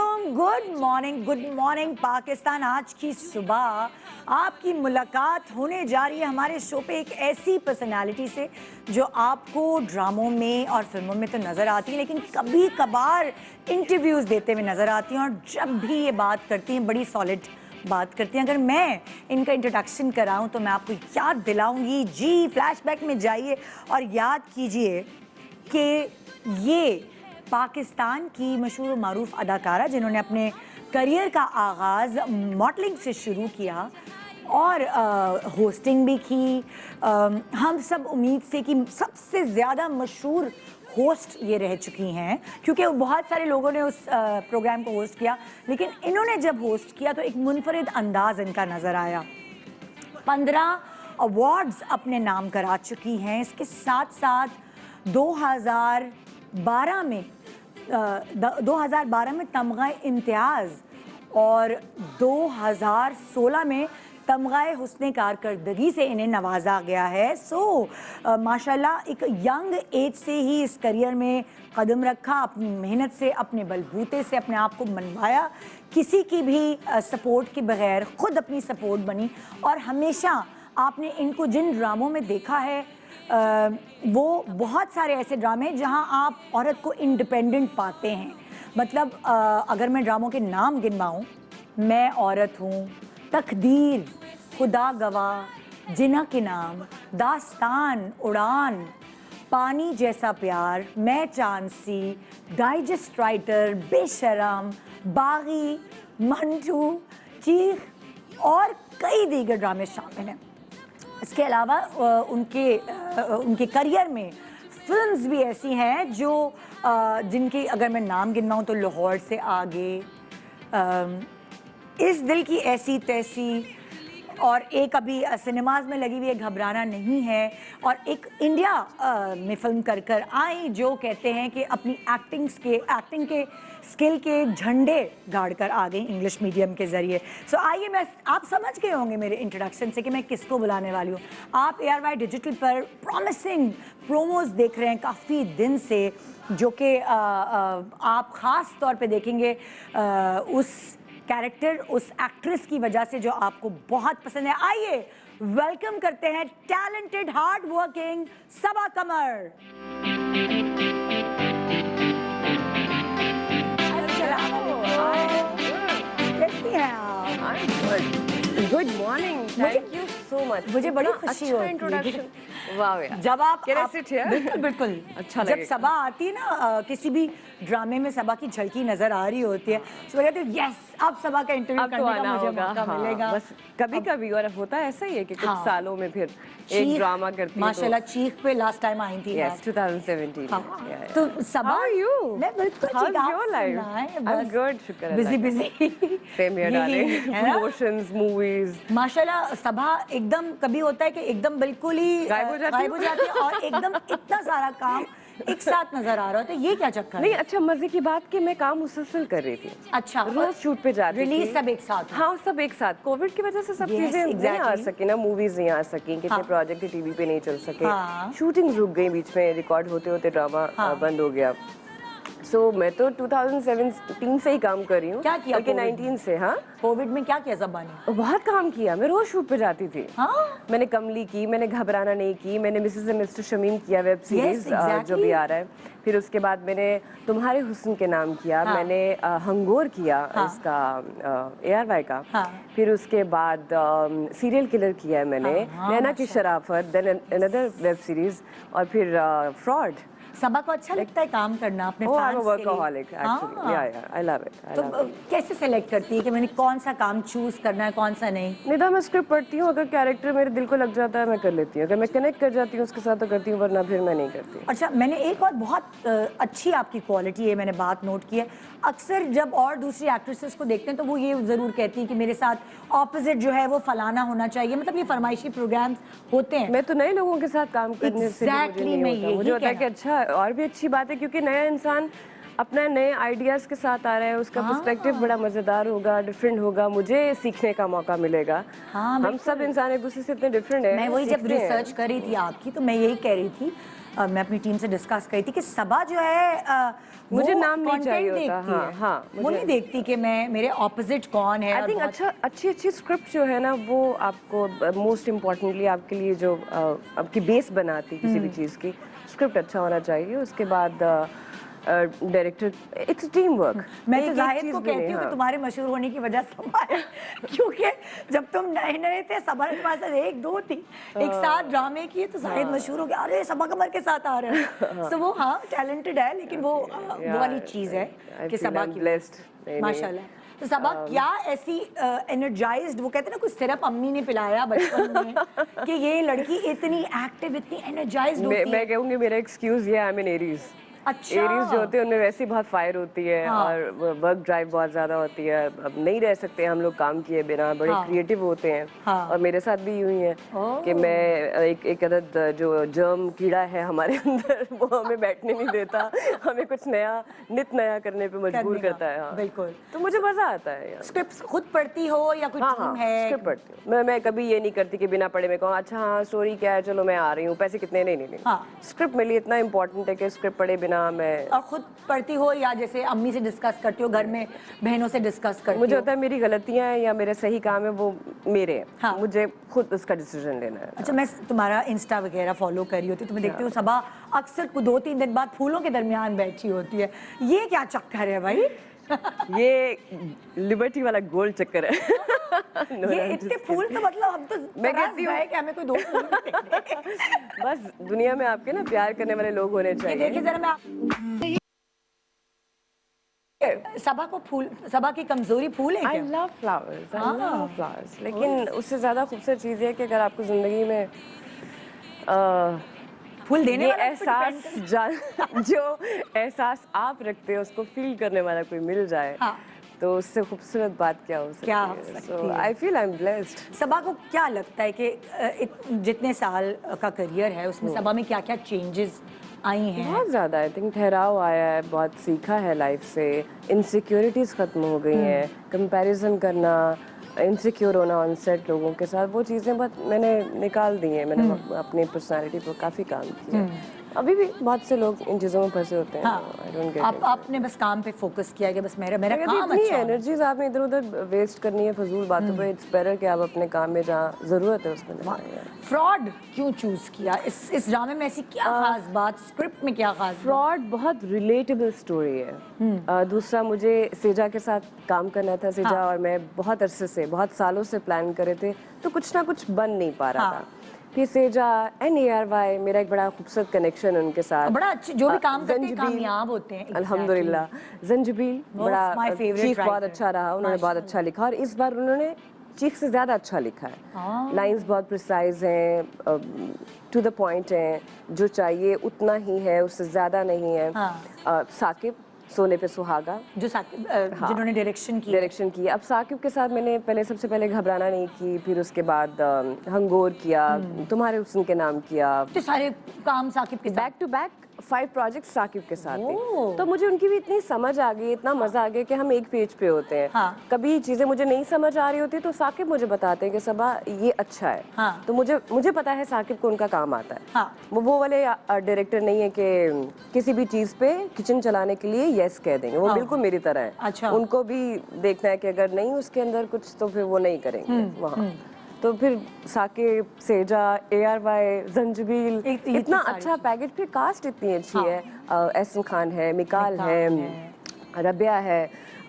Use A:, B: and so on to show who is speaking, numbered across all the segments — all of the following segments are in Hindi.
A: Good morning Pakistan. आज की सुबह आपकी मुलाकात होने जा रही है हमारे शो पे एक ऐसी पर्सनालिटी से जो आपको ड्रामों में और फिल्मों में तो नज़र आती है, लेकिन कभी कभार इंटरव्यूज़ देते हुए नज़र आती हैं। और जब भी ये बात करती हैं बड़ी सॉलिड बात करती हैं। अगर मैं इनका इंट्रोडक्शन कराऊं तो मैं आपको याद दिलाऊंगी, जी फ्लैशबैक में जाइए और याद कीजिए कि ये पाकिस्तान की मशहूर मारूफ अदाकारा जिन्होंने अपने करियर का आगाज़ मॉडलिंग से शुरू किया और होस्टिंग भी की। हम सब उम्मीद से कि सबसे ज़्यादा मशहूर होस्ट ये रह चुकी हैं, क्योंकि बहुत सारे लोगों ने उस प्रोग्राम को होस्ट किया, लेकिन इन्होंने जब होस्ट किया तो एक मुनफरिद अंदाज इनका नज़र आया। 15 अवार्ड्स अपने नाम करा चुकी हैं। इसके साथ साथ 2012 में तमगा इम्तियाज़ और 2016 में तमगा हुस्न कारकर्दगी से इन्हें नवाजा गया है। माशाल्लाह एक यंग एज से ही इस करियर में कदम रखा, अपनी मेहनत से, अपने बलबूते से अपने आप को मनवाया, किसी की भी सपोर्ट के बगैर खुद अपनी सपोर्ट बनी। और हमेशा आपने इनको जिन ड्रामों में देखा है वो बहुत सारे ऐसे ड्रामे हैं जहां आप औरत को इंडिपेंडेंट पाते हैं। मतलब अगर मैं ड्रामों के नाम गिनवाऊं, मैं औरत हूँ, तकदीर, खुदा गवाह, जिना के नाम, दास्तान, उड़ान, पानी जैसा प्यार, मैं चांसी, डाइजेस्ट राइटर, बेशरम, बागी, मंटू, चीख और कई दीगर ड्रामे शामिल हैं। इसके अलावा उनके करियर में फिल्म्स भी ऐसी हैं जो जिनकी अगर मैं नाम गिनवाऊँ तो लाहौर से आगे, इस दिल की ऐसी तैसी, और एक अभी सिनेमाज में लगी हुई है घबराना नहीं है, और एक इंडिया में फिल्म कर कर आई जो कहते हैं कि अपनी एक्टिंग के स्किल के झंडे गाड़ कर आ गई इंग्लिश मीडियम के ज़रिए। आइए, मैं आप समझ गए होंगे मेरे इंट्रोडक्शन से कि मैं किसको बुलाने वाली हूँ। आप ARY डिजिटल पर प्रॉमिसिंग प्रोमोज देख रहे हैं काफ़ी दिन से, जो कि आप ख़ास तौर पे देखेंगे उस कैरेक्टर, उस एक्ट्रेस की वजह से जो आपको बहुत पसंद है। आइए वेलकम करते हैं टैलेंटेड, हार्ड वर्किंग सबा कमर। कैसी हैं आप?
B: Good morning, thank you so much.
A: मुझे बड़ी खुशी होती है
B: इंट्रोडक्शन। वाह यार,
A: जब आप बिल्कुल
B: अच्छा
A: जब सबा आती है ना, किसी भी ड्रामे में सबा की झलकी नजर आ रही होती है, तो कहते हैं यस, अब सबा का इंटरव्यू करने का मुझे मौका मिलेगा।
B: बस कभी कभी, और होता है ऐसा ही है कि कुछ सालों में फिर एक ड्रामा करती हूं।
A: माशाल्लाह चीख पे लास्ट टाइम आई थी।
B: यस, 2017।
A: तो सबा,
B: हाउ आर यू?
A: मैं बिल्कुल ठीक।
B: How is your life? I am good, शुक्र है।
A: Busy
B: same here darling, emotions, movies.
A: माशाल्लाह सबा एकदम, कभी होता है कि एकदम बिल्कुल ही गायब हो जाती है और एकदम इतना सारा काम एक साथ नजर आ रहा होता है। ये क्या चक्कर?
B: नहीं, अच्छा मजे की बात कि मैं काम मुसलसल कर रही थी।
A: अच्छा,
B: रोज शूट पे जाती थी।
A: रिलीज सब एक साथ?
B: हाँ, सब एक साथ। कोविड की वजह से सब चीजें नहीं आ सकी ना, मूवीज नहीं आ सकी, कितने प्रोजेक्ट टीवी पे नहीं चल सके, शूटिंग रुक गई बीच में, रिकॉर्ड होते होते ड्रामा बंद हो गया। मैं तो 2017 से ही काम कर रही हूँ।
A: क्या किया?
B: 19 से। हाँ,
A: कोविड में क्या किया सबा ने?
B: बहुत काम किया। मैं रोज शूट पे जाती थी।
A: हाँ?
B: मैंने कमली की, मैंने घबराना नहीं की, मैंने मिसेस एंड मिस्टर शमीम किया, वेब सीरीज जो भी आ रहा है। फिर उसके बाद मैंने तुम्हारे हुस्न के नाम किया। मैंने हंगोर किया, इसका ARY का। फिर उसके बाद सीरियल किलर किया है मैंने, नैना की शराफत, देन अनदर वेब सीरीज, और फिर फ्रॉड।
A: सबा को अच्छा लगता है काम करना अपने फैंस के लिए?
B: Workaholic actually. Yeah, I love it.
A: तो कैसे सेलेक्ट करती है कि मैंने कौन सा काम चूज करना है, कौन सा नहीं?
B: निदा, मैं स्क्रिप्ट पढ़ती हूँ, अगर कैरेक्टर मेरे दिल को लग जाता है मैं कर लेती हूँ, अगर मैं कनेक्ट कर जाती हूँ उसके साथ तो करती हूँ, वरना फिर मैं नहीं करती।
A: अच्छा, मैंने एक और बहुत अच्छी आपकी क्वालिटी है, मैंने बात नोट की है। अक्सर जब और दूसरी एक्ट्रेसेस को देखते हैं तो वो ये ज़रूर कहती है कि मेरे साथ ऑपोजिट जो है वो फलाना होना चाहिए। मतलब ये फरमाइशी प्रोग्राम्स होते हैं।
B: मैं तो नए लोगों के साथ काम करने से मुझे होता है कि अच्छा, और भी अच्छी बात है, क्योंकि नया इंसान अपना नए आइडियाज़ के साथ आ रहा है, उसका पर्सपेक्टिव बड़ा मज़ेदार होगा, डिफरेंट होगा, मुझे सीखने का मौका मिलेगा। हम सब इंसान एक दूसरे से इतने डिफरेंट हैं।
A: मैं वही जब रिसर्च कर रही थी आपकी, तो मैं यही कह रही थी मैं अपनी टीम से डिस्कस करी थी कि सबा जो है
B: मुझे
A: वो
B: नाम नहीं
A: content
B: चाहिए होता,
A: देखती
B: हाँ,
A: है।
B: हाँ,
A: वो
B: मुझे-
A: नहीं देखती कि मैं मेरे ऑपोजिट कौन है।
B: आई
A: और
B: थिंक
A: बहुत-
B: अच्छी स्क्रिप्ट जो है ना वो आपको मोस्ट इम्पॉर्टेंटली आपके लिए जो आपकी बेस बनाती है किसी भी चीज़ की, स्क्रिप्ट अच्छा होना चाहिए। उसके बाद डायरेक्टर, इट्स टीम वर्क।
A: मैं तो जाहिद को कहती हूँ कि तुम्हारे मशहूर होने की वजह सबा है क्योंकि जब तुम नए नए थे सबा ने तुम्हारे साथ एक दो थी एक साथ ड्रामे किए तो जाहिद मशहूर हो गया, अरे सबा कमर के साथ आ रहे हैं। सो वो हाँ टैलेंटेड है लेकिन वो वाली चीज़ है कि सबा की
B: ब्लेस्ड
A: माशाल्लाह। तो सबा क्या ऐसी एनर्जाइज्ड, वो कहते हैं ना कुछ सिरप अम्मी ने पिलाया बचपन में कि ये लड़की इतनी एक्टिव इतनी एनर्जाइज्ड होती है।
B: मैं कहूँगी मेरा एक्सक्यूज ये आई एम एन एरीज।
A: अच्छा।
B: एरीज जो होते हैं उनमें वैसे ही बहुत फायर होती है,
A: हाँ।
B: और वर्क ड्राइव बहुत ज़्यादा होती है। अब नहीं रह सकते हम लोग काम किए बिना, बड़े
A: हाँ।
B: क्रिएटिव होते हैं।
A: हाँ।
B: और मेरे साथ भी यूं ही है
A: ओह।
B: कि मैं एक अदद जो जर्म कीड़ा है हमारे अंदर वो हमें बैठने नहीं देता, हमें कुछ नित नया करने पे मजबूर
A: करने का,
B: करता है। हाँ।
A: बिल्कुल।
B: तो मुझे मज़ा आता है यार।
A: स्क्रिप्ट खुद पढ़ती हो या कोई
B: हाँ
A: टीम
B: हाँ,
A: है?
B: स्क्रिप्ट पढ़ती हूँ मैं कभी ये नहीं करती कि बिना पढ़े मैं कहूँ अच्छा हाँ स्टोरी क्या है चलो मैं आ रही हूँ, पैसे कितने, नहीं।
A: हाँ।
B: स्क्रिप्ट मेरे लिए इतना इंपॉर्टेंट है कि स्क्रिप्ट पढ़े बिना मैं
A: और खुद पढ़ती हो या जैसे अम्मी से डिस्कस करती हो, घर में बहनों से डिस्कस करती
B: मुझे
A: हो?
B: होता है मेरी गलतियां हैं या मेरे सही काम है वो मेरे हैं।
A: हाँ।
B: मुझे खुद उसका डिसीजन लेना है।
A: अच्छा, मैं तुम्हारा इंस्टा वगैरह फॉलो कर रही होती हूँ तो मैं देखती हूँ सबा अक्सर 2-3 दिन बाद फूलों के दरमियान बैठी होती है, ये क्या चक्कर है भाई?
B: ये लिबर्टी वाला गोल चक्कर है। No,
A: ये
B: I'm
A: इतने
B: just
A: फूल तो मतलब हम तो
B: मैं
A: तरस
B: कहती हूँ-
A: गए कि हमें कोई 2 फूल भी दे दे।
B: बस दुनिया में आपके ना प्यार करने वाले लोग होने
A: ये
B: चाहिए।
A: देखिए जरा मैं सबा को फूल, सबा की कमजोरी फूल है
B: आई
A: क्या?
B: लव फ्लावर्स, आई
A: हाँ।
B: Love flowers. लेकिन उससे ज़्यादा खूबसूरत चीज़ है कि अगर आपको ज़िंदगी में
A: फूल देने
B: ये
A: वाला पे depend
B: एहसास जो एहसास आप रखते हो उसको फील करने वाला कोई मिल जाए,
A: हाँ।
B: तो उससे खूबसूरत बात क्या हो सकती
A: क्या
B: है?
A: हो सकती
B: सो
A: है?
B: I feel I am blessed.
A: Saba को क्या लगता है कि जितने साल का करियर है उसमें सबा में क्या क्या चेंजेस आई हैं?
B: बहुत ज़्यादा आई थिंक ठहराव आया है, बहुत सीखा है लाइफ से, इनसिक्योरिटीज़ ख़त्म हो गई हैं, कंपैरिजन करना, इनसिक्योर होना ऑन सेट लोगों के साथ, वो चीज़ें बहुत मैंने निकाल दी हैं। मैंने अपनी पर्सनालिटी पर काफ़ी काम किया है। अभी भी बहुत से लोग इन चीज़ों में फंसे होते हैं।
A: हाँ।
B: आई डोंट गेट
A: आपने बस काम पे फोकस किया कि बस मेरा काम
B: इतनी
A: अच्छा होना।
B: एनर्जीज आपने इधर उधर वेस्ट करनी है फजूल बातों पे। इट्स बेटर कि आप अपने काम में जहाँ ज़रूरत है उसमें लगाएं।
A: फ्रॉड क्यों चूज किया इस ड्रामे में? ऐसी क्या खास बात, स्क्रिप्ट में क्या खास बात?
B: फ्रॉड बहुत रिलेटेबल स्टोरी है। दूसरा मुझे सेजा के साथ काम करना था। सेजा
A: हाँ।
B: और मैं बहुत अरसे से, बहुत सालों से प्लान करे थे, तो कुछ ना कुछ बन नहीं पा रहा
A: हाँ।
B: था। फिर सेजा एंड ARY, मेरा एक बड़ा खूबसूरत कनेक्शन है उनके साथ।
A: बड़ा अच्छे जो भी काम करते हैं
B: जंजीबील,
A: कामयाब होते हैं।
B: अल्हम्दुलिल्लाह। जंजीबील
A: वो
B: बड़ा
A: my favorite
B: चीफ बहुत
A: writer।
B: अच्छा रहा, उन्होंने बहुत अच्छा लिखा, और इस बार उन्होंने चीफ से ज़्यादा अच्छा लिखा है। लाइंस बहुत प्रिसाइज हैं, टू द पॉइंट हैं, जो चाहिए उतना ही है, उससे ज़्यादा नहीं है। साकिब सोने पे सुहागा
A: जो जिन्होंने डायरेक्शन की।
B: डायरेक्शन की। अब साकिब के साथ मैंने सबसे पहले घबराना नहीं की, फिर उसके बाद हंगोर किया, तुम्हारे हुस्न के नाम किया,
A: तो सारे काम साकिब के साथ।
B: Back to back 5 project Saqib के साथ थे।
A: ओह।
B: तो मुझे उनकी भी इतनी समझ आ गई, इतना मजा आ गया कि हम एक पेज पे होते हैं।
A: हाँ।
B: कभी चीजें मुझे नहीं समझ आ रही होती तो साकिब मुझे बताते हैं कि सबा ये अच्छा है।
A: हाँ।
B: तो मुझे पता है साकिब को उनका काम आता है।
A: हाँ।
B: वो वाले डायरेक्टर नहीं है कि किसी भी चीज पे किचन चलाने के लिए यस कह देंगे। वो बिल्कुल मेरी तरह है।
A: अच्छा।
B: उनको भी देखना है कि अगर नहीं उसके अंदर कुछ तो फिर वो नहीं करेंगे वहाँ। तो फिर साकिब, सेजा, ARY, जंजीबील, इतना अच्छा पैकेज, फिर कास्ट इतनी अच्छी है। एहसन खान है, मिकाल है, रबिया है,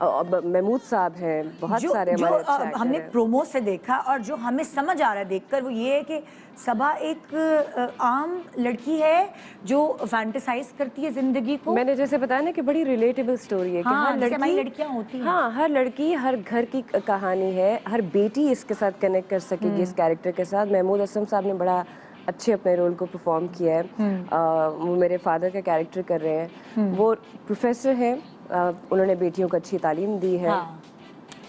B: महमूद साहब हैं, बहुत सारे हमारे अच्छे एक्टर
A: हमने
B: हैं।
A: प्रोमो से देखा और जो हमें समझ आ रहा है देखकर वो ये है कि सबा एक आम लड़की है जो फैंटेसाइज करती है जिंदगी को।
B: मैंने जैसे बताया ना कि बड़ी रिलेटेबल स्टोरी है कि
A: हाँ,
B: हर
A: जैसे हमारी
B: लड़की,
A: लड़कियां होती हैं।
B: हाँ, हर लड़की हर घर की कहानी है, हर बेटी इसके साथ कनेक्ट कर सकेगी इस कैरेक्टर के साथ। महमूद असलम साहब ने बड़ा अच्छे अपने रोल को परफॉर्म किया है। वो मेरे फादर का कैरेक्टर कर रहे हैं। वो प्रोफेसर हैं, उन्होंने बेटियों को अच्छी तालीम दी है।
A: हाँ।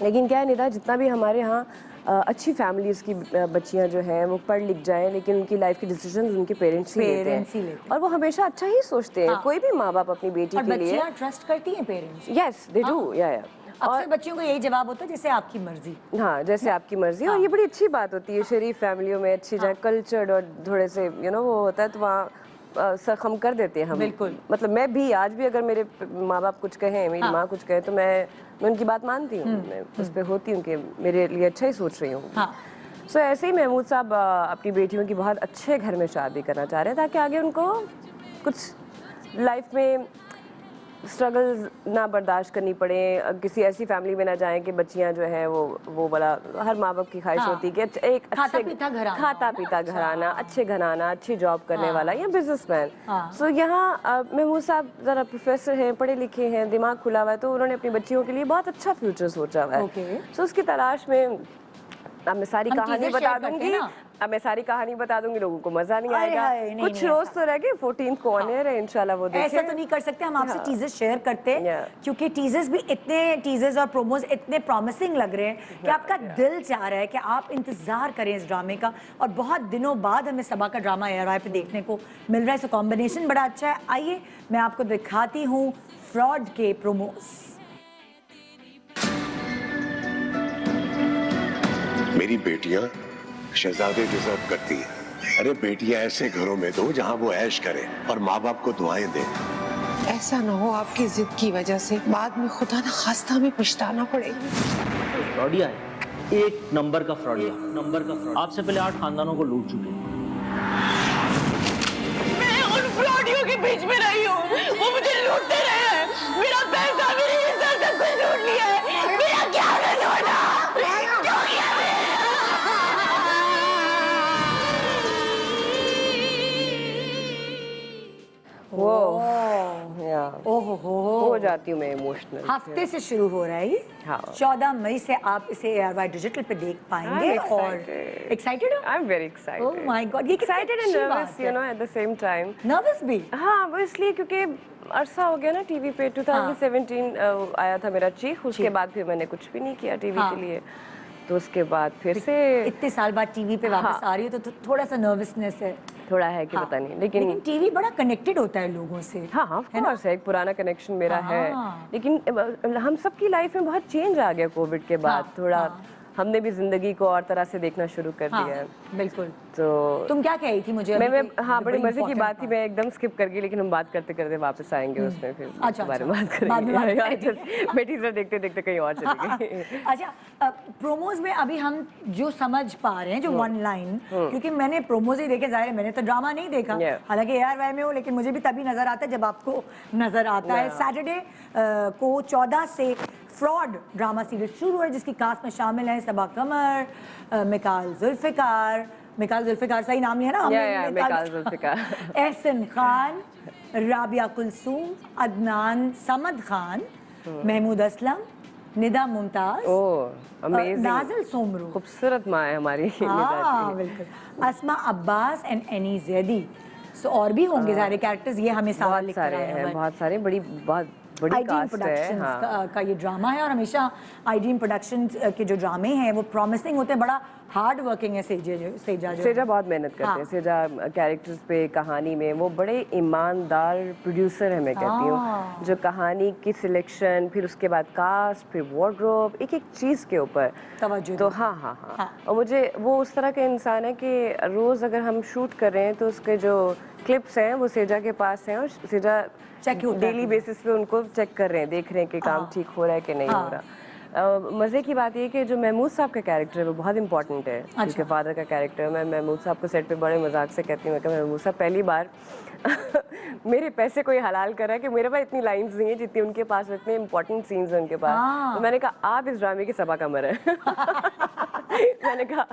B: लेकिन क्या है निदा, जितना भी हमारे यहाँ अच्छी फैमिलीज़ की बच्चियां जो हैं वो पढ़ लिख जाएं, लेकिन उनकी लाइफ के डिसीजंस उनके पेरेंट्स ही लेते हैं, और वो हमेशा अच्छा ही सोचते हैं।
A: हाँ।
B: कोई भी माँ बाप अपनी बेटी
A: और
B: के लिए
A: बच्चियां ट्रस्ट करती हैं पेरेंट्स।
B: यस दे डू, या
A: अक्सर बच्चियों को यही जवाब होता है जैसे आपकी मर्जी।
B: हाँ, जैसे आपकी मर्जी। और ये बड़ी अच्छी बात होती है शरीफ फैमिलियों में, अच्छी जगह कल्चर्ड और थोड़े से वो होता है, तो वहाँ हम कर देते हैं हम।
A: बिल्कुल।
B: मतलब मैं भी आज भी अगर मेरे माँ बाप कुछ कहें, मेरी माँ कुछ कहे, तो मैं उनकी बात मानती हूँ, मैं उस पर होती हूँ कि मेरे लिए अच्छा ही सोच रही हूँ।
A: हाँ।
B: सो ऐसे ही महमूद साहब अपनी बेटियों की बहुत अच्छे घर में शादी करना चाह रहे हैं ताकि आगे उनको कुछ लाइफ में स्ट्रगल्स ना बर्दाश्त करनी पड़े, किसी ऐसी फैमिली में ना जाएं कि बच्चियां जो है वो बड़ा, हर माँ बाप की ख्वाहिश होती है कि एक
A: खाता
B: अच्छे
A: पीता
B: घराना, अच्छे घराना, अच्छी जॉब करने वाला या बिजनेसमैन।
A: हाँ।
B: सो यहाँ महमूद साहब ज़रा प्रोफेसर हैं, पढ़े लिखे हैं, दिमाग खुला हुआ है, तो उन्होंने अपनी बच्चियों के लिए बहुत अच्छा फ्यूचर सोचा हुआ है। सो उसकी तलाश में अब मैं सारी कहानी बता दूंगी, लोगों को मजा नहीं आएगा। कुछ रोज तो रह गए, 14 को ऑन एयर है, इंशाल्लाह वो देखें।
A: ऐसा तो नहीं कर सकते हम आपसे टीजर्स शेयर करते, क्योंकि टीजर्स भी इतने, टीजर्स और प्रोमोज इतने प्रॉमिसिंग लग रहे हैं कि आपका दिल चाह रहा है कि आप इंतजार करें इस ड्रामे का। और बहुत दिनों बाद हमें सबा का ड्रामा ARY पे देखने को मिल रहा है, सो कॉम्बिनेशन बड़ा अच्छा है। आइए मैं आपको दिखाती हूँ फ्रॉड के प्रोमोज।
C: मेरी बेटियां शहजादे डिजर्व करती हैं। अरे बेटियां ऐसे घरों में दो जहां वो ऐश करें और माँ बाप को दुआएं दें।
D: ऐसा ना हो आपकी जिद की वजह से बाद में खुदा ना खास्ता में पछताना पड़े।
E: फ्रॉडिया है, एक नंबर का फ्रॉड। आपसे पहले 8 खानदानों को लूट चुके हैं।
F: मैं उन फ्रॉडियों के बीच में रही हूँ, वो मुझे लूटते रहे हैं, मेरा पैसा, मेरी इज्जत सब कुछ लूट लिया है। मेरा क्या कसूर था? क्यों किया
B: वो हो जाती हूँ मैं इमोशनल।
A: हफ्ते से शुरू हो रहा है ये।
B: हाँ।
A: 14 मई से आप इसे ARY डिजिटल पे देख पाएंगे। और एक्साइटेड हो?
B: I am very excited.
A: Oh my god, ये
B: excited and nervous, you know, at the same time.
A: Nervous भी?
B: हाँ, वो इसलिए क्योंकि अरसा हो गया ना टीवी पे। 2017 आया था मेरा चीख, उसके बाद फिर मैंने कुछ भी नहीं किया टीवी के लिए। तो उसके बाद फिर से
A: इतने साल बाद टीवी पे वापस आ रही हो तो थोड़ा सा नर्वसनेस है।
B: थोड़ा है कि पता नहीं, लेकिन
A: टीवी बड़ा कनेक्टेड होता है लोगों से।
B: हाँ, ऑफ कोर्स है, एक पुराना कनेक्शन मेरा है। लेकिन हम सबकी लाइफ में बहुत चेंज आ गया कोविड के बाद। थोड़ा हमने भी जिंदगी को और तरह से देखना शुरू कर दिया है।
A: बिल्कुल।
B: तो
A: तुम क्या कही थी मुझे?
B: मैं हाँ, बड़ी मजे की बात थी, मैं एकदम स्किप कर गई, लेकिन हम बात करते करते वापस आएंगे उसमें, फिर बारे में बात करेंगे। मैं टीजर देखते देखते कहीं और चली गई।
A: अच्छा, प्रोमोज में अभी हम जो समझ पा रहे हैं, जो वन लाइन, क्योंकि मैंने प्रोमोज ही देखे, जाहिर है मैंने तो ड्रामा नहीं देखा, हालांकि ARY में हो, लेकिन मुझे भी तभी नजर आता है जब आपको नजर आता है। सैटरडे को 14 से फ्रॉड ड्रामा सीरीज शुरू है, जिसकी कास्ट में शामिल हैं सबा कमर, मिकाल जुल्फिकार, सही नाम लिया ना हमने?
B: मिकाल जुल्फिकार,
A: एहसन खान, राबिया कुलसूम, अदनान समद खान, महमूद असलम, निदा मुमताज, नाजिल सोमरू,
B: खूबसूरत माँ है हमारी।
A: हाँ बिल्कुल, अस्मा अब्बास एंड एनी जैदी। सो और भी होंगे सारे कैरेक्टर्स, ये हमें सवाल लिख कर आए हैं।
B: बहुत सारे, बहुत बड़ी कास्ट है।
A: हाँ। का ये ड्रामा है, और हमेशा आईडीएम प्रोडक्शंस के जो ड्रामे हैं वो प्रॉमिसिंग होते हैं। बड़ा हार्ड वर्किंग है सेजा
B: बहुत मेहनत करते हैं। सेजा कैरेक्टर्स पे, कहानी में वो बड़े ईमानदार प्रोड्यूसर है, मैं कहती हूँ, जो कहानी की सिलेक्शन, फिर उसके बाद कास्ट, फिर वार्डरोब, एक एक चीज़ के ऊपर
A: तवज्जो।
B: तो हाँ। और मुझे वो उस तरह का इंसान है कि रोज़ अगर हम शूट कर रहे हैं तो उसके जो क्लिप्स हैं वो सेजा के पास हैं, और सेजा डेली बेसिस पे उनको चेक कर रहे हैं, देख रहे हैं कि काम ठीक हो रहा है कि नहीं हो रहा। मज़े की बात ये कि जो महमूद साहब का कैरेक्टर है वो बहुत इंपॉर्टेंट है। उनके फादर का कैरेक्टर, मैं महमूद साहब को सेट पे बड़े मजाक से कहती हूँ कि महमूद साहब पहली बार मेरे पैसे कोई हलाल कर रहा है कि मेरे पास इतनी लाइंस नहीं है जितनी उनके पास, इतने इंपॉर्टेंट सीन्स हैं उनके पास। तो मैंने कहा आप इस ड्रामे की सबा कमर है। मैंने कहा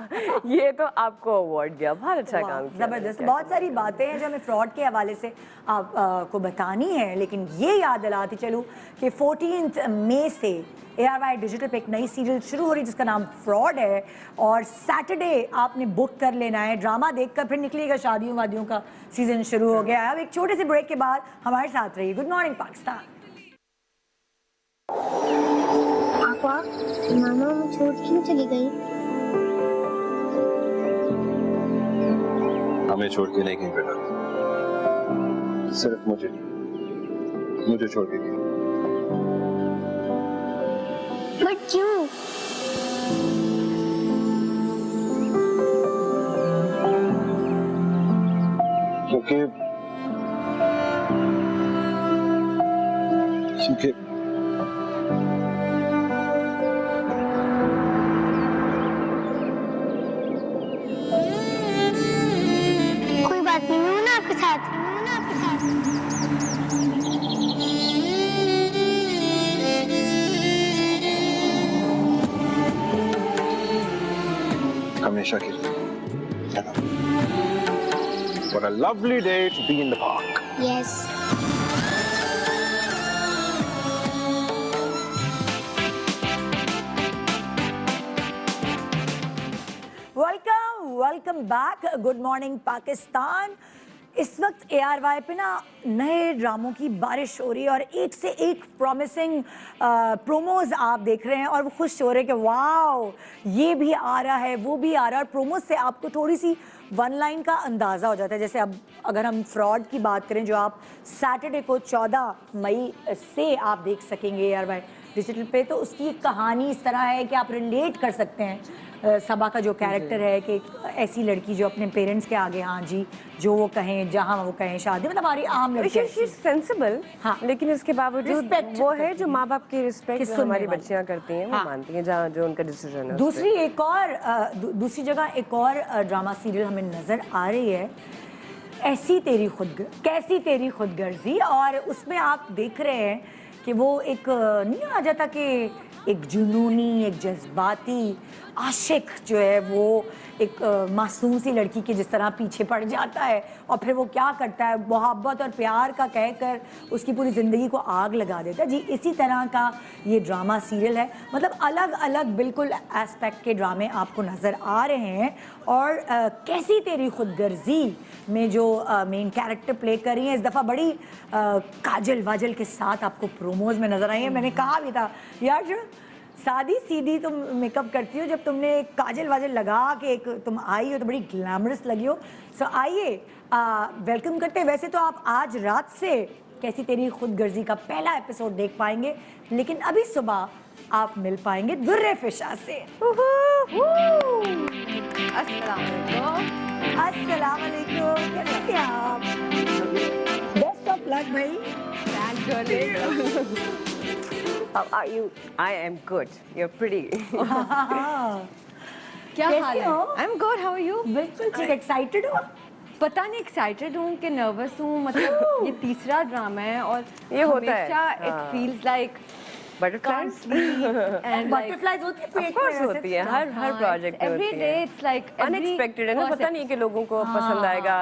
B: ये तो आपको अवार्ड दिया, बहुत अच्छा काम किया।
A: जबरदस्त। बहुत सारी बातें हैं जो हमें फ्रॉड के हवाले से आपको बतानी है, लेकिन ये याद दिलाती चलूँ कि 14 मई से ARY डिजिटल पे एक नई सीरियल शुरू हो रही है जिसका नाम फ्रॉड है, और सैटरडे आपने बुक कर लेना है। ड्रामा देखकर फिर निकलिएगा, शादियों वादियों का सीजन शुरू हो गया है। अब एक छोटे से ब्रेक के बाद हमारे साथ रहिए। Good morning Pakistan.
G: पापा, मामा मुझे छोड़ क्यों चली गई?
C: हमें छोड़ के नहीं गई बेटा, सिर्फ मुझे छोड़ के गई।
G: बट क्यों?
C: क्योंकि ओके
G: कोई बात नहीं, मैं हूं ना आपके साथ, मैं हूं ना आपके साथ।
C: हमेशा के लिए What a lovely day to be in the park.
G: Yes.
A: Welcome back. Good morning Pakistan. इस वक्त ARY पे ना नए ड्रामों की बारिश हो रही है और एक से एक प्रॉमिसिंग प्रोमोज आप देख रहे हैं और वो खुश हो रहे हैं कि वाओ ये भी आ रहा है वो भी आ रहा है। और प्रोमोज से आपको थोड़ी सी वन लाइन का अंदाज़ा हो जाता है। जैसे अब अगर हम फ्रॉड की बात करें जो आप सैटरडे को 14 मई से आप देख सकेंगे ARY डिजिटल पे, तो उसकी एक कहानी इस तरह है कि आप रिलेट कर सकते हैं सबा का जो कैरेक्टर है कि एक ऐसी लड़की जो अपने पेरेंट्स के आगे हाँ जी जो वो कहें जहाँ वो कहें शादी, मतलब हमारी आम लड़की
B: सेंसिबल,
A: हाँ।
B: लेकिन इसके बावजूद
A: Respect
B: वो है जो माँ बाप की रिस्पेक्ट
A: सुनने
B: हमारी
A: वाली।
B: बच्चियाँ करती हैं वो
A: हाँ।
B: मानती हैं जहाँ जो उनका डिसीजन है।
A: दूसरी एक और दूसरी जगह एक और ड्रामा सीरियल हमें नज़र आ रही है, ऐसी तेरी कैसी तेरी खुदगर्जी। और उसमें आप देख रहे हैं कि वो एक नहीं आ जाता कि एक जुनूनी एक जज्बाती आशिक जो है वो एक मासूम सी लड़की के जिस तरह पीछे पड़ जाता है और फिर वो क्या करता है मोहब्बत और प्यार का कहकर उसकी पूरी ज़िंदगी को आग लगा देता है। जी इसी तरह का ये ड्रामा सीरियल है, मतलब अलग अलग बिल्कुल एस्पेक्ट के ड्रामे आपको नज़र आ रहे हैं। और कैसी तेरी खुदगर्जी में जो मेन कैरेक्टर प्ले कर रही हैं इस दफ़ा बड़ी काजल वाजल के साथ आपको प्रोमोज में नज़र आई है। मैंने कहा भी था यार जो सादी सीधी तुम मेकअप करती हो, जब तुमने काजल वाजल लगा के एक तुम आई हो तो बड़ी ग्लैमरस लगी हो। सो आइए वेलकम करते हैं। वैसे तो आप आज रात से कैसी तेरी खुदगर्जी का पहला एपिसोड देख पाएंगे, लेकिन अभी सुबह आप मिल पाएंगे दुर्रे फिशा से। अस्सलाम वालेकुम, कैसे हैं आप? बेस्ट ऑफ लक भाई।
B: How are you? I am good. You're pretty.
H: क्या हाल
A: कैसी
H: है?
A: हो?
H: I'm good. How are you?
A: बिल्कुल ठीक। एक्साइटेड हो?
H: पता नहीं एक्साइटेड हूँ कि नर्वस हूँ, मतलब ये तीसरा ड्रामा है और
B: ये होता है,
H: हमेशा
B: हाँ।
H: it feels like
B: Butterflies?
H: and like
A: butterflies होती है पेट में
B: course
A: वैसे?
B: होती है, हर प्रोजेक्ट में
H: every
B: होती
H: day
B: है।
H: it's like
B: अनएक्सपेक्टेड है ना, पता नहीं कि लोगों को पसंद आएगा।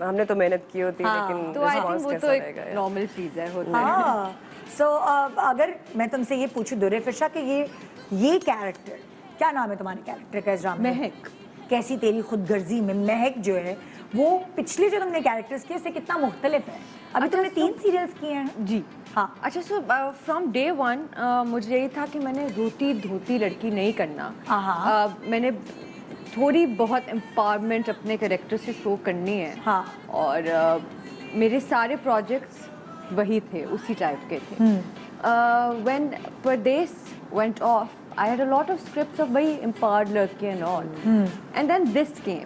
B: हमने तो मेहनत की होती है लेकिन
H: तो आई थिंक
B: रिस्पॉन्स
H: वो
B: कैसा
H: तो एक
B: रहेगा यार।
H: नॉर्मल चीज़ है, होता है।
A: हाँ। सो अगर मैं तुमसे ये पूछूं दुर्रे फिशा कि ये कैरेक्टर, क्या नाम है तुम्हारे कैरेक्टर का इस ड्रामा में?
H: महक।
A: कैसी तेरी खुदगर्जी में महक जो है वो पिछले जो तुमने कैरेक्टर्स किए से कितना मुख्तलिफ है? अभी तुमने 3 सीरियल्स किए हैं।
H: जी
A: हाँ।
H: अच्छा, सो फ्रॉम डे वन मुझे यही था कि मैंने रोती धोती लड़की नहीं करना। मैंने थोड़ी बहुत एम्पावरमेंट अपने कैरेक्टर से शो करनी है।
A: हाँ।
H: और मेरे सारे प्रोजेक्ट्स वही थे, उसी टाइप के थे। When Pardes went off I had a lot of scripts of very empowered लड़की and all, and then this came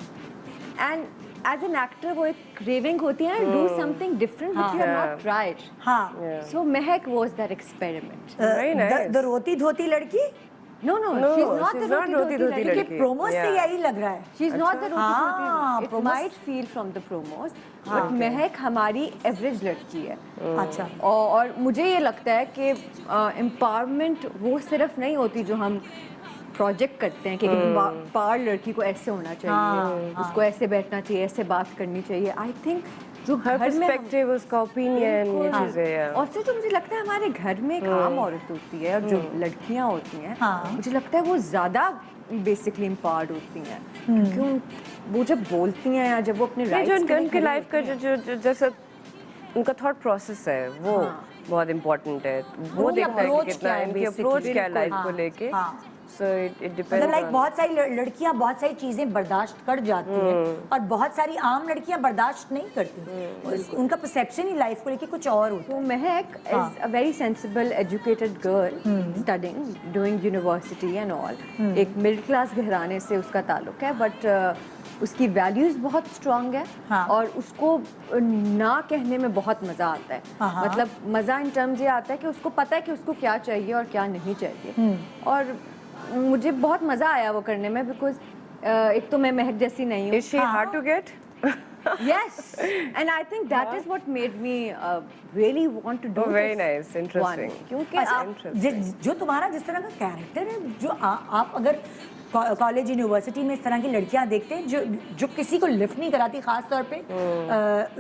H: and as an actor वो एक क्रेविंग होती है do something different which you have not tried.
A: हाँ।
H: So Mehak was that experiment.
B: Very nice.
A: The रोती धोती लड़की
H: No, no,
B: No,
H: she's not
B: she's
H: the
B: not
H: roti
B: roti-dhoti
H: lady.
A: क्योंकि
B: लड़की।
A: प्रोमो से
B: Yeah.
A: यही लग रहा है।
H: She's not the roti
A: हाँ,
H: It
A: promos-
H: might feel from the promos, but महक हमारी एवरेज लड़की है।
A: अच्छा।
H: और मुझे ये लगता है कि एम्पावरमेंट वो सिर्फ नहीं होती जो हम प्रोजेक्ट करते हैं कि पार लड़की को ऐसे होना चाहिए, उसको ऐसे बैठना चाहिए, ऐसे बात करनी चाहिए। आई थिंक जो
B: हर
H: घर में
B: पर्सपेक्टिव, उसका ओपिनियन, ये चीजें।
H: और फिर तो मुझे लगता है हमारे घर में एक आम औरत होती है और जो लड़कियां होती हैं, मुझे लगता है वो ज़्यादा बेसिकली एम्पावर्ड होती हैं, क्योंकि वो जब बोलती हैं या जब वो अपने
B: जो
H: राइट्स
B: उनके लाइफ का जो जैसा उनका थॉट प्रोसेस है वो बहुत इम्पोर्टेंट है। वो
A: उनकी
B: देखता है
A: approach
B: कि
A: क्या
B: कितना
A: है
B: इनकी
A: basically,
B: अप्रोच क्या है
A: बिल्कुल,
B: लाइफ को
A: हाँ,
B: लेके।
A: हाँ।
B: So it
A: मतलब
B: depends
A: लाइक
B: on.
A: बहुत सारी लड़कियां बहुत सारी चीजें बर्दाश्त कर जाती हैं और बहुत सारी आम लड़कियां बर्दाश्त नहीं करती, उनका परसेप्शन ही लाइफ को लेके कुछ और होता
H: So Mehak is a very sensible, educated girl studying, doing university and all. एक middle class घराने से उसका ताल्लुक है, but उसकी values बहुत strong है
A: हाँ.
H: और उसको ना कहने में बहुत मज़ा आता है.
A: हाँ.
H: मतलब मज़ा in terms ये आता है कि उसको पता है कि उसको क्या चाहिए और क्या नहीं चाहिए. और मुझे बहुत मज़ा आया वो करने में, because एक तो मैं महक जैसी नहीं हूँ.
B: Is she hard to get?
H: Yes, and I think that is what made me really want to do
B: Oh, very
H: this
B: nice, interesting.
H: one. क्योंकि
A: अच्छा,
H: आप
A: जो तुम्हारा जिस तरह का कैरेक्टर है, जो आप अगर कॉलेज यूनिवर्सिटी में इस तरह की लड़कियां देखते हैं जो किसी को लिफ्ट नहीं कराती, खास तौर पे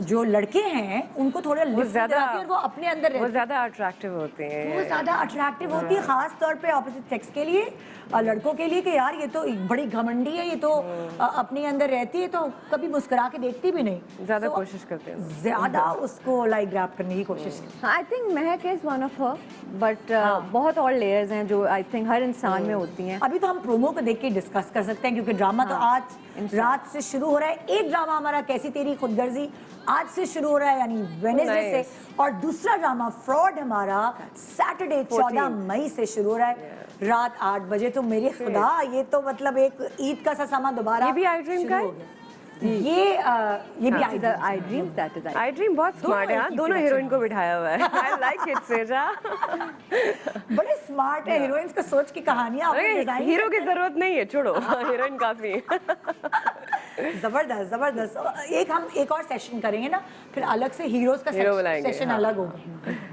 A: जो लड़के हैं उनको थोड़ा लिफ्ट कराती है और वो अपने अंदर
B: वो
A: रहती
B: ज़्यादा अट्रैक्टिव होती हैं.
A: है, वो ज़्यादा अट्रैक्टिव होती है, खास तौर पे ऑपोजिट सेक्स के लिए, लड़कों के लिए कि यार ये तो बड़ी घमंडी है, ये तो अपने अंदर रहती है, तो कभी मुस्कुरा के देखती भी नहीं.
B: ज़्यादा
A: So,
B: कोशिश करते हैं.
A: ज़्यादा उसको लाइक ग्रैब करने की कोशिश की.
H: I think Mahak is one of her, but बहुत और लेयर्स हैं जो आई थिंक हर इंसान में होती हैं.
A: अभी तो हम प्रोमो को देख के डिस्कस कर सकते हैं, क्योंकि ड्रामा तो आज रात से शुरू हो रहा है. एक ड्रामा हमारा कैसी तेरी खुदगर्जी आज से शुरू हो रहा है, यानी वेडनेसडे से, और दूसरा ड्रामा फ्रॉड हमारा सैटरडे 14 मई से शुरू हो रहा है रात 8 बजे. तो मेरे खुदा, ये तो मतलब एक ईद का सा समा दोबारा
B: ये भी I Dream का है?
A: शुरू हो गया. ये भी
H: I dream, that is
B: I dream बहुत स्मार्ट है. हाँ, दोनों हीरोइन को बिठाया हुआ है. आई लाइक इट सेजा.
A: बड़े स्मार्ट है हीरोइंस को सोच की कहानियां आपने डिजाइन.
B: हीरो की जरूरत नहीं है, छोड़ो. हीरोइन काफी.
A: जबरदस्त जबरदस्त. हम एक और सेशन करेंगे ना, फिर अलग से हीरोज का
B: हीरो बुलाएंगे,
A: सेशन
B: हाँ.
A: अलग होगा.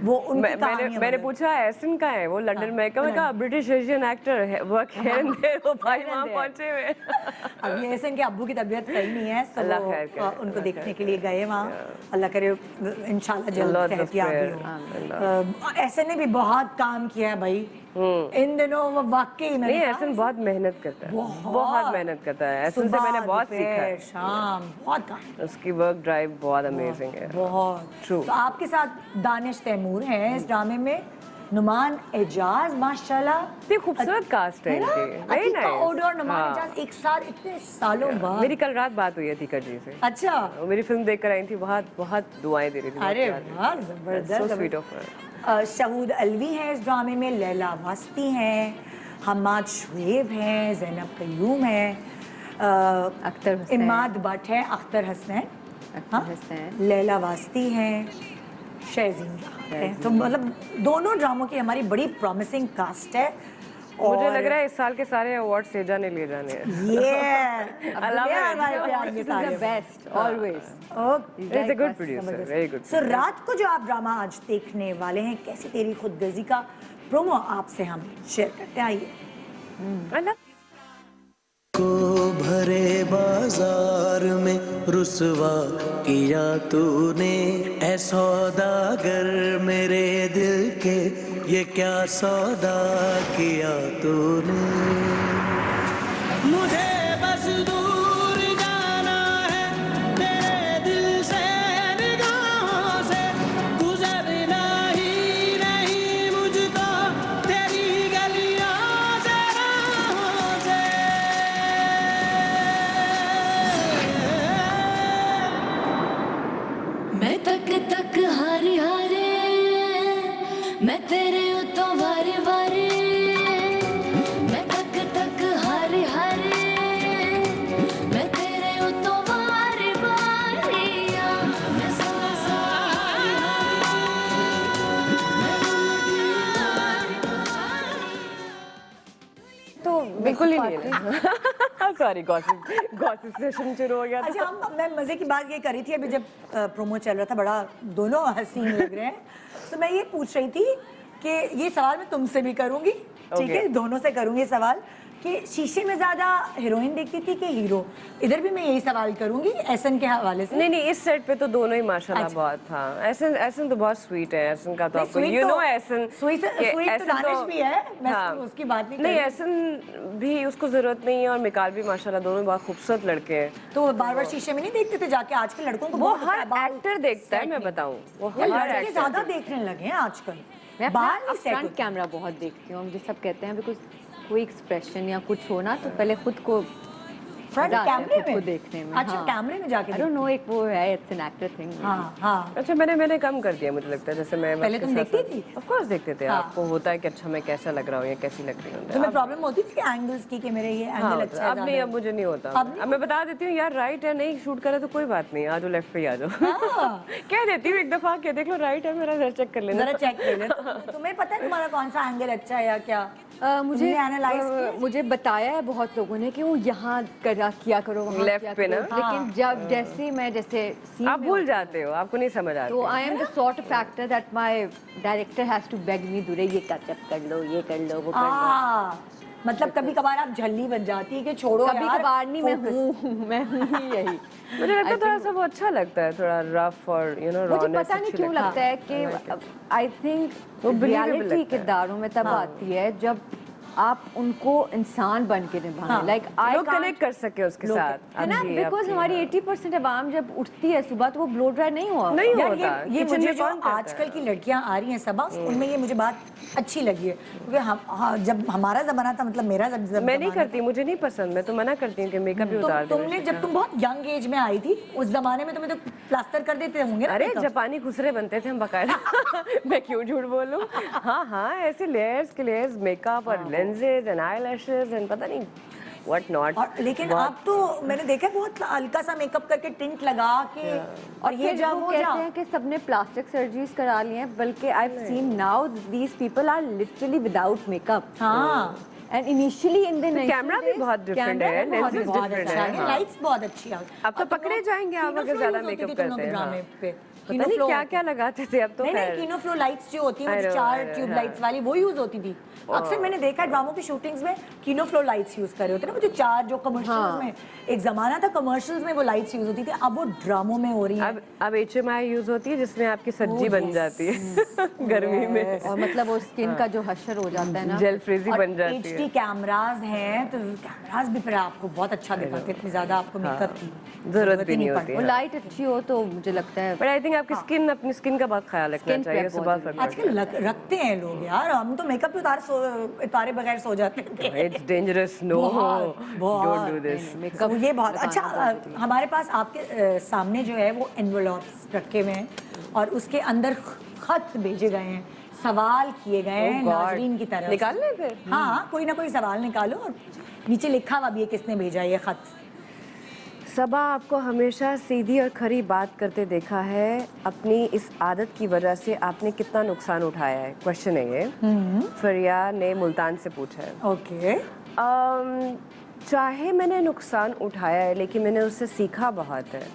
A: वो उनकी कहानियां
B: मैंने
A: बताएंगे.
B: पूछा एसन का है, वो लंदन में. कहा ब्रिटिश एशियन एक्टर है, वर्क हियर एंड देयर. वो भाई वहाँ पहुंचे हुए.
A: अभी ऐसे कि अब्बू की तबीयत सही नहीं है, तो
B: अल्लाह
A: वो,
B: खैर करे,
A: उनको
B: अल्लाह
A: देखने के लिए गए वहाँ. अल्लाह करे इंशाल्लाह जल्द
B: Lots of
A: सेहतियाब
B: prayer.
A: हो. ऐसे ने भी बहुत काम किया है भाई इन दिनों. वो वाकई में
B: नहीं, एसन बहुत मेहनत करता है. बहुत मेहनत करता है. एसन से मैंने बहुत सीखा है.
A: शाम बहुत काम.
B: उसकी वर्क ड्राइव बहुत अमेजिंग है.
A: बहुत
B: True.
A: तो आपके साथ दानिश तैमूर हैं इस ड्रामे में, नुमान एजाज माशाल्लाह.
B: इतनी खूबसूरत कास्ट है इनकी. वेरी
A: अतीका ओडो और नुमान
B: नाइस.
A: एजाज एक साथ इतने सालों बाद.
B: मेरी कल रात बात हुई है अतीका जी से.
A: अच्छा.
B: वो मेरी फिल्म देखकर आई थी, बहुत बहुत दुआएं दे रही थी.
A: अरे
B: बहुत
A: वाह,
B: प्यारी.
A: जबरदस्त.
B: So sweet of her.
A: Shahood Alvi हैं इस ड्रामे में, लैला वास्ती हैं, हम्माद शुएब हैं, ज़ैनब कयूम हैं,
H: अख्तर हुसैन.
A: इमाद भट्ट है, अख्तर हसनैन,
H: अख्तर हुसैन.
A: लैला वास्ती हैं, शहजीन हैं. तो मतलब दोनों ड्रामों की हमारी बड़ी प्रॉमिसिंग कास्ट है.
B: मुझे लग रहा है इस साल के सारे अवार्ड सेजा ने ले जाने हैं.
A: ये हमारे प्यार के
H: He's
A: सारे.
H: the best, always.
A: Okay.
B: He's a good producer, very good.
A: सो रात को जो आप ड्रामा आज देखने वाले हैं, कैसी तेरी खुदगर्जी का प्रोमो आपसे हम शेयर करते हैं. आइए.
B: I love
I: को भरे बाजार में रुसवा किया तूने, ऐ सौदागर मेरे दिल के, ये क्या सौदा किया तूने. मुझे बस दूर जाना है तेरे दिल से, निगाहों से गुजरना ही नहीं मुझको तेरी गलियों से, राहों से.
F: मैं तक तक हारे हारे, मैं तेरे उतो वारे वारे, मैं तक तक हारे हारे, मैं तेरे उतो वारे वारे, मैं सारे सारे
B: तो बिल्कुल ही नहीं है. सॉरी, गॉसिप सेशन शुरू हो गया.
A: अच्छा, मैं मजे की बात ये करी थी अभी जब प्रोमो चल रहा था, बड़ा दोनों हसीन लग रहे हैं. तो मैं ये पूछ रही थी कि ये सवाल मैं तुमसे भी करूंगी, ठीक है, दोनों से करूंगी सवाल, कि शीशे में ज्यादा हीरोइन देखती थी कि हीरो. इधर भी मैं यही सवाल करूंगी एसन के हवाले से.
B: नहीं, इस सेट पे तो दोनों ही माशाल्लाह
A: अच्छा.
B: बहुत. हाँ, एसन तो बहुत स्वीट है. एसन का तो
A: नहीं,
B: आपको
A: sweet
B: यू
A: तो-
B: नो एसन
A: sweet तो दानिश भी है, मैं उसकी बात नहीं कर रही.
B: एसन भी उसको जरूरत नहीं है, और मिकाल भी माशाल्लाह, दोनों बहुत खूबसूरत लड़के हैं.
A: तो बार बार शीशे में नहीं देखते थे जाके? आजकल लड़कों को
B: वो
A: बहुत
B: हर
A: होता है,
B: एक्टर देखता है, मैं बताऊं. वो
A: यार
B: हर
A: लड़के
B: एक्टर
A: ज्यादा देखने लगे हैं आजकल.
H: मैं
A: बाहर नहीं
H: फ्रंट
A: सेट
H: कैमरा बहुत देखती हूँ, मुझे सब कहते हैं, बिकॉज कोई एक्सप्रेशन या कुछ हो ना तो पहले खुद को
A: फ्रंट
H: मजा आता है
A: कैमरे
H: खुद को
A: में
H: देखने में।
A: अच्छा, कैमरे में जाके
H: आई डोंट नो, एक वो है, इट्स एन एक्टर थिंग।
A: हाँ हाँ।
B: अच्छा, मैंने कम कर दिया, मुझे लगता है। जैसे मैं
A: पहले तुम देखती थी?
B: ऑफ कोर्स देखते थे।
A: हाँ।
B: आपको होता है कि अच्छा मैं कैसा लग रहा हूँ या कैसी लग रही हूँ।
A: तुम्हें प्रॉब्लम होती थी कि एंगल्स की, कि मेरे ये
B: हाँ,
A: एंगल अच्छा है
B: अब नहीं,
A: ज़्यादा
B: अब मुझे नहीं होता।
A: अब नहीं
B: अब मैं बता देती हूँ यार, राइट है, नहीं शूट करे तो कोई बात नहीं, आ जाओ लेफ्ट पे ही आ जाओ। कह देती हूँ एक दफा, क्या देख लो राइट है मेरा, जरा चेक कर लेना।
A: जरा चेक कर लेना। तुम्हें पता है तुम्हारा कौन सा एंगल अच्छा है या क्या?
H: मुझे
A: एनालाइज किया?
H: मुझे बताया है बहुत लोगों ने कि वो यहाँ किया करो, वहाँ
B: Left
H: किया
B: पे
H: करो।
B: ना?
H: लेकिन जब जैसे मैं scene
B: आप
H: में
B: भूल
H: होती
B: जाते हो, आपको नहीं समझ
H: तो
B: आता।
H: I am the sort of actor that my director has to beg me, दूरे ये टचअप कर लो, ये कर लो, वो कर लो।
A: मतलब कभी कभार आप झल्ली बन जाती है कि छोड़ो
H: कभी
A: यार,
H: कभार नहीं, मैं
A: focus।
H: हूँ मैं हूँ ही यही।
B: मुझे लगता है थोड़ा सा वो अच्छा लगता है, थोड़ा रफ और
H: मुझे पता नहीं क्यों लगता है कि आई थिंक
B: वो believable
H: रियलिटी
B: लगता है।
H: किरदारों में तब आती है जब आप उनको इंसान बन के निभाएं। लाइक आई
B: लोग कनेक्ट कर सके उसके साथ।
H: है ना,
B: आपकी-
H: बिकॉज
B: आपकी-
H: हमारी 80% आवाम जब उठती है सुबह तो वो ब्लो ड्राई नहीं हुआ
B: नहीं
A: यार
B: होता।
A: ये
B: किचन
A: मुझे
B: में
A: जो
B: कौन करता है?
A: आजकल की लड़कियां आ रही हैं सबा, उनमें ये मुझे बात अच्छी लगी है, क्योंकि जब हमारा जमाना था, मतलब मेरा जब
B: मैं नहीं
A: जमाना
B: करती, मुझे नहीं पसंद, मैं तो मना करती हूँ कि मेकअप ही
A: था,
B: उतार दो।
A: तुमने जब तुम बहुत यंग एज में आई थी उस जमाने में तुम्हें तो प्लास्टर कर देते होंगे ना
B: अरे
A: makeup?
B: जापानी खुसरे बनते थे हम बकायदा। मैं क्यों झूठ बोलूं? हाँ हाँ, ऐसे लेयर्स के लेयर्स, मेकअप और लेंसेज एंड आईलैशेस एंड पता नहीं व्हाट नॉट।
A: और लेकिन अब तो मैंने देखा है बहुत हल्का सा मेकअप करके टिंट लगा के, और ये
H: फिर
A: जा
H: वो
A: वो जा।
H: कहते हैं कि सबने प्लास्टिक सर्जरीज करा ली हैं, बल्कि I have seen now these people are literally without makeup.
A: हाँ,
H: and initially in the
B: camera भी बहुत डिफरेंट है, lenses
A: बहुत
B: different
A: अच्छा
B: है,
A: है,
B: हाँ।
A: लाइट्स बहुत अच्छी आ
B: अब तो पकड़े जाएंगे आप अगर ज्यादा मेकअप करते हैं।
A: ड्रामे पे
B: पता नहीं क्या क्या लगाते थे, अब तो
A: नहीं नहीं,
B: खैर।
A: कीनो फ्लो लाइट्स जो होती है, वो
B: I
A: जो
B: know,
A: चार
B: I know,
A: ट्यूब
B: हाँ।
A: लाइट्स वाली, वो यूज होती थी। अक्सर मैंने देखा है ड्रामों की शूटिंग्स में कीनो फ्लो लाइट्स यूज कर रहे होते हैं ना, वो जो चार जो कमर्शियल्स में, एक जमाना था कमर्शियल्स में वो लाइट्स यूज होती थी, अब वो ड्रामों में हो रही है।
B: अब HMI यूज होती है जिसमें आपकी सब्जी बन जाती है गर्मी में,
H: और मतलब वो स्किन का जो हशर हो जाता है ना,
B: जेल फ्रीजी बन जाती है।
A: HD कैमरास हैं, तो कैमरास भी फिर आपको बहुत अच्छा दिखाते हैं, इतनी ज्यादा आपको मेकअप की
B: जरूरत भी नहीं होती
H: वो
B: है।
H: लाइट अच्छी हो तो मुझे लगता है।
B: बट आई थिंक आपकी स्किन, अपनी स्किन का बहुत ख्याल रखना
H: Skin
B: चाहिए
H: prep
B: सुबह
H: बहुत
B: सुबह।
A: आजकल रखते हैं लोग यार, हम तो मेकअप उतारे बगैर सो जाते थे।
B: It's dangerous, no don't do this.
A: तो ये बहुत अच्छा। हमारे पास आपके सामने जो है वो एनवेलप्स रखे हुए हैं और उसके अंदर खत भेजे गए हैं, सवाल किए गए हैं नाजरीन की तरफ।
B: निकालने फिर?
A: हाँ, कोई ना कोई सवाल निकालो और नीचे लिखा हुआ भी है किसने भेजा ये खत।
B: सबा आपको हमेशा सीधी और खरी बात करते देखा है, अपनी इस आदत की वजह से आपने कितना नुकसान उठाया है? क्वेश्चन है ये, फरिया ने मुल्तान से पूछा है।
A: ओके।
B: चाहे मैंने नुकसान उठाया है लेकिन मैंने उससे सीखा बहुत है।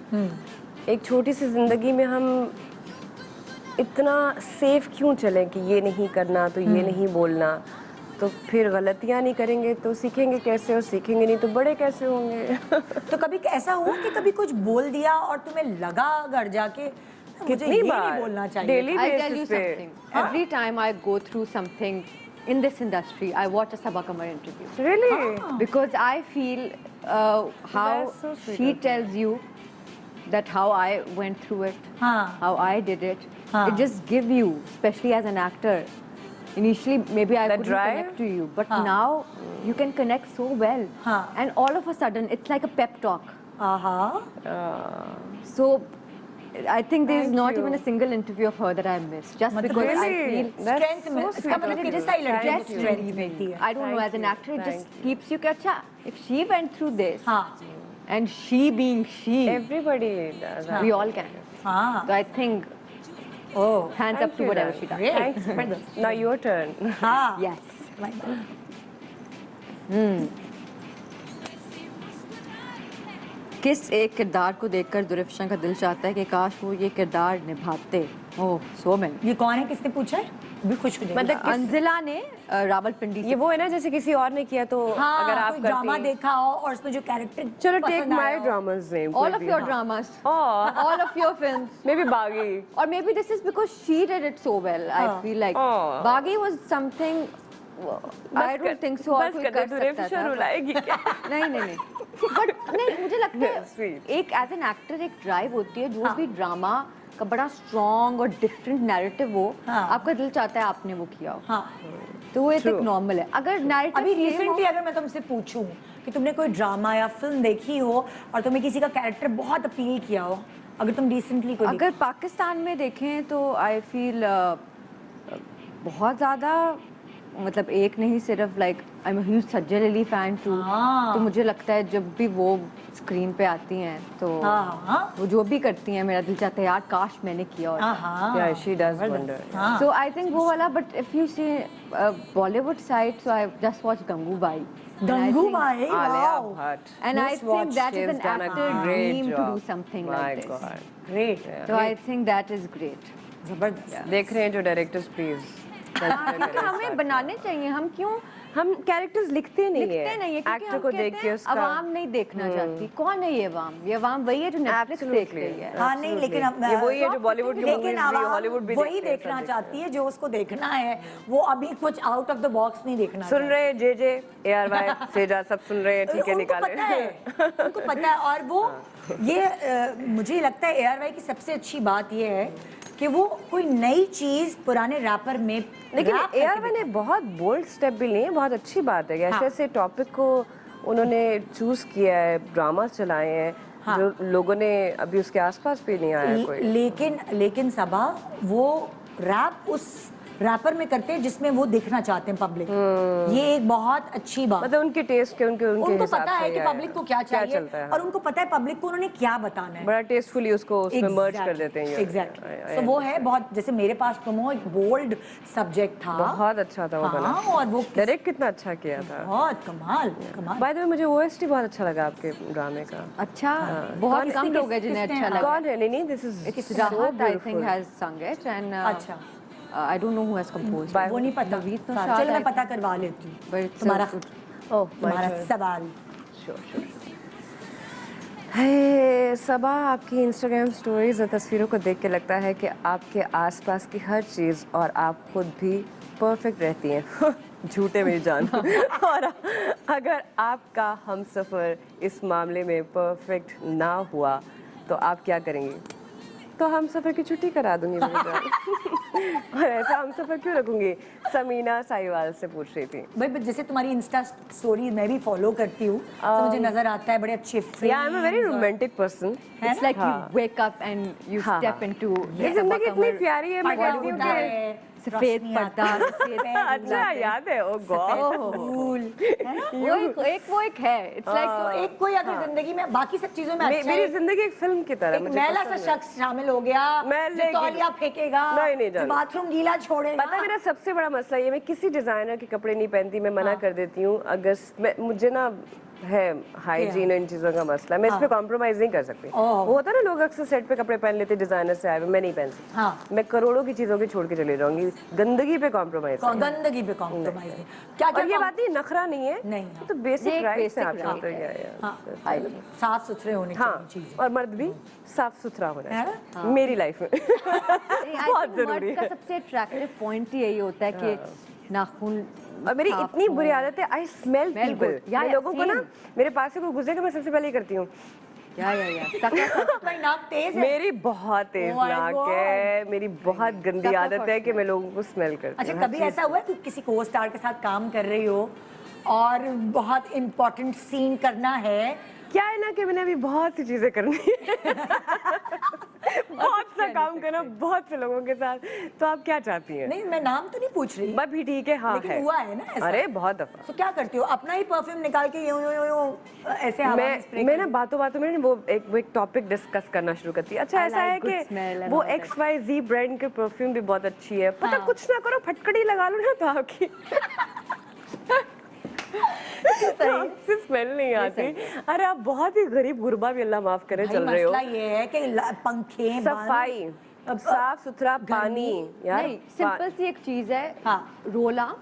B: एक छोटी सी जिंदगी में हम इतना सेफ क्यों चलें कि ये नहीं करना तो ये नहीं बोलना, तो फिर गलतियां नहीं करेंगे तो सीखेंगे कैसे, और सीखेंगे नहीं तो बड़े कैसे होंगे?
A: तो कभी ऐसा हुआ कि कभी कुछ बोल दिया और तुम्हें लगा घर जाके मुझे
B: कितनी
A: ये
B: बार?
A: नहीं बोलना चाहिए?
B: Daily
H: I'll tell you
B: basis पे।
H: something. Every time I go through something in this industry, I watch a Sabaa Qamar interview.
B: Really?
H: Because I feel how
B: That's so sweet
H: she
B: of you.
H: tells you that how I went through it,
A: हाँ.
H: how I did it.
A: हाँ.
H: It just give you, especially as an actor. Initially, maybe I
B: That
H: couldn't
B: drive?
H: connect to you, but
A: हाँ.
H: now you can connect so well.
A: हाँ.
H: And all of a sudden, it's like a pep talk.
A: आहा।
H: So, I think there is
B: Thank
H: not
B: you.
H: even a single interview of her that I missed, just
A: मतलब
H: because I
B: really?
H: feel
B: That's
A: Strength में,
B: so
A: इसका
B: sweet
A: मतलब
B: of
A: कितनी
B: you.
A: सारी लड़कियों को
B: Thank you.
A: strength मिलती है।
H: I don't know,
B: Thank
H: as an
B: you.
H: actor, it
B: Thank
H: just
B: you.
H: keeps you catch up. If she went through this,
A: हाँ
H: and she being she,
B: Everybody does.
H: we all can.
A: हाँ।
H: So I think
A: oh
H: hands up to whatever she does.
A: great।
B: Now your turn.
A: हाँ।
H: Yes. किस एक किरदार को देखकर दुर्फशन का दिल चाहता है कि काश वो ये किरदार निभाते? ओह, सो मैनी।
A: ये कौन है, किसने पूछा है? भी खुश हो जाएगी।
B: मतलब
H: अंजिला ने रावलपिंडी
B: ये
H: से।
B: वो है ना, जैसे किसी और ने किया तो
A: हाँ,
B: अगर आप
A: कोई ड्रामा
B: करती।
A: देखा हो और उसमें जो कैरेक्टर
B: चलो take my drama's name,
H: All of your dramas,
B: Oh,
H: all of your films.
B: maybe बागी।
H: Or maybe this is because she did it so well. I feel like
B: Oh.
H: Baghi was something. I don't think so. और
B: बस
H: कोई
B: कर
H: कर
B: दे,
H: सकता
B: दुर्फशन
H: था।
B: रुलाएगी क्या?
H: नहीं नहीं नहीं. But नहीं, मुझे लगता है
B: Sweet.
H: एक एज एन एक्टर एक ड्राइव होती है, जो भी ड्रामा का बड़ा स्ट्रॉन्ग और डिफरेंट नैरेटिव हो,
A: हाँ.
H: आपका दिल चाहता है आपने वो किया हो.
A: हाँ।
H: तो वो एक नॉर्मल है। अगर narrative
A: अभी
H: same हो-
A: रिसेंटली अगर मैं तुमसे पूछूं कि तुमने कोई ड्रामा या फिल्म देखी हो और तुम्हें किसी का कैरेक्टर बहुत अपील किया हो, अगर तुम रिसेंटली कोई
H: अगर पाकिस्तान में देखें तो आई फील बहुत ज़्यादा, मतलब एक नहीं, सिर्फ like I am huge Sajal Ali fan too. तो मुझे लगता है जब भी वो स्क्रीन पे आती हैं तो वो जो भी करती हैं मेरा दिल चाहता है यार काश मैंने किया होता।
B: Yeah, she does wonder.
H: So I think वो वाला, but if you see Bollywood side, so I just watched Gangubai.
A: Gangubai,
B: Alia
A: wow,
B: Bhatt.
H: And I think that is
B: She's
H: an
B: done a
H: actor
B: great
H: dream to
B: job.
H: do something
B: My
H: like this.
B: God.
A: Great,
H: So I think that is great.
A: जबरदस्त।
B: देख रहे हैं जो डायरेक्टर्स प्लीज
H: क्योंकि हमें बनाने चाहिए, हम क्यों
B: हम कैरेक्टर्स लिखते नहीं
H: लिखते नहीं है, क्योंकि
B: एक्टर
H: हम
B: को
H: कहते
B: देख के
H: हैं
B: उसका
H: अवाम नहीं देखना चाहती। कौन है ये अवाम? ये अवाम वही है जो नेटफ्लिक्स देख रही है।
A: हाँ नहीं, लेकिन अब
B: ये वही है जो बॉलीवुड की
A: लेकिन
B: मूवीज भी
A: आवाम
B: हॉलीवुड भी
A: वही
B: देखते हैं,
A: देखना
B: सब
A: चाहती है जो उसको देखना है। वो अभी कुछ आउट ऑफ द बॉक्स नहीं देखना
B: सुन रहे हैं जे ARY सेजा सब सुन रहे हैं, ठीक है,
A: उनको
B: निकाले
A: पता है, उनको पता है। और वो ये मुझे लगता है ARY की सबसे अच्छी बात ये है कि वो कोई नई चीज पुराने रैपर में
B: लेकिन
A: rap करके
B: ARY ने बहुत बोल्ड स्टेप भी लिए, बहुत अच्छी बात है। ऐसे ऐसे टॉपिक को उन्होंने चूज किया है, ड्रामा चलाए हैं जो लोगों ने अभी उसके आसपास भी नहीं आया कोई।
A: लेकिन सबा वो रैप उस रैपर में करते हैं जिसमें वो दिखना चाहते हैं पब्लिक। ये एक बहुत अच्छी बात,
B: मतलब उनके टेस्ट के उनके
A: उनको
B: हिसाब
A: पता
B: से
A: है कि
B: ये
A: पब्लिक को क्या चाहिए
B: चलता है,
A: और उनको पता है पब्लिक को उन्होंने क्या बताना है।
B: बड़ा टेस्टफुली उसको उसमें मर्ज कर देते हैं।
A: एग्जैक्टली। तो वो है बहुत, जैसे मेरे पास तुम एक बोल्ड सब्जेक्ट था,
B: बहुत अच्छा था वो बना।
A: और वो
B: डायरेक्ट कितना अच्छा किया था,
A: बहुत कमाल कमाल।
B: बाय द वे मुझे OST बहुत अच्छा लगा आपके ड्रामे का।
H: अच्छा, बहुत कम लोग हैं जिन्हें अच्छा लगा।
B: कौन है? नहीं दिस इज
H: राहत I think has sung it and
A: अच्छा,
H: I don't know who has composed it.
A: वो नहीं पता।
H: नवीद
A: चलो
H: नौशाद,
A: मैं
H: I
A: पता
H: think.
A: करवा लेती हूँ।
H: But it's
A: तुम्हारा
B: ओह
A: सवाल।
B: सबा, आपकी इंस्टाग्राम स्टोरीज और तस्वीरों को देख के लगता है कि आपके आसपास की हर चीज़ और आप खुद भी परफेक्ट रहती हैं। झूठे मेरी जान। और अगर आपका हमसफ़र इस मामले में परफेक्ट ना हुआ तो आप क्या करेंगी? तो हम सफ़र की छुट्टी करा दूंगी मेरी जान। और ऐसा हम सफ़र क्यों रखूंगी? समीना साहिवाल से पूछ रही थी।
A: भाई जैसे तुम्हारी इंस्टा स्टोरी मैं भी फॉलो करती हूँ, तो मुझे नजर आता है बड़े अच्छे
B: Yeah, I'm a very romantic person.
H: It's like you wake up and you step into
B: ये जिंदगी इतनी प्यारी है, मैं कहती हूँ कि
H: सफेद पर्दा,
B: अच्छा याद है, ओ गॉड,
H: वो एक है। It's like
A: तो एक कोई अगर जिंदगी में बाकी सब चीजों में अच्छा
B: मेरी
A: है,
B: जिंदगी एक फिल्म की तरह
A: एक
B: मुझे
A: मैला सा
B: पसंद है।
A: शख्स शामिल हो गया,
B: मैं
A: जो
B: लेके-
A: तौलिया फेंकेगा,
B: नहीं
A: जो
B: जानती।
A: बाथरूम गीला छोड़ेगा।
B: पता है मेरा सबसे बड़ा मसला ये, मैं किसी डिजाइनर के कपड़े नहीं पहनती, मैं मना कर देती हूँ। अगर मुझे ना है हाइजीन इन चीज़ों का मसला, मैं इस पे कॉम्प्रोमाइज नहीं कर सकती। वो होता है ना, लोग अक्सर सेट पे कपड़े पहन लेते डिजाइनर से आए हुए, मैं नहीं पहन सकती। मैं करोड़ों की चीज़ों की छोड़ के चली जाऊंगी, गंदगी पे कॉम्प्रोमाइज।
A: गंदगी पे कॉम्प्रोमाइज नहीं। क्या
B: और ये बात नहीं, नखरा नहीं है,
A: नहीं,
B: तो बेसिक राइट्स है
H: basic
B: आपका। तो
H: right
B: ये
A: साफ सुथरे होने
B: हाँ,
A: चाहिए चीजें।
B: और मर्द भी साफ सुथरा होना
A: है
B: चाहिए मेरी लाइफ में। बहुत जरूरी
H: का
B: है।
H: सबसे अट्रैक्टिव पॉइंट ही यही होता है कि नाखून।
B: और मेरी
H: साफ
B: इतनी
H: हो।
B: बुरी आदत है, I smell
H: Smell
B: people.
H: good. Yeah,
B: मैं
H: yeah,
B: लोगों को ना,
H: same.
B: मेरे पास से कोई गुजरेगा मैं सबसे पहले ही करती हूँ।
A: भाई नाक तेज है।
B: मेरी बहुत तेज
A: Oh my
B: नाक
A: God.
B: है, मेरी बहुत गंदी
H: सबका
B: आदत है कि मैं लोगों को स्मेल करती
A: अच्छा,
B: हूँ।
A: कभी ऐसा हुआ है कि किसी को स्टार के साथ काम कर रही हो और बहुत इम्पोर्टेंट सीन करना है?
B: क्या है ना कि मैंने अभी बहुत सी चीजें करनी है। बहुत सा काम करना बहुत से लोगों के साथ, तो आप क्या चाहती हैं?
A: नहीं, मैं नाम तो नहीं पूछ रही,
B: बस भी ठीक है, हाँ
A: लेकिन
B: है।
A: हुआ है ना ऐसा?
B: अरे बहुत दफा।
A: तो क्या करती हो? अपना ही परफ्यूम निकाल के यूं यूं यूं यूं ऐसे हवा में स्प्रे
B: मैं ना बातों बातों में वो एक टॉपिक डिस्कस करना शुरू करती है। अच्छा,
H: I
B: ऐसा है
H: like good
B: कि
H: smell and
B: वो
H: all that.
B: XYZ ब्रांड के परफ्यूम भी बहुत अच्छी है, पता कुछ ना करो, फटकड़ी लगा लो ना तो आपकी आपसे स्मेल नहीं आती। अरे आप बहुत ही गरीब गुरबा भी, अल्लाह माफ करे, चल रहे हो।
A: मसला ये है कि पंखे,
B: सफाई, साफ सुथरा पानी, यार
H: नहीं, सिंपल सी एक चीज है।
A: हाँ।
H: रोला,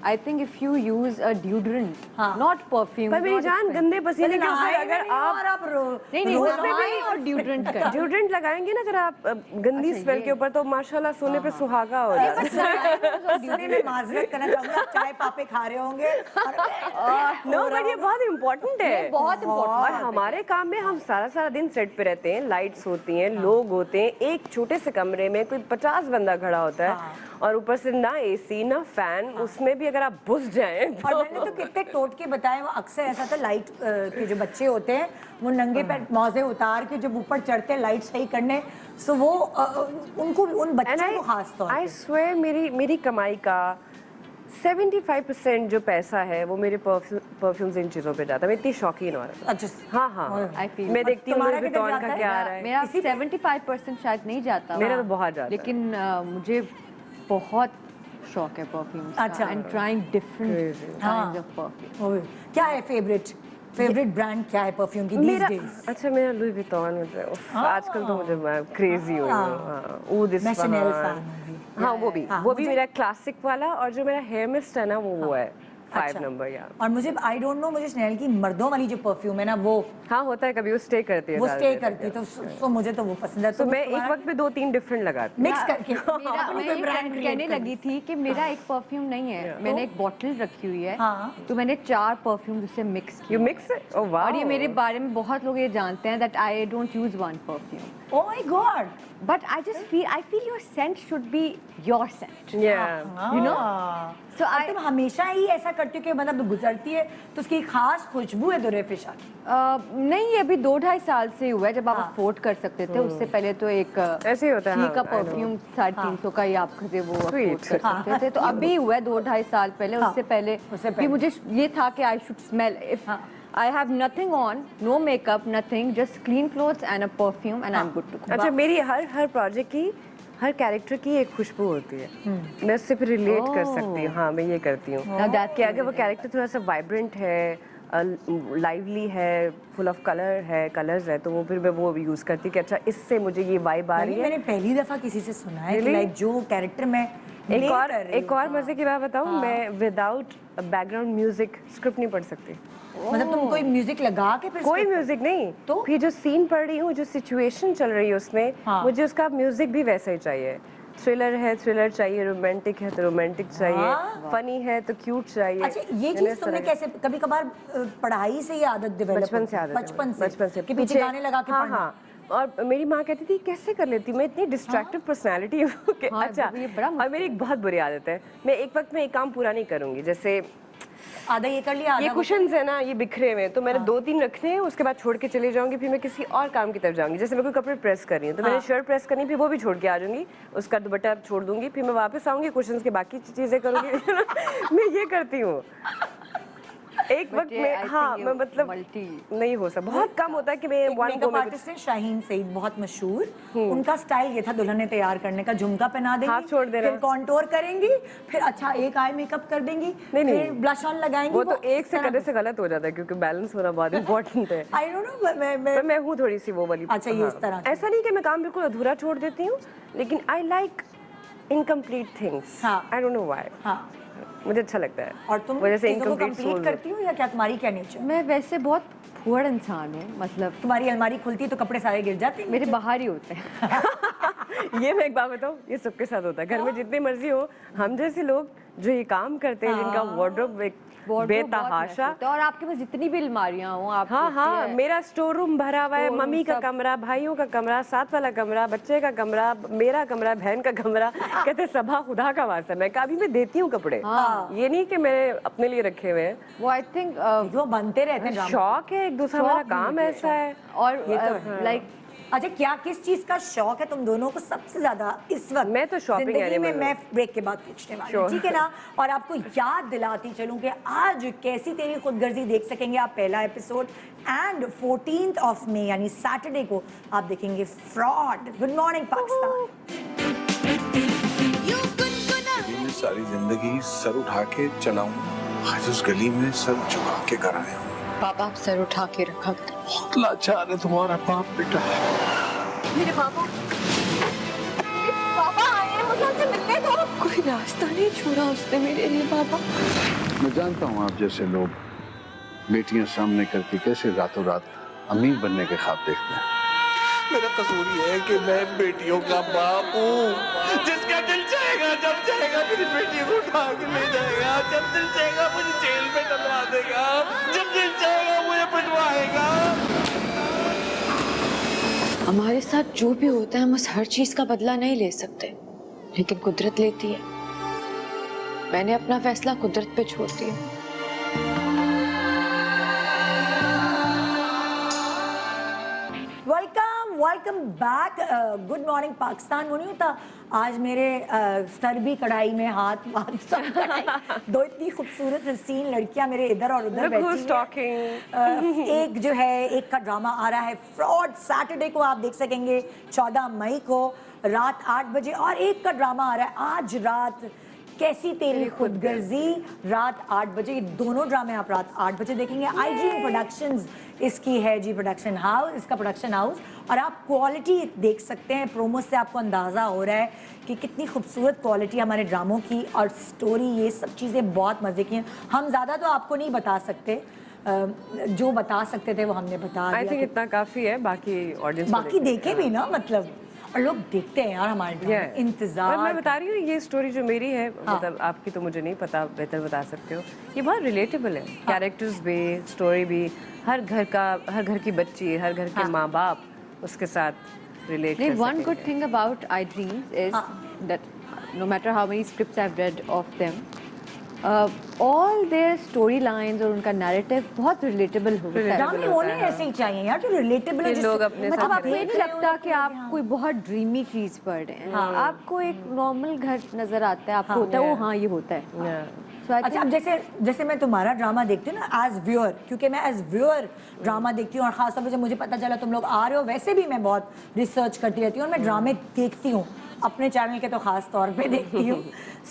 H: I think if you use a deodorant, not perfume.
B: पर मेरी जान, गंदे पसीने के ऊपर अगर आप
H: नहीं नहीं, उसमें भी और डिओड्रेंट का
B: डिओड्रेंट लगाएंगे ना अगर आप गंदी स्मेल के ऊपर, तो माशाल्लाह सोने पे सुहागा हो जाएगा।
A: में माजरत करना चाहूंगा, चाय पापे खा रहे होंगे और
B: नो but ये बहुत इम्पोर्टेंट है,
H: ये बहुत important
B: और हमारे काम में हम सारा दिन सेट पे रहते हैं, लाइट्स होती हैं, लोग होते हैं, एक छोटे से कमरे में कोई 50 बंदा खड़ा होता है, और ऊपर से ना एसी ना फैन, उसमें भी अगर आप घुस जाएं
A: और मैंने तो कितने टोटके बताए, वो अक्सर ऐसा था, लाइट के जो बच्चे होते हैं वो नंगे पैर मौजे उतार के जब ऊपर चढ़ते हैं लाइट सही करने, सो वो उनको उन बच्चों को खास तौर
B: आई
A: पे
B: स्वेयर मेरी कमाई का 75% जो पैसा है वो मेरे परफ्यूम्स इन चीज़ों पे जाता है। मैं इतनी शौकीन और
A: अच्छा
B: हाँ
H: I feel-
B: मैं देखती हूँ
A: तुम्हारा
B: लुई
A: कितना
B: विटॉन
A: जाता
B: का
A: है?
B: क्या आ रहा है।
H: मेरा 75% शायद नहीं जाता,
B: मेरा तो बहुत जाता है।
H: लेकिन मुझे बहुत शौक है परफ्यूम्स
A: अच्छा।
H: का, and trying different kinds of perfume.
A: ओए, क्या है फेवरेट ब्रांड क्या है परफ्यूम की these
B: मेरा
A: days?
B: अच्छा मेरा लुई विटॉन मुझे आजकल तो मुझे मैं क्रेजी हो गई हूँ। हाँ, वो दिस
A: मैं Chanel fan
B: वन,
A: हूँ भी।
B: हाँ वो भी
A: मुझे-
B: मेरा क्लासिक वाला, और जो मेरा हेयर मिस्ट है ना वो है 5 नंबर या
A: और मुझे आई डोंट नो, मुझे स्नेल की मर्दों वाली जो परफ्यूम है ना वो
B: हाँ होता है कभी वो स्टे करती है,
A: वो
B: डाल
A: स्टे
B: देते हैं।
A: करती तो मुझे तो वो पसंद है।
B: तो मैं एक वक्त में 2-3 डिफरेंट लगाती हूँ।
A: मिक्स करके
H: मेरा
A: अपनी
H: मैं
A: कोई
H: ये
A: brand create
H: कहने
A: कर
H: लगी थी कि मेरा एक परफ्यूम नहीं है, मैंने एक बॉटल रखी हुई है,
A: हाँ।
H: तो मैंने 4 परफ्यूम उससे मिक्स
B: यू
H: किए,
B: मिक्स इट? Oh wow.
H: और ये मेरे बारे में बहुत लोग ये जानते हैं that I don't use one perfume,
A: Oh my God!
H: but I feel your scent should be your scent,
B: या
H: you know? So
A: और
H: I
A: तुम हमेशा ही ऐसा करती हो कि मतलब गुजरती है तो उसकी खास खुशबू है दुरेफिशा की?
H: नहीं, ये अभी 2-2.5 साल से हुआ है, जब आप अफोर्ड कर सकते थे, उससे पहले तो एक
B: ऐसे ही होता है,
H: घी
B: हाँ,
H: का
B: I know.
H: परफ्यूम 350 का ही आप खरीदे वो
B: Sweet.
H: अफोर्ड कर सकते थे, तो अभी हुआ है 2-2.5 साल पहले, उससे पहले कि मुझे ये था कि I should smell, if I have nothing on, no makeup, nothing, just clean clothes and a perfume and I am good to go.
B: अच्छा मेरी हर प्रोजेक्ट की, हर कैरेक्टर की एक खुशबू होती है, मैं उससे फिर रिलेट कर सकती हूँ। हाँ मैं ये करती हूँ कि अगर वो कैरेक्टर थोड़ा सा वाइब्रेंट है, लाइवली है, फुल ऑफ कलर्स है, तो वो फिर मैं वो यूज़ करती हूँ कि अच्छा इससे मुझे ये वाइब आ रही है।
A: मैंने पहली दफा किसी से सुना है कि
B: Really?
A: लाइक जो कैरेक्टर मैं play कर रही
B: एक और मजे की बात बताऊँ, मैं विदाउट बैकग्राउंड म्यूजिक स्क्रिप्ट नहीं पढ़ सकती।
A: मतलब तुम कोई म्यूजिक लगा के फिर
B: कोई
A: script-
B: म्यूजिक नहीं,
A: तो?
B: फिर जो सीन पढ़ रही हूँ, जो सिचुएशन चल रही है उसमें, मुझे उसका म्यूजिक भी वैसा ही चाहिए। थ्रिलर है थ्रिलर चाहिए, रोमांटिक है तो रोमांटिक चाहिए, फनी है तो क्यूट चाहिए।
A: अच्छा ये चीज तुमने कैसे, कभी कभार पढ़ाई से ये आदत डेवलप
B: बचपन से आदत है,
A: बचपन से कि पीछे गाने लगा के
B: हाँ
A: पढ़ना?
B: हाँ, और मेरी माँ कहती थी कैसे कर लेती, मैं इतनी डिस्ट्रैक्टिव पर्सनालिटी हूँ कि अच्छा।
H: ये बड़ा
B: और मेरी एक बहुत बुरी आदत है, मैं एक वक्त में एक काम पूरा नहीं करूँगी। जैसे
A: आधा ये कर लिया,
B: ये
A: आधा
B: कुशन्स है ना, ये बिखरे हुए हैं, तो मैंने 2-3 रखने हैं, उसके बाद छोड़ के चले जाऊंगी, फिर मैं किसी और काम की तरफ जाऊंगी। जैसे मैं कोई कपड़े प्रेस कर रही हूँ तो मैंने शर्ट प्रेस करनी, फिर वो भी छोड़ के आ जाऊंगी, उसका दुपट्टा छोड़ दूंगी, फिर मैं वापस आऊंगी, कुशन्स के बाकी चीजें करूंगी। मैं ये करती हूँ एक वक्त में। हाँ मैं मतलब नहीं हो सकता, बहुत कम होता है कि मैं वन गो
A: मेकअप
B: में।
A: आर्टिस्ट हैं शाहीन सईद, बहुत मशहूर, उनका स्टाइल ये था दुल्हन तैयार करने का, झुमका पहना देंगी,
B: हाथ छोड़ देना।
A: फिर कॉन्टोर करेंगी, फिर अच्छा एक आई मेकअप कर देंगी,
B: नहीं,
A: फिर ब्लश ऑन लगाएंगी।
B: वो तो एक से करने से गलत हो जाता है, क्योंकि बैलेंस होना बहुत इंपॉर्टेंट है।
A: आई डोंट नो,
B: मैं हूँ थोड़ी सी वो वाली।
A: अच्छा, ये इस तरह की।
B: ऐसा नहीं कि मैं काम बिल्कुल अधूरा छोड़ देती हूँ, लेकिन आई लाइक इनकम्प्लीट थिंग्स।
A: हाँ।
B: आई डोंट नो व्हाई,
A: हाँ,
B: मुझे अच्छा लगता है।
A: और तुम
B: वजह से
A: चीजों को
B: incomplete
A: कंप्लीट
B: soul
A: करती हो या क्या, तुम्हारी क्या नेचर?
H: मैं वैसे बहुत फुअड़ इंसान हूँ, मतलब
A: तुम्हारी अलमारी खुलती है तो कपड़े सारे गिर जाते हैं?
H: मेरे बाहर ही होते हैं।
B: ये मैं एक बात बताऊँ, ये सबके साथ होता है, घर में जितने मर्जी हो, हम जैसे लोग जो ये काम करते हैं, जिनका वार्डरोब बेतहाशा,
H: तो और आपके पास जितनी भी अलमारियां हो आप
B: हाँ हाँ, मेरा स्टोर रूम भरा हुआ है, मम्मी का कमरा, भाइयों का कमरा, साथ वाला कमरा, बच्चे का कमरा, मेरा कमरा, बहन का कमरा। कहते सभा खुदा का वास्ता, मैं कभी भी देती हूँ कपड़े, ये नहीं कि मैं अपने लिए रखे हुए हैं।
H: वो आई थिंक
A: वो बनते रहते हैं ड्रामा।
B: शौक है एक दूसरा, हमारा काम ऐसा है।
H: और लाइक
A: अच्छा, क्या किस चीज का शौक है तुम दोनों को सबसे ज्यादा इस वक्त?
B: मैं तो shopping
A: जिंदगी में,
B: animal
A: मैं ब्रेक के बाद पूछने वाली हूँ, ठीक है ना? और आपको याद दिलाती चलूं कि आज कैसी तेरी खुदगर्जी देख सकेंगे आप पहला episode, and 14th of May यानी सैटरडे को आप देखेंगे फ्रॉड। Good morning Pakistan.
J: मैं सारी जिंदगी सर उठा के चलाऊं, आज उस गली में सर झुका के कर आया हूँ।
D: पापा आप सर उठा के रखा करो।
J: बहुत लाचार है तुम्हारा बाप बेटा।
D: मेरे पापा आए हैं, मुझे उनसे मिलने दो। कोई रास्ता नहीं छोड़ा उसने मेरे लिए पापा।
J: मैं जानता हूँ आप जैसे लोग बेटियां सामने करके कैसे रातों रात अमीर बनने के ख्वाब देखते हैं।
I: मेरा कसूर ये है कि मैं बेटियों का बाप हूँ, जिसका दिल चाहेगा जब चाहेगा मेरी बेटी को उठा के ले जाएगा, जब दिल चाहेगा मुझे जेल में डलवा देगा, जब
K: हमारे साथ जो भी होता है हम उस हर चीज का बदला नहीं ले सकते, लेकिन कुदरत लेती है। मैंने अपना फैसला कुदरत पे छोड़ दिया।
A: Welcome back. Good morning Pakistan. वो नहीं होता आज मेरे सर भी कढ़ाई में, हाथ सब कढ़ाई। दो इतनी खूबसूरत हसीन लड़कियां मेरे इधर और उधर बैठी हैं। एक जो है, एक का ड्रामा आ रहा है फ्रॉड, सैटरडे को आप देख सकेंगे 14 मई को रात 8 बजे, और एक का ड्रामा आ रहा है आज रात, कैसी तेरी खुदगर्जी, रात 8 बजे। ये दोनों ड्रामे आप रात 8 बजे देखेंगे। आईजीएम प्रोडक्शंस इसकी है जी, प्रोडक्शन हाउस, इसका प्रोडक्शन हाउस। और आप क्वालिटी देख सकते हैं, प्रोमो से आपको अंदाज़ा हो रहा है कि कितनी खूबसूरत क्वालिटी हमारे ड्रामों की, और स्टोरी, ये सब चीज़ें बहुत मज़े की हैं। हम ज़्यादा तो आपको नहीं बता सकते, जो बता सकते थे वो हमने बता दिया।
B: आई थिंक इतना काफ़ी है, बाकी ऑडियंस
A: बाकी देखे भी ना, मतलब और लोग देखते हैं यार हमारे इंतजार।
B: मैं बता रही हूँ ये स्टोरी जो मेरी है, मतलब आपकी तो मुझे नहीं पता, बेहतर बता सकते हो। ये बहुत रिलेटेबल है, कैरेक्टर्स भी, स्टोरी भी, हर घर की बच्ची, हर घर के माँ बाप उसके साथ रिलेट कर सकेंगे।
H: One good thing about iDreams is that no matter how many scripts I've read of them, all their storylines और उनका narrative बहुत relatable होता है।
A: ड्रामे होने ऐसे ही चाहिए यार, जो रिलेटेबल है,
B: लोग अपने
H: मतलब
B: साथ
H: आपको ये नहीं लगता कि आप कोई बहुत ड्रीमी चीज पढ़ रहे हैं। आपको एक नॉर्मल घर नजर आता है, आपको होता है वो हाँ ये होता है।
A: अच्छा, अब जैसे मैं तुम्हारा ड्रामा देखती हूँ ना एज व्यूअर, क्योंकि मैं एज व्यूअर ड्रामा देखती हूँ, और खासतौर पर जब मुझे पता चला तुम लोग आ रहे हो, वैसे भी मैं बहुत रिसर्च करती रहती हूँ और मैं ड्रामे देखती हूँ, अपने चैनल के तो खास तौर पे देखती हूँ।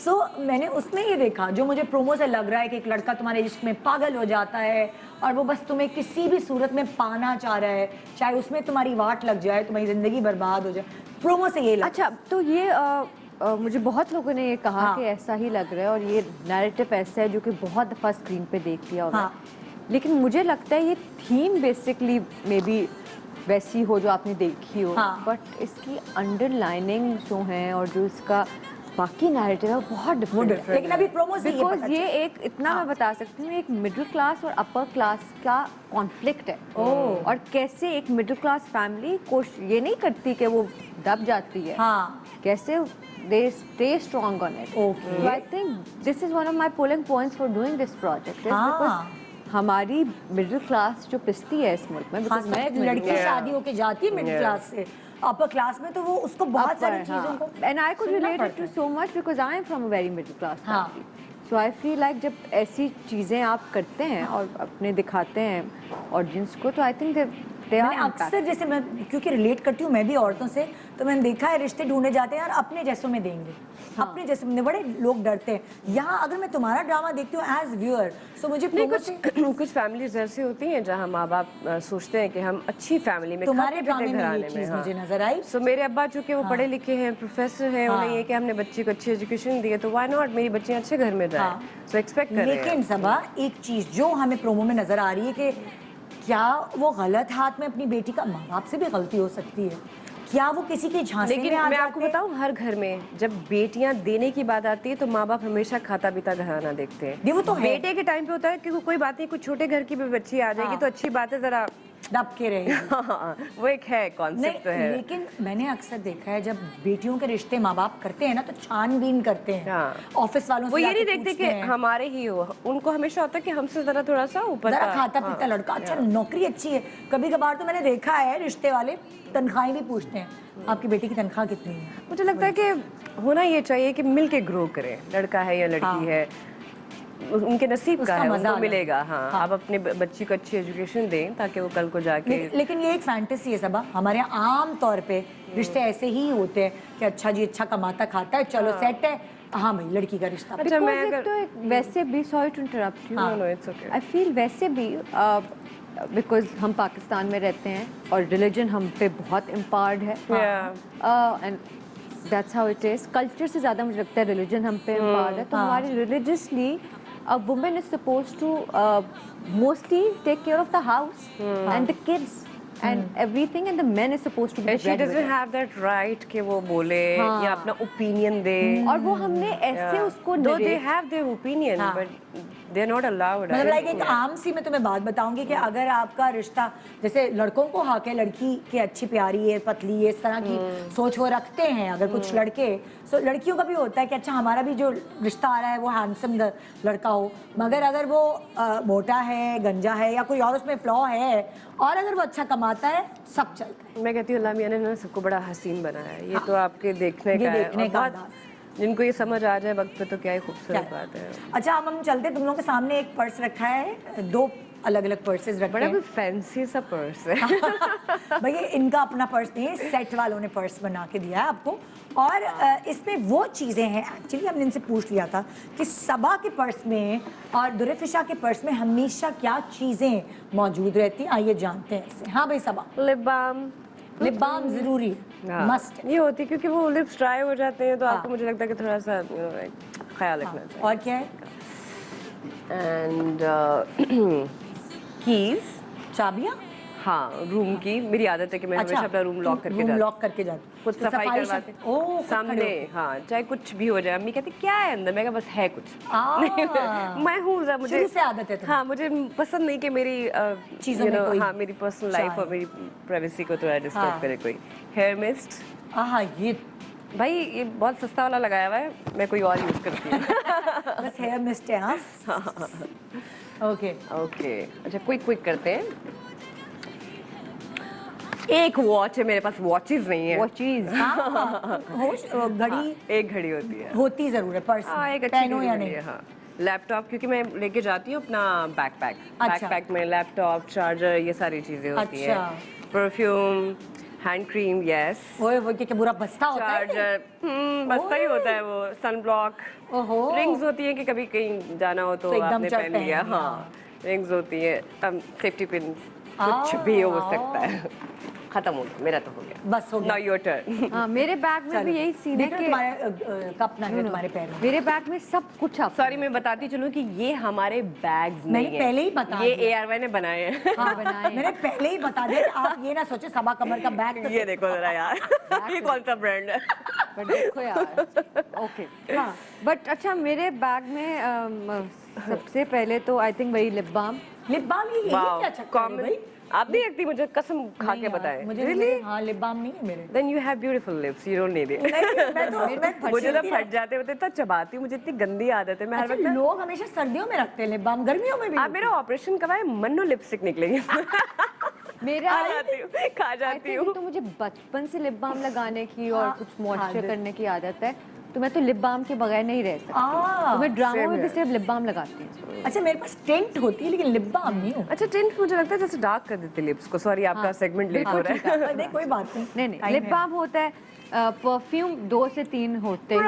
A: सो मैंने उसमें ये देखा, जो मुझे प्रोमो से लग रहा है कि एक लड़का तुम्हारे इश्क में पागल हो जाता है और वो बस तुम्हें किसी भी सूरत में पाना चाह रहा है, चाहे उसमें तुम्हारी वाट लग जाए, तुम्हारी ज़िंदगी बर्बाद हो जाए। प्रोमो से ये लगा।
H: अच्छा, तो ये मुझे बहुत लोगों ने ये कहा कि ऐसा ही लग रहा है, और ये नैरेटिव ऐसा है जो कि बहुत दफ़ा स्क्रीन पे देख लिया होगा। लेकिन मुझे लगता है ये थीम बेसिकली मे बी वैसी हो जो आपने देखी हो, बट इसकी अंडरलाइनिंग जो है और जो इसका बाकी नैरेटिव है वो बहुत डिफरेंट है।
A: लेकिन अभी प्रोमो से
H: बिकॉज ये एक इतना मैं बता सकती हूँ, एक मिडिल क्लास और अपर क्लास का कॉन्फ्लिक्ट है। और कैसे एक मिडिल क्लास फैमिली ये नहीं करती कि वो दब जाती है, कैसे they stay strong on it.
A: Okay.
H: So I think this is one of my pulling points for doing this project. Is because हमारी मिडिल क्लास जो पिसती है इस मुल्क में, because मैं
A: लड़की शादी होके जाती है मिडिल क्लास से अपर क्लास में, तो वो उसको बहुत सारी चीजों को,
H: and I could relate it to so much because I am from a very middle class family. So I feel like जब ऐसी चीज़ें आप करते हैं और अपने दिखाते हैं ऑडियंस को, तो आई थिंक
A: मैंने अक्सर, जैसे मैं क्योंकि रिलेट करती हूँ मैं भी औरतों से, तो मैंने देखा है रिश्ते ढूंढे जाते हैं यार अपने जैसों में देंगे, अपने जैसे में, बड़े लोग डरते हैं। यहाँ अगर मैं तुम्हारा ड्रामा देखती हूँ एज व्यूअर, सो मुझे
B: कुछ फैमिलीज ऐसी होती हैं जहाँ माँ बाप सोचते हैं कि हम अच्छी फैमिली में,
A: तुम्हारे ड्रामे में ये चीज़ मुझे नजर आई।
B: सो मेरे अब्बा चूँकि वो पढ़े लिखे हैं, प्रोफेसर हैं, उन्हें ये कि हमने बच्ची को अच्छी एजुकेशन दी है, तो व्हाई नॉट मेरी बच्चियाँ अच्छे घर में जाए, सो एक्सपेक्ट कर रहे हैं।
A: लेकिन सबा एक चीज़ जो हमें प्रोमो में नजर आ रही है कि क्या वो गलत हाथ में अपनी बेटी का, माँ बाप से भी गलती हो सकती है, क्या वो किसी की झांसे में आ
B: मैं
A: जाते
B: आपको बताऊं, हर घर में जब बेटियां देने की बात आती है तो माँ बाप हमेशा खाता पीता घराना देखते हैं।
A: वो तो
B: बेटे के टाइम पे होता है कि कोई बात नहीं, कुछ छोटे घर की भी बच्ची आ जाएगी तो अच्छी बात है, जरा
A: दब के रहे।
B: वो एक है कॉन्सेप्ट है।
A: लेकिन मैंने अक्सर देखा है जब बेटियों के रिश्ते माँ बाप करते हैं ना, तो छानबीन करते हैं ऑफिस वालों से।
B: वो ये नहीं देखते कि हमारे ही हो, उनको हमेशा होता है कि हमसे जरा थोड़ा सा ऊपर
A: खाता पीता लड़का, अच्छा नौकरी अच्छी है। कभी कभार तो मैंने देखा है रिश्ते वाले तनख्वाहें भी पूछते हैं, आपकी बेटी की तनख्वाह कितनी है।
B: मुझे लगता है कि होना ये चाहिए कि मिल के ग्रो करें, लड़का है या लड़की है, उनके नसीब का है, उनको मिलेगा। आप अपने बच्ची को अच्छी एजुकेशन दें ताकि वो कल को जाके।
A: लेकिन ये एक फैंटेसी है सबा, हमारे आम तौर पे रिश्ते ऐसे ही होते हैं कि अच्छा जी अच्छा कमाता खाता है, चलो सेट है, हाँ भाई लड़की का रिश्ता।
H: अच्छा, मैं अगर वैसे भी, sorry to interrupt you,
B: no it's okay,
H: I feel वैसे भी बिकॉज हम पाकिस्तान में रहते हैं और रिलीजन हम पे बहुत इम्पावर्ड है, and that's how it is. Culture से ज़्यादा मुझे लगता है रिलीजन हम पे इम्पावर्ड है, तो हमारी religiously a woman is supposed to mostly take care of the house and the kids and everything, and the man is supposed to be
B: she doesn't have that right कि वो बोले या अपना opinion दे।
H: और वो हमने ऐसे उसको
B: though they have their opinion but they are not allowed.
A: मतलब लाइक एक आम सी मैं तुम्हें बात बताऊंगी कि अगर आपका रिश्ता जैसे लड़कों को हक है लड़की की अच्छी प्यारी है पतली है इस तरह की सोच वो रखते हैं अगर कुछ लड़के, सो लड़कियों का भी होता है कि अच्छा हमारा भी जो रिश्ता आ रहा है वो हैंडसम लड़का हो, मगर अगर वो मोटा है गंजा है या कोई और उसमें फ्लॉ है और अगर वो अच्छा कमाता है सब चलता है।
B: मैं कहती हूँ अल्लाह मियां ने ना सबको बड़ा हसीन बनाया है, ये तो आपके देखने का है और बहुत जिनको ये समझ आ जाए वक्त पे तो क्या ही खूबसूरत बात है।
A: अच्छा अब हम चलते हैं, तुम लोगों के सामने एक पर्स रखा है, 2 अलग अलग पर्सेस रखे
B: बड़ा
A: हैं।
B: कोई फैंसी सा पर्स है।
A: भैया इनका अपना पर्स नहीं है, सेट वालों ने पर्स बना के दिया है आपको और इसमें वो चीज़ें हैं एक्चुअली हमने इनसे पूछ लिया था कि सबा के पर्स में और दुरेफिशा के पर्स में हमेशा क्या चीज़ें मौजूद रहती हैं, आइए जानते हैं इससे। हाँ भाई सबा, लिप बाम जरूरी मस्ट
B: ये होती है क्योंकि वो लिप्स ड्राई हो जाते हैं तो आपको मुझे लगता है कि थोड़ा सा ख्याल रखना चाहिए।
A: और क्या है?
B: एंड कीज,
A: चाबियाँ,
B: हाँ रूम की मेरी आदत है कि मैं हमेशा अपना रूम लॉक करके
A: रूम
B: जाती
A: लॉक करके जाती हूँ।
B: कुछ सफाई करवाते
A: ओह
B: सामने, हाँ चाहे कुछ भी हो जाए। अम्मी कहती क्या है अंदर, मैं कहा बस है कुछ। मैं हूँ मुझे
A: शुरू से आदत है तुम्हें।
B: हाँ मुझे पसंद नहीं कि मेरी
A: चीज़ों में कोई
B: हाँ मेरी पर्सनल लाइफ और मेरी प्राइवेसी को थोड़ा डिस्टर्ब करे कोई। हेयर मिस्ट,
A: ये
B: भाई ये बहुत सस्ता वाला लगाया हुआ है, मैं कोई और यूज करती हूँ।
A: बस हेयर मिस्ट है। हाँ ओके
B: ओके अच्छा क्विक करते हैं। एक वॉच है मेरे पास, वॉचेस नहीं है।
H: वॉचेस
A: घड़ी
B: एक घड़ी होती है,
A: होती जरूर है पर्स
B: हाँ
A: में,
B: एक अच्छी
A: पहनो
B: घड़ी
A: या
B: होती
A: नहीं।
B: है, हाँ। लैपटॉप क्योंकि मैं लेके जाती हूँ अपना बैकपैक,
A: अच्छा।
B: बैकपैक में लैपटॉप चार्जर ये सारी चीजें होती है।
A: अच्छा।
B: परफ्यूम, हैंड क्रीम, यस,
A: वो क्या बुरा बस्ता होता है?
B: चार्जर बस्ता ही होता है वो, सन ब्लॉक,
A: ओहो
B: रिंग्स होती है कि कभी कहीं जाना हो तो
A: एकदम
B: आपने
A: चढ़
B: पहन लिया,
A: पहन लिया।
B: हाँ रिंग्स होती है, सेफ्टी पिन, कुछ भी हो सकता है। खत्म हो गया मेरा, तो हो गया
A: बस हो गया।
B: Now your turn.
H: हाँ मेरे बैग में भी यही सीन है कि
A: तुम्हारे कप ना है तुम्हारे पैर में।
H: मेरे बैग में सब कुछ आप
B: सॉरी मैं बताती चलूं कि ये हमारे बैग्स नहीं
A: मैंने
B: है,
A: पहले ही बता
B: ये
A: दिया।
B: ARY ने बनाए हैं।
H: हाँ बनाए।
A: मैंने पहले ही बता दिया कि आप ये ना सोचे सबा कमर का बैग तो
B: ये देखो जरा यार, ये कौन सा ब्रांड है?
H: बट देखो यार ओके हाँ बट अच्छा मेरे बैग में सबसे पहले तो आई थिंक वही लिप बाम
A: ये क्या चक्कर है भाई?
B: आप नहीं रखती, मुझे कसम खा के बताएं।
A: मुझे हाँ लिप बाम नहीं है मेरे।
B: Then you have beautiful lips, you don't need it। मुझे तो फट जाते होते इतना चबाती हूँ, मुझे इतनी गंदी आदत है। मैं हर
A: अच्छा,
B: वक्त
A: लोग हमेशा सर्दियों में रखते हैं लिप बाम, गर्मियों में भी।
B: आप मेरा ऑपरेशन करवाए मन्नो लिपस्टिक निकलेगी।
H: मेरा
B: खा जाती हूँ।
H: तो मुझे बचपन से लिप बाम लगाने की और कुछ मॉइस्चर करने की आदत है, तो मैं तो लिप बाम के बगैर नहीं रह सकती। तो मैं ड्रामा में भी सिर्फ लिप बाम लगाती हूँ।
A: अच्छा मेरे पास टिंट होती है लेकिन लिप बाम नहीं होता।
B: अच्छा टिंट मुझे लगता है जैसे डार्क कर देते लिप्स को। सॉरी आपका सेगमेंट लेट हो रहा है।
A: नहीं कोई बात नहीं।
H: नहीं लिप बाम होता है, परफ्यूम 2 से 3 होते हैं,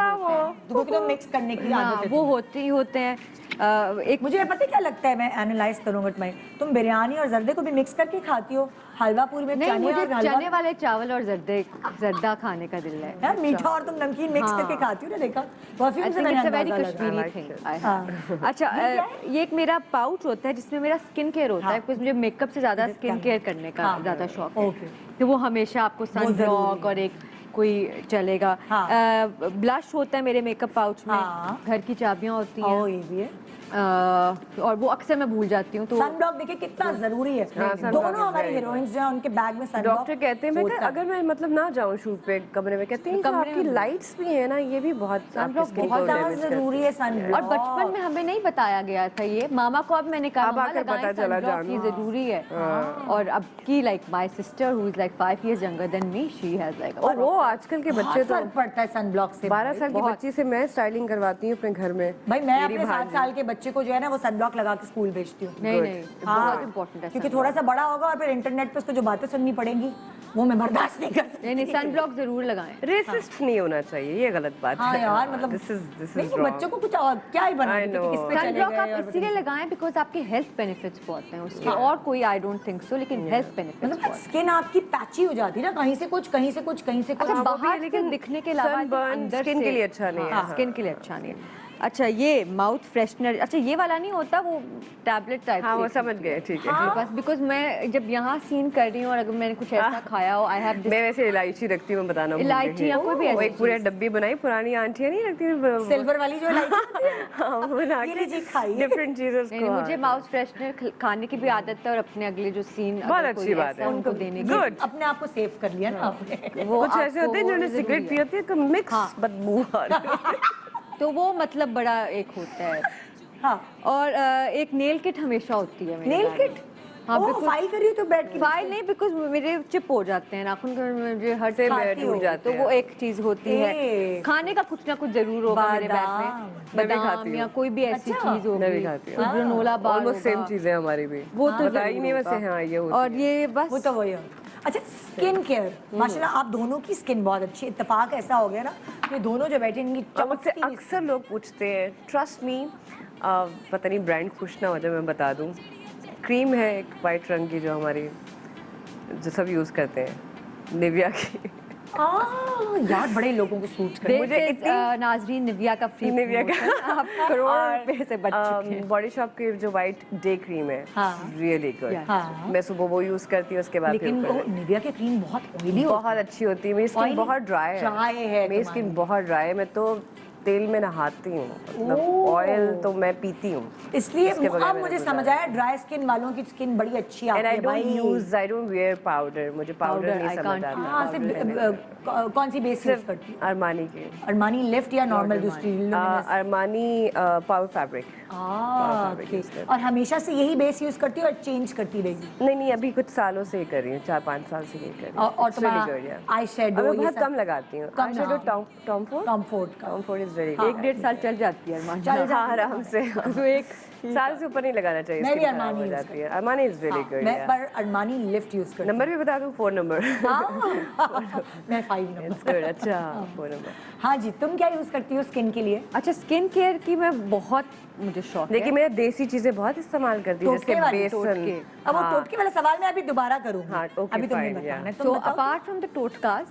A: तो मिक्स करने की आदत है।
H: वो होते हैं। एक
A: मुझे पता है क्या लगता है, मैं एनालाइज करूंगा तुम्हें, तुम बिरयानी और जर्दे को भी मिक्स करके खाती हो, हलवा पूरी में
H: नहीं,
A: चने
H: मुझे
A: और हलवा
H: चने वाले चावल और जर्दा खाने का दिल है।
A: यार मीठा और तुम नमकीन मिक्स करके खाती हो ना, देखा परफ्यूम से मैंने
H: वेरी
A: अंदाजा
H: कश्मीरी
A: लगाया।
H: थिंग। अच्छा ये एक मेरा पाउच होता है जिसमें मेरा स्किन केयर होता है, बिकॉज मुझे मेकअप से ज्यादा स्किन केयर करने का ज्यादा शौक है, तो वो हमेशा आपको सन ब्लॉक और एक कोई चलेगा। ब्लश होता है मेरे मेकअप पाउच में, घर की चाबियां होती हैं,
A: ये भी है।
H: और वो अक्सर मैं भूल जाती हूँ। तो
A: सन ब्लॉक देखिए कितना जरूरी है। दोनों हमारे हीरोइंस जो हैं उनके बैग में सन ब्लॉक।
B: डॉक्टर कहते हैं मैं अगर मैं मतलब ना जाऊँ शूट पे कमरे में, कहते हैं कि आपकी लाइट्स भी है ना, ये भी बहुत
H: सन ब्लॉक बहुत
A: जरूरी है। सन ब्लॉक
H: और बचपन में हमें नहीं बताया गया था ये, मामा को अब मैंने कहा
B: आकर पता चला
H: ये जरूरी है। और अब की like my sister who is like 5 years younger than me, she has like
B: और वो आजकल के बच्चे तो
A: फर्क पड़ता है सन ब्लॉक से।
B: 12 साल की बच्ची से मैं स्टाइलिंग करवाती हूँ अपने घर में।
A: भाई मैं अपने 7 साल के बच्चे को जो है ना वो सन ब्लॉक लगा के स्कूल भेजती हूँ।
H: नहीं बहुत इंपॉर्टेंट है,
A: क्योंकि थोड़ा सा बड़ा होगा और फिर इंटरनेट पे उसको जो बातें सुननी पड़ेंगी वो मैं बर्दाश्त नहीं कर सकती।
H: नहीं सन ब्लॉक जरूर लगाएं।
B: रेसिस्ट नहीं होना चाहिए, ये गलत बात है।
A: हाँ यार मतलब
B: दिस इज
A: नहीं, बच्चों को कुछ और क्या ही बनाएंगे कि किस पे
H: सन
A: चले
H: ब्लॉक
A: गए
H: आप इसीलिए लगाएं बिकॉज आपके हेल्थ बेनिफिट्स बहुत हैं उसके, और कोई आई डोंट थिंक सो, लेकिन हेल्थ बेनिफिट्स
A: मतलब स्किन आपकी पैची हो जाती है ना, कहीं से कुछ कहीं से कुछ कहीं से कुछ।
H: अच्छा बाहर से दिखने के अलावा
B: सनबर्न
H: अंदर
B: स्किन
H: से
B: के लिए अच्छा नहीं है।
H: स्किन के लिए अच्छा नहीं है। अच्छा ये माउथ फ्रेशनर, अच्छा ये वाला नहीं होता, वो टैबलेट टाइप।
B: हाँ वो समझ गए, ठीक है।
H: बस बिकॉज मैं जब यहाँ सीन कर रही हूँ और अगर मैंने कुछ ऐसा खाया हो, आई हैव
B: मैं वैसे इलायची रखती हूँ, मैं बताना भूल गई।
H: इलायची या कोई भी
B: वो
H: ऐसी
B: एक पूरे डब्बी बनाई, पुरानी आंटियाँ नहीं रखती
A: सिल्वर वाली जो इलायची होती है।
B: हाँ वो बना
A: ये
B: के
A: लीजिए खाइए।
B: डिफरेंट चीजें
H: नहीं, मुझे माउथ फ्रेशनर खाने की भी आदत है और अपने अगले जो सीन
B: बहुत अच्छी बात है
H: उनको देने की।
B: गुड।
A: अपने आप को सेव कर लिया ना आपने।
H: वो
B: कुछ ऐसे
H: आपको
B: होते हैं जिन्होंने
H: जरूरी
B: सिगरेट
H: है।
B: पी होती है, मिक्स बदबू आ रही है।
H: तो वो मतलब बड़ा एक होता है।
A: हाँ।
H: और एक नेल किट हमेशा होती है मेरे
A: नेल
H: बैग में।
A: किट?
H: हाँ,
A: ओह,
H: बिल्कुल।
A: फाइल करी हो तो बैठ के
H: फाइल नहीं, बिकॉज मेरे चिप हो जाते हैं नाखून, मुझे हर
B: से
H: खाती
B: में टूट
H: हूँ,
B: जाते
H: तो
B: हैं।
H: वो एक चीज होती है। खाने का कुछ ना कुछ जरूर होगा मेरे बैग में,
B: मैं भी खाती
H: बादाम
B: हूँ।
H: या कोई भी ऐसी
A: अच्छा।
H: चीज होगी,
B: मैं भी खाती हूँ।
H: ग्रेनोला बार
B: ऑलमोस्ट सेम
H: होगा।
B: चीजें हमारी भी।
H: वो तो
B: बताई
H: जरूर
B: नहीं वैसे,
H: होगा।
B: हाँ ये होती
H: और
B: है।
H: ये बस
A: वो तो वही है। अच्छा, स्किन केयर माशाल्लाह आप दोनों की स्किन बहुत अच्छी है। इत्तेफाक ऐसा हो गया ना कि दोनों जो बैठे इनकी
B: और मुझसे
A: चमकती हुई
B: अक्सर लोग पूछते हैं, ट्रस्ट मी, पता नहीं ब्रांड खुश ना हो जाए मैं बता दूं, क्रीम है एक वाइट रंग की जो हमारी जो सब यूज़ करते हैं, निविया की।
A: यार बड़े लोगों को सूट कर।
H: मुझे नाजरीन निविया का फ्री
B: निविया का
H: आप करोड़ रुपए से बच चुके हैं।
B: बॉडी शॉप की जो वाइट डे क्रीम है, रियली गुड।
A: हाँ।
B: मैं सुबह वो यूज़ करती हूँ, उसके बाद
A: लेकिन
B: फिर
A: वो
B: ऊपर
A: निविया की क्रीम बहुत ऑयली होती
B: बहुत अच्छी होती है। मेरी स्किन
A: Oily?
B: बहुत ड्राई है।
A: Dry है
B: मेरी स्किन बहुत ड्राई है, मैं तो तेल में नहाती हूँ, मतलब ऑयल तो मैं पीती हूँ।
A: है। इसलिए
B: इसके बगैर
A: अब
B: मेरा
A: मुझे
B: गुजारा
A: समझ आया ड्राई स्किन वालों की स्किन बड़ी अच्छी आती
B: एंड आई
A: है
B: डोंट
A: भाई।
B: आई डोंट वेयर पाउडर, मुझे पाउडर
H: Powder,
B: नहीं
H: I
B: समझ
H: can't
B: आता।
A: हाँ, सिर्फ कौन सी बेस यूज करती है?
B: अरमानी की,
A: अरमानी लिफ्ट या नॉर्मल दूसरी luminous?
B: Armani power fabric.
A: Okay. और हमेशा से यही बेस यूज करती है और चेंज करती रहेगी?
B: नहीं अभी कुछ सालों से ही कर रही हूँ, 4-5 साल से ही कर रही हूँ।
A: और तुम्हारा आई शेडो
B: मैं बहुत कम लगाती हूँ। आई शेडो टॉम
A: फोर्ड का
B: इज वेरी गुड।
H: 1-1.5 साल चल जाती है अरमान।
B: चल जा आराम से, तो एक साल से ऊपर नहीं लगाना चाहिए।
A: मैं भी
B: skin खराब
A: अरमानी
B: हो
A: use
B: जाती है। Armani is very good.
A: मैं पर अरमानी लिफ्ट यूज करती
B: नंबर भी बता दूँ, 4 नंबर।
A: मैं 5 नंबर।
B: गुड, अच्छा 4 नंबर।
A: हाँ जी, तुम क्या यूज करती हो स्किन के लिए?
H: अच्छा, स्किन केयर की मैं बहुत मुझे शौक है।
B: देखिए मैं देसी चीजें बहुत इस्तेमाल करती हूँ,
A: टोटके
B: जैसे
A: वाली,
B: बेसन।
A: टोटके। अब वो टोटके वाला सवाल मैं अभी दोबारा करूंगी।
B: हाँ, okay,
A: अभी तुमने
B: fine,
A: बताना है,
H: सो
A: तुम बताओ।
H: अपार्ट फ्रॉम द टोटकास,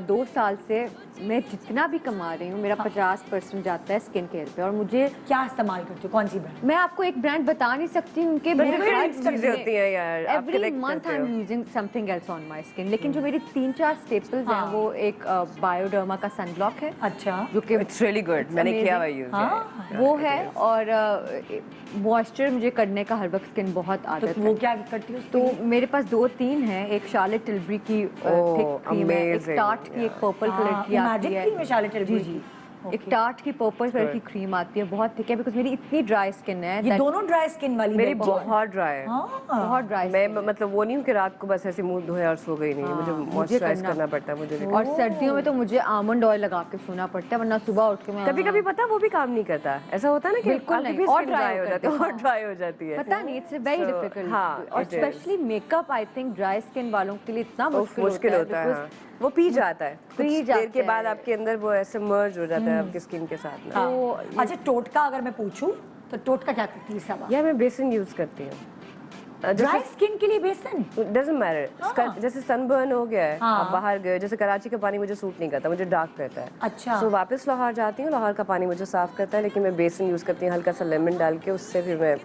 H: 2 साल से मैं जितना भी कमा रही हूँ मेरा 50% जाता है स्किन केयर पे। और मुझे
A: क्या इस्तेमाल करती हो, कौन सी ब्रांड?
H: मैं आपको एक ब्रांड बता नहीं सकती उनके
B: चीजें होती हैं यार, आप
H: एवरी
B: collect
H: मंथ
B: करते
H: आई एम
B: हो।
H: Using something else on my skin. लेकिन जो मेरी 3-4 स्टेपल्स हैं वो एक बायोडर्मा का सनब्लॉक है
A: अच्छा,
H: जो कि
B: इट्स रियली गुड, मैंने किया हुआ यूज
A: हाँ,
H: वो है। और मॉइस्चर मुझे करने का हर वक्त स्किन बहुत
A: तो
H: आदत
A: वो
H: है।
A: क्या करती हो?
H: तो मेरे पास 2-3 हैं। एक शार्लेट टिल्बरी की थिक क्रीम है, एक
B: amazing,
H: टार्ट की, एक पर्पल कलर की आती
A: मैजिक
H: है।
A: क्रीम है शार्लेट टिल्बरी
H: जी जी
A: की?
H: एक टार्ट की पर्पल कलर की क्रीम आती है, बहुत थिक है बिकॉज मेरी इतनी ड्राई स्किन है।
A: ये दोनों ड्राई स्किन वाली
B: मेरी
A: बैठी है।
B: बहुत ड्राई है।
H: बहुत ड्राई
B: मैं मतलब वो नहीं हूँ कि रात को बस ऐसे मुंह धोया और सो गई नहीं, मुझे मॉइस्चराइज करना पड़ता है मुझे।
H: और सर्दियों में तो मुझे आमंड ऑयल लगा के सोना पड़ता है, वरना सुबह उठ के मैं
B: कभी कभी पता वो भी काम नहीं करता, ऐसा होता है ना कि
H: बिल्कुल
B: आपकी
H: नहीं,
B: भी
H: और
B: skin
H: dry
B: dry हो
H: हो
B: जाती है,
H: जाती है।
B: और ड्राई हो जाती है।
H: पता नहीं, इट्स वेरी
B: So,
H: डिफिकल्ट।
B: हाँ,
H: और
B: it is.
H: Specially makeup I think dry skin वालों के लिए इतना
B: मुश्किल होता है,
H: because
B: हाँ। वो पी जाता है,
H: पी
B: कुछ
H: जाता
B: देर के बाद
H: है।
B: आपके अंदर वो ऐसे मर्ज हो जाता है आपकी स्किन के साथ में।
A: हाँ। अच्छा, टोटका अगर मैं पूछूं तो टोटका क्या करती है सवा?
B: या मैं बेसन यूज करती हूँ।
A: ड्राई स्किन के लिए बेसन?
B: डजंट मैटर, जैसे सनबर्न हो गया है, आप बाहर गए, जैसे कराची का पानी मुझे सूट नहीं करता, मुझे डार्क करता है।
A: अच्छा।
B: सो वापस लाहौर जाती हूँ, लाहौर का पानी मुझे साफ करता है, लेकिन मैं बेसन यूज करती हूँ, हल्का सा लेमन डाल के, उससे फिर मैं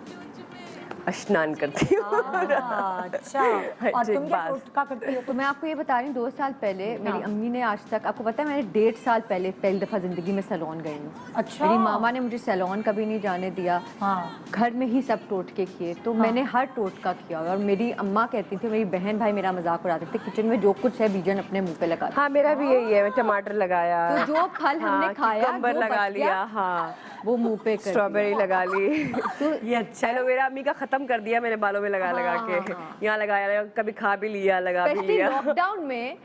B: स्नान करती हूँ।
A: अच्छा, और तुम क्या टोटका करती हो?
H: तो मैं आपको ये बता रही हूँ, 2 साल पहले मेरी अम्मी ने आज तक, आपको पता है मैंने 1.5 साल पहले पहली दफ़ा ज़िंदगी में सैलून गई हूँ।
A: अच्छा।
H: मेरी मामा ने मुझे सैलून कभी नहीं जाने दिया, घर में ही सब टोटके किए, तो मैंने हर टोटका किया। और मेरी अम्मा कहती थी, मेरी बहन भाई मेरा मजाक उड़ाते थे, किचन में जो कुछ है बीजन अपने मुँह पे लगा।
B: हाँ मेरा भी यही है, मैं टमाटर लगाया,
H: तो जो फल हमने खाया
B: कुकम्बर लगा लिया, हाँ
H: वो मुंह पे कर
B: स्ट्रॉबेरी लगा ली,
A: तो ये अच्छा
B: एलोवेरा अम्मी का खत्म कर दिया मैंने बालों में लगा लगा के, यहाँ लगाया, कभी खा भी लिया, लगा भी लिया।
H: लॉकडाउन में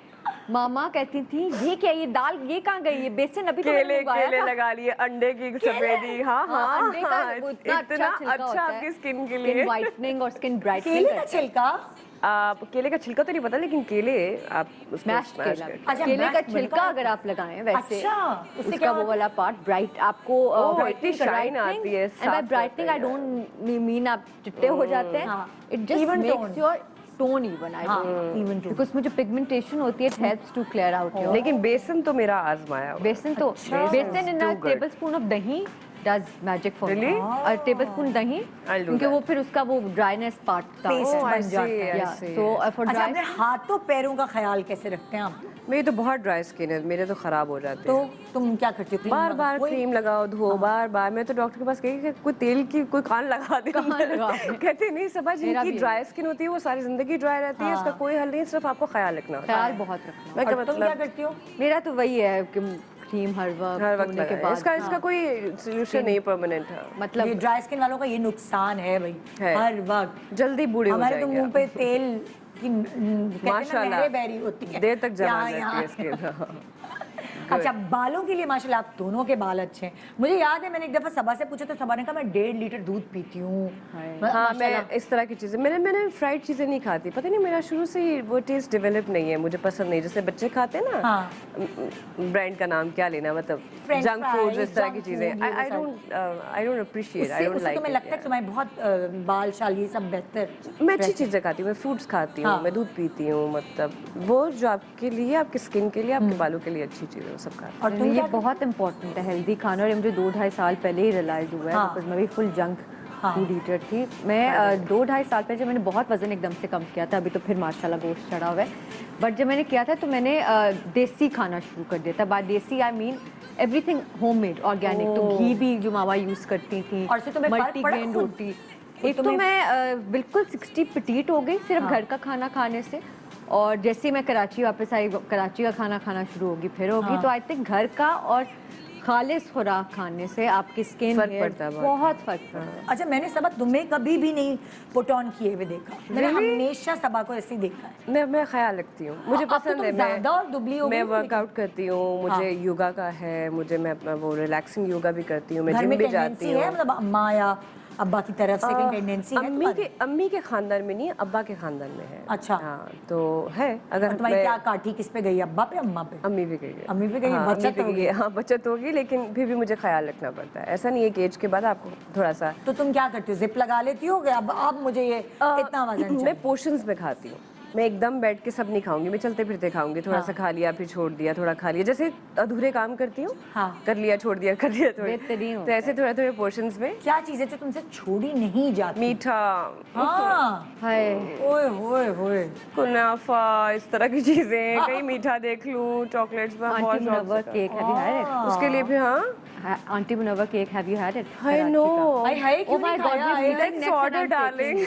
H: मामा कहती थी, ये क्या, ये दाल ये कहाँ गई, ये बेसन अभी तो मैंने उगाया
B: केले
H: था।
B: लगा लिए, अंडे की सफेदी, हाँ हाँ
H: अंडे का वो इतना
B: अच्छा आपकी स्किन के लिए,
H: वाइटनिंग और स्किन ब्राइटनिंग।
A: केले का छिलका?
B: केले का छिलका तो नहीं पता, लेकिन केले आप उसको
H: मैश
B: smash
H: केला,
B: करके-
A: अच्छा,
H: केले का
A: mashed
H: छिलका अगर आप लगाएं वैसे,
A: अच्छा, उससे
H: उसका
A: क्या
H: वो वाला पार्ट ब्राइट आपको
B: इतनी shine आती है,
H: एंड बाय
B: साफ
H: ब्राइटनिंग आई
B: करता है।
H: डोंट मीन आप चिट्टे हो जाते हैं, it just
A: Even
H: makes
A: tone.
H: Your tone even. I
A: even tone.
H: Because मुझे पिगमेंटेशन होती है, it helps to clear out your.
B: लेकिन बेसन तो मेरा आजमाया हुआ है।
H: बेसन तो बेसन इन अ टेबल स्पून ऑफ दही does magic for me.
B: Really?
H: Table spoon दही,
B: I'll do
H: क्योंकि
B: that.
H: वो फिर उसका वो dryness part
A: Paste
B: Oh, I
A: बन जाता है।
B: see, I
H: Yeah,
B: see.
H: so for
A: अच्छा,
H: dry
A: अपने हाथों पैरों का ख्याल कैसे रखते हैं आप?
B: मेरी तो बहुत ड्राई स्किन है, मेरे तो खराब हो जाते
A: तो
B: हैं।
A: तुम क्या करती हो?
B: बार बार क्रीम लगाओ, धो, बार बार। मैं तो डॉक्टर के पास गई कि कोई तेल की कोई कान लगा दे। कहते नहीं, सबा
H: मेरा
B: जिनकी
H: भी
B: ड्राई स्किन होती है वो सारी जिंदगी ड्राई रहती है, इसका कोई हल नहीं, सिर्फ आपको ख्याल रखना होता है।
H: ख्याल बहुत रखना।
B: मैं क्या
A: तुम क्या
B: मतलब
A: करती हो?
H: मेरा तो वही है कि क्रीम हर वक्त
B: हर वक्त
H: होने के
B: लगाएं।
H: बाद।
B: इसका कोई सोल्यूशन नहीं परमानेंट है।
A: ये
H: मतलब
A: ड्राई स्किन वालों का ये नुकसान है भाई,
B: है।
A: हर वक्त
B: जल्दी बूढ़े हो
A: हमारे तो
B: जाएंगे
A: मुंह पे तेल की
B: माशाल्लाह।
A: नहरें बहरी होती है,
B: देर तक जमा
A: यहाँ,
B: रहती
A: यहाँ।
B: है स्किन।
A: अच्छा, बालों के लिए माशाल्लाह आप दोनों के बाल अच्छे हैं। मुझे याद है मैंने एक दफा सबा से पूछा तो सबा ने कहा मैं 1.5 लीटर दूध पीती हूँ।
B: हाँ, मैं इस तरह की चीज़ें मैंने फ्राइड चीज़ें नहीं खाती, पता नहीं मेरा शुरू से ही वो टेस्ट डेवलप नहीं है, मुझे पसंद नहीं। जैसे बच्चे खाते हैं ना,
A: हाँ।
B: ब्रांड का नाम क्या लेना, मतलब
A: French
B: जंक फूड,
A: fries,
B: इस तरह की
A: junk
B: चीज़ें।
A: food, ये
B: I don't appreciate, I don't
A: उससे
B: लाइक
A: तुम्हें लगता है कि तुम्हारे बहुत बाल शाल ये सब बेहतर?
B: मैं अच्छी चीज़ें खाती हूँ, मैं फ्रूट्स खाती हूँ,
A: हाँ।
B: मैं दूध पीती हूँ, मतलब वो जो आपके लिए, आपकी स्किन के लिए, आपके बालों के लिए अच्छी चीज़ है, वो सब खाती हूँ।
A: और तुम
H: ये
A: क्या
H: बहुत इंपॉर्टेंट है हेल्दी खाना, और ये मुझे 2-2.5 साल पहले ही रियलाइज हुआ है,
A: हाँ।
H: बिकॉज मैं भी फुल जंक
A: हाँ।
H: फूड ईटर थी। मैं 2-2.5 साल पहले जब मैंने बहुत वजन एकदम से कम किया था, अभी तो फिर माशाल्लाह गोश्त चढ़ा हुआ है, बट जब मैंने किया था तो मैंने देसी खाना शुरू कर दिया था। बाय देसी I mean everything homemade, organic. तो घी भी जो मामा यूज़ करती थी,
A: और इससे तुम्हें फर्क पड़ा
H: मल्टीग्रेन
A: खुद?
H: रोटी। एक तो मैं बिल्कुल 60 पिटीट हो गई सिर्फ घर का खाना खाने से, और जैसे ही मैं कराची वापस आई, कराची का खाना खाना शुरू होगी, फिर होगी। तो आई थिंक घर का और खालिस खुराक खाने से आपकी स्किन
B: फर्क पड़ता है
H: बहुत फर्क पड़ता है।
A: अच्छा, मैंने सबा तुम्हें कभी भी नहीं पुट ऑन किए हुए देखा, मैंने हमेशा सबा को ऐसे ही देखा है।
B: मैं ख्याल रखती हूँ, मुझे
A: अब तो
B: पसंद
A: तुम
B: है।
A: ज़्यादा और दुबली हो
B: मैं
A: गई हो,
B: वर्कआउट करती हूँ, मुझे योगा का है, मैं अपना वो रिलैक्सिंग योगा भी करती हूँ, मैं
A: घर
B: जिम
A: में
B: भी
A: टेंडेंसी
B: जाती हूँ।
A: है, मतलब अम्मा या अब्बा की तरफ से कहीं टेंडेंसी है तुम्हारी?
B: अम्मी के खानदान में नहीं, अब्बा के खानदान में है।
A: अच्छा।
B: हाँ, तो है। अगर
A: तुम्हारी
B: मैं-
A: क्या काठी किस पे गई, अब्बा पे अम्मा पे?
B: अम्मी भी गई है।
A: अम्मी भी गई है,
B: हाँ,
A: बचत
B: अम्मी भी
A: होगी।
B: गई है। हाँ, बचत होगी, लेकिन फिर भी मुझे ख्याल रखना पड़ता है। ऐसा नहीं है कि एज के बाद आपको थोड़ा सा।
A: तो तुम क्या करती हो, जिप लगा लेती हो कि अब मुझे ये इतना वजन चाहिए?
B: मैं पोर्शंस में खाती हूँ, मैं एकदम बैठ के सब नहीं खाऊंगी, मैं चलते फिरते खाऊंगी, थोड़ा सा खा लिया, फिर छोड़ दिया, थोड़ा खा लिया, जैसे अधूरे काम करती हूँ।
A: हाँ।
B: कर लिया, छोड़ दिया, कर लिया, छोड़
H: बेहतरीन
B: दिया।
H: होता
B: तो ऐसे थोड़े थोड़े पोर्शंस में।
A: क्या चीज़ है जो तुमसे छोड़ी नहीं जाती?
B: मीठा,
A: हाँ,
H: हाय,
A: ओए होए होए।
B: कुनाफा, इस तरह की चीजें, कहीं मीठा देख लूँ, चॉकलेट्स में बहुत
H: आंटी
B: शौक
H: मुनव्वर
B: से
H: cake, have you had it?
B: उसके लिए भी। हाँ,
H: aunty Munawwar cake, have you had it?
B: I know.
A: हाय हाय, क्यों नहीं खाया?
B: Let's order darling.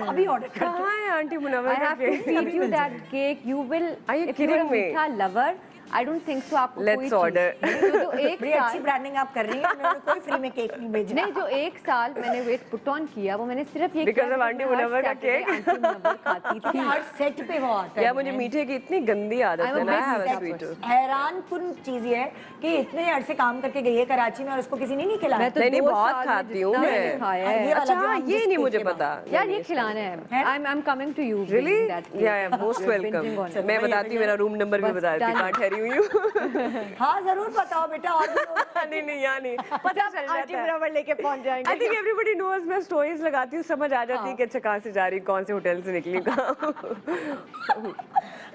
A: अभी ऑर्डर कर।
B: कहाँ है आंटी मुनव्वर
H: I
B: का
H: have to
B: cake?
H: feed you that cake. You will.
B: Are you
H: if you're a
B: kidding me?
H: मीठा lover, I don't think so. आपको
B: Let's
H: कोई चीज़-
B: order.
H: तो एक
A: बड़ी अच्छी
H: साल
A: ब्रांडिंग आप कर रही हैं, मैंने कोई फ्री में केक नहीं भेजा।
H: नहीं, जो एक साल मैंने वेट पुट ऑन किया, वो मैंने सिर्फ ये
B: Because
H: किया
B: of
H: कि
B: आंटी
H: मैं हर
B: मुनव्वर का
H: Saturday
B: केक?
H: आंटी मुनव्वर खाती थी।
A: हर सेट पे वो आता है।
B: यार, मुझे मीठे की इतनी गंदी आदत
H: I'm a
B: है ना।
H: big
B: I have a
H: set
B: sweet
H: person.
B: tooth.
A: हैरान कुन चीज ये है कि इतने अरसे काम करके गई है कराची में और उसको किसी ने नहीं खिलाया।
H: मैं तो
B: नहीं,
H: 2
B: बहुत
H: साल में
B: खाती हूँ
H: जितना
B: मैं।
H: मैंने खाया है।
A: ये वाला
B: अच्छा,
A: जो हम
B: ये
A: जिस
B: नहीं
A: केक
B: मुझे
A: के बाद-
B: पता।
H: यार, ये खिलाना है। I'm coming to you.
B: Really?
H: bringing that cake.
B: Yeah, most
H: Binging
B: welcome.
H: on it.
B: मैं बताती हूँ, मेरा रूम नंबर भी
H: बस
B: बता देती हूँ,
H: done.
B: कहाँ ठहरी हुई हूँ।
A: हाँ जरूर बताओ बेटा, और भी लोग-
B: नहीं नहीं, यहाँ नहीं, पता चल
H: आंटी
B: जाता है।
H: मुनव्वर लेके पहुंच जाएंगे।
B: I think everybody knows. मैं स्टोरीज लगाती हूँ, समझ आ जाती है कि अच्छा कहाँ से जा रही हूँ, कौन से होटल से निकली हूँ, कहाँ।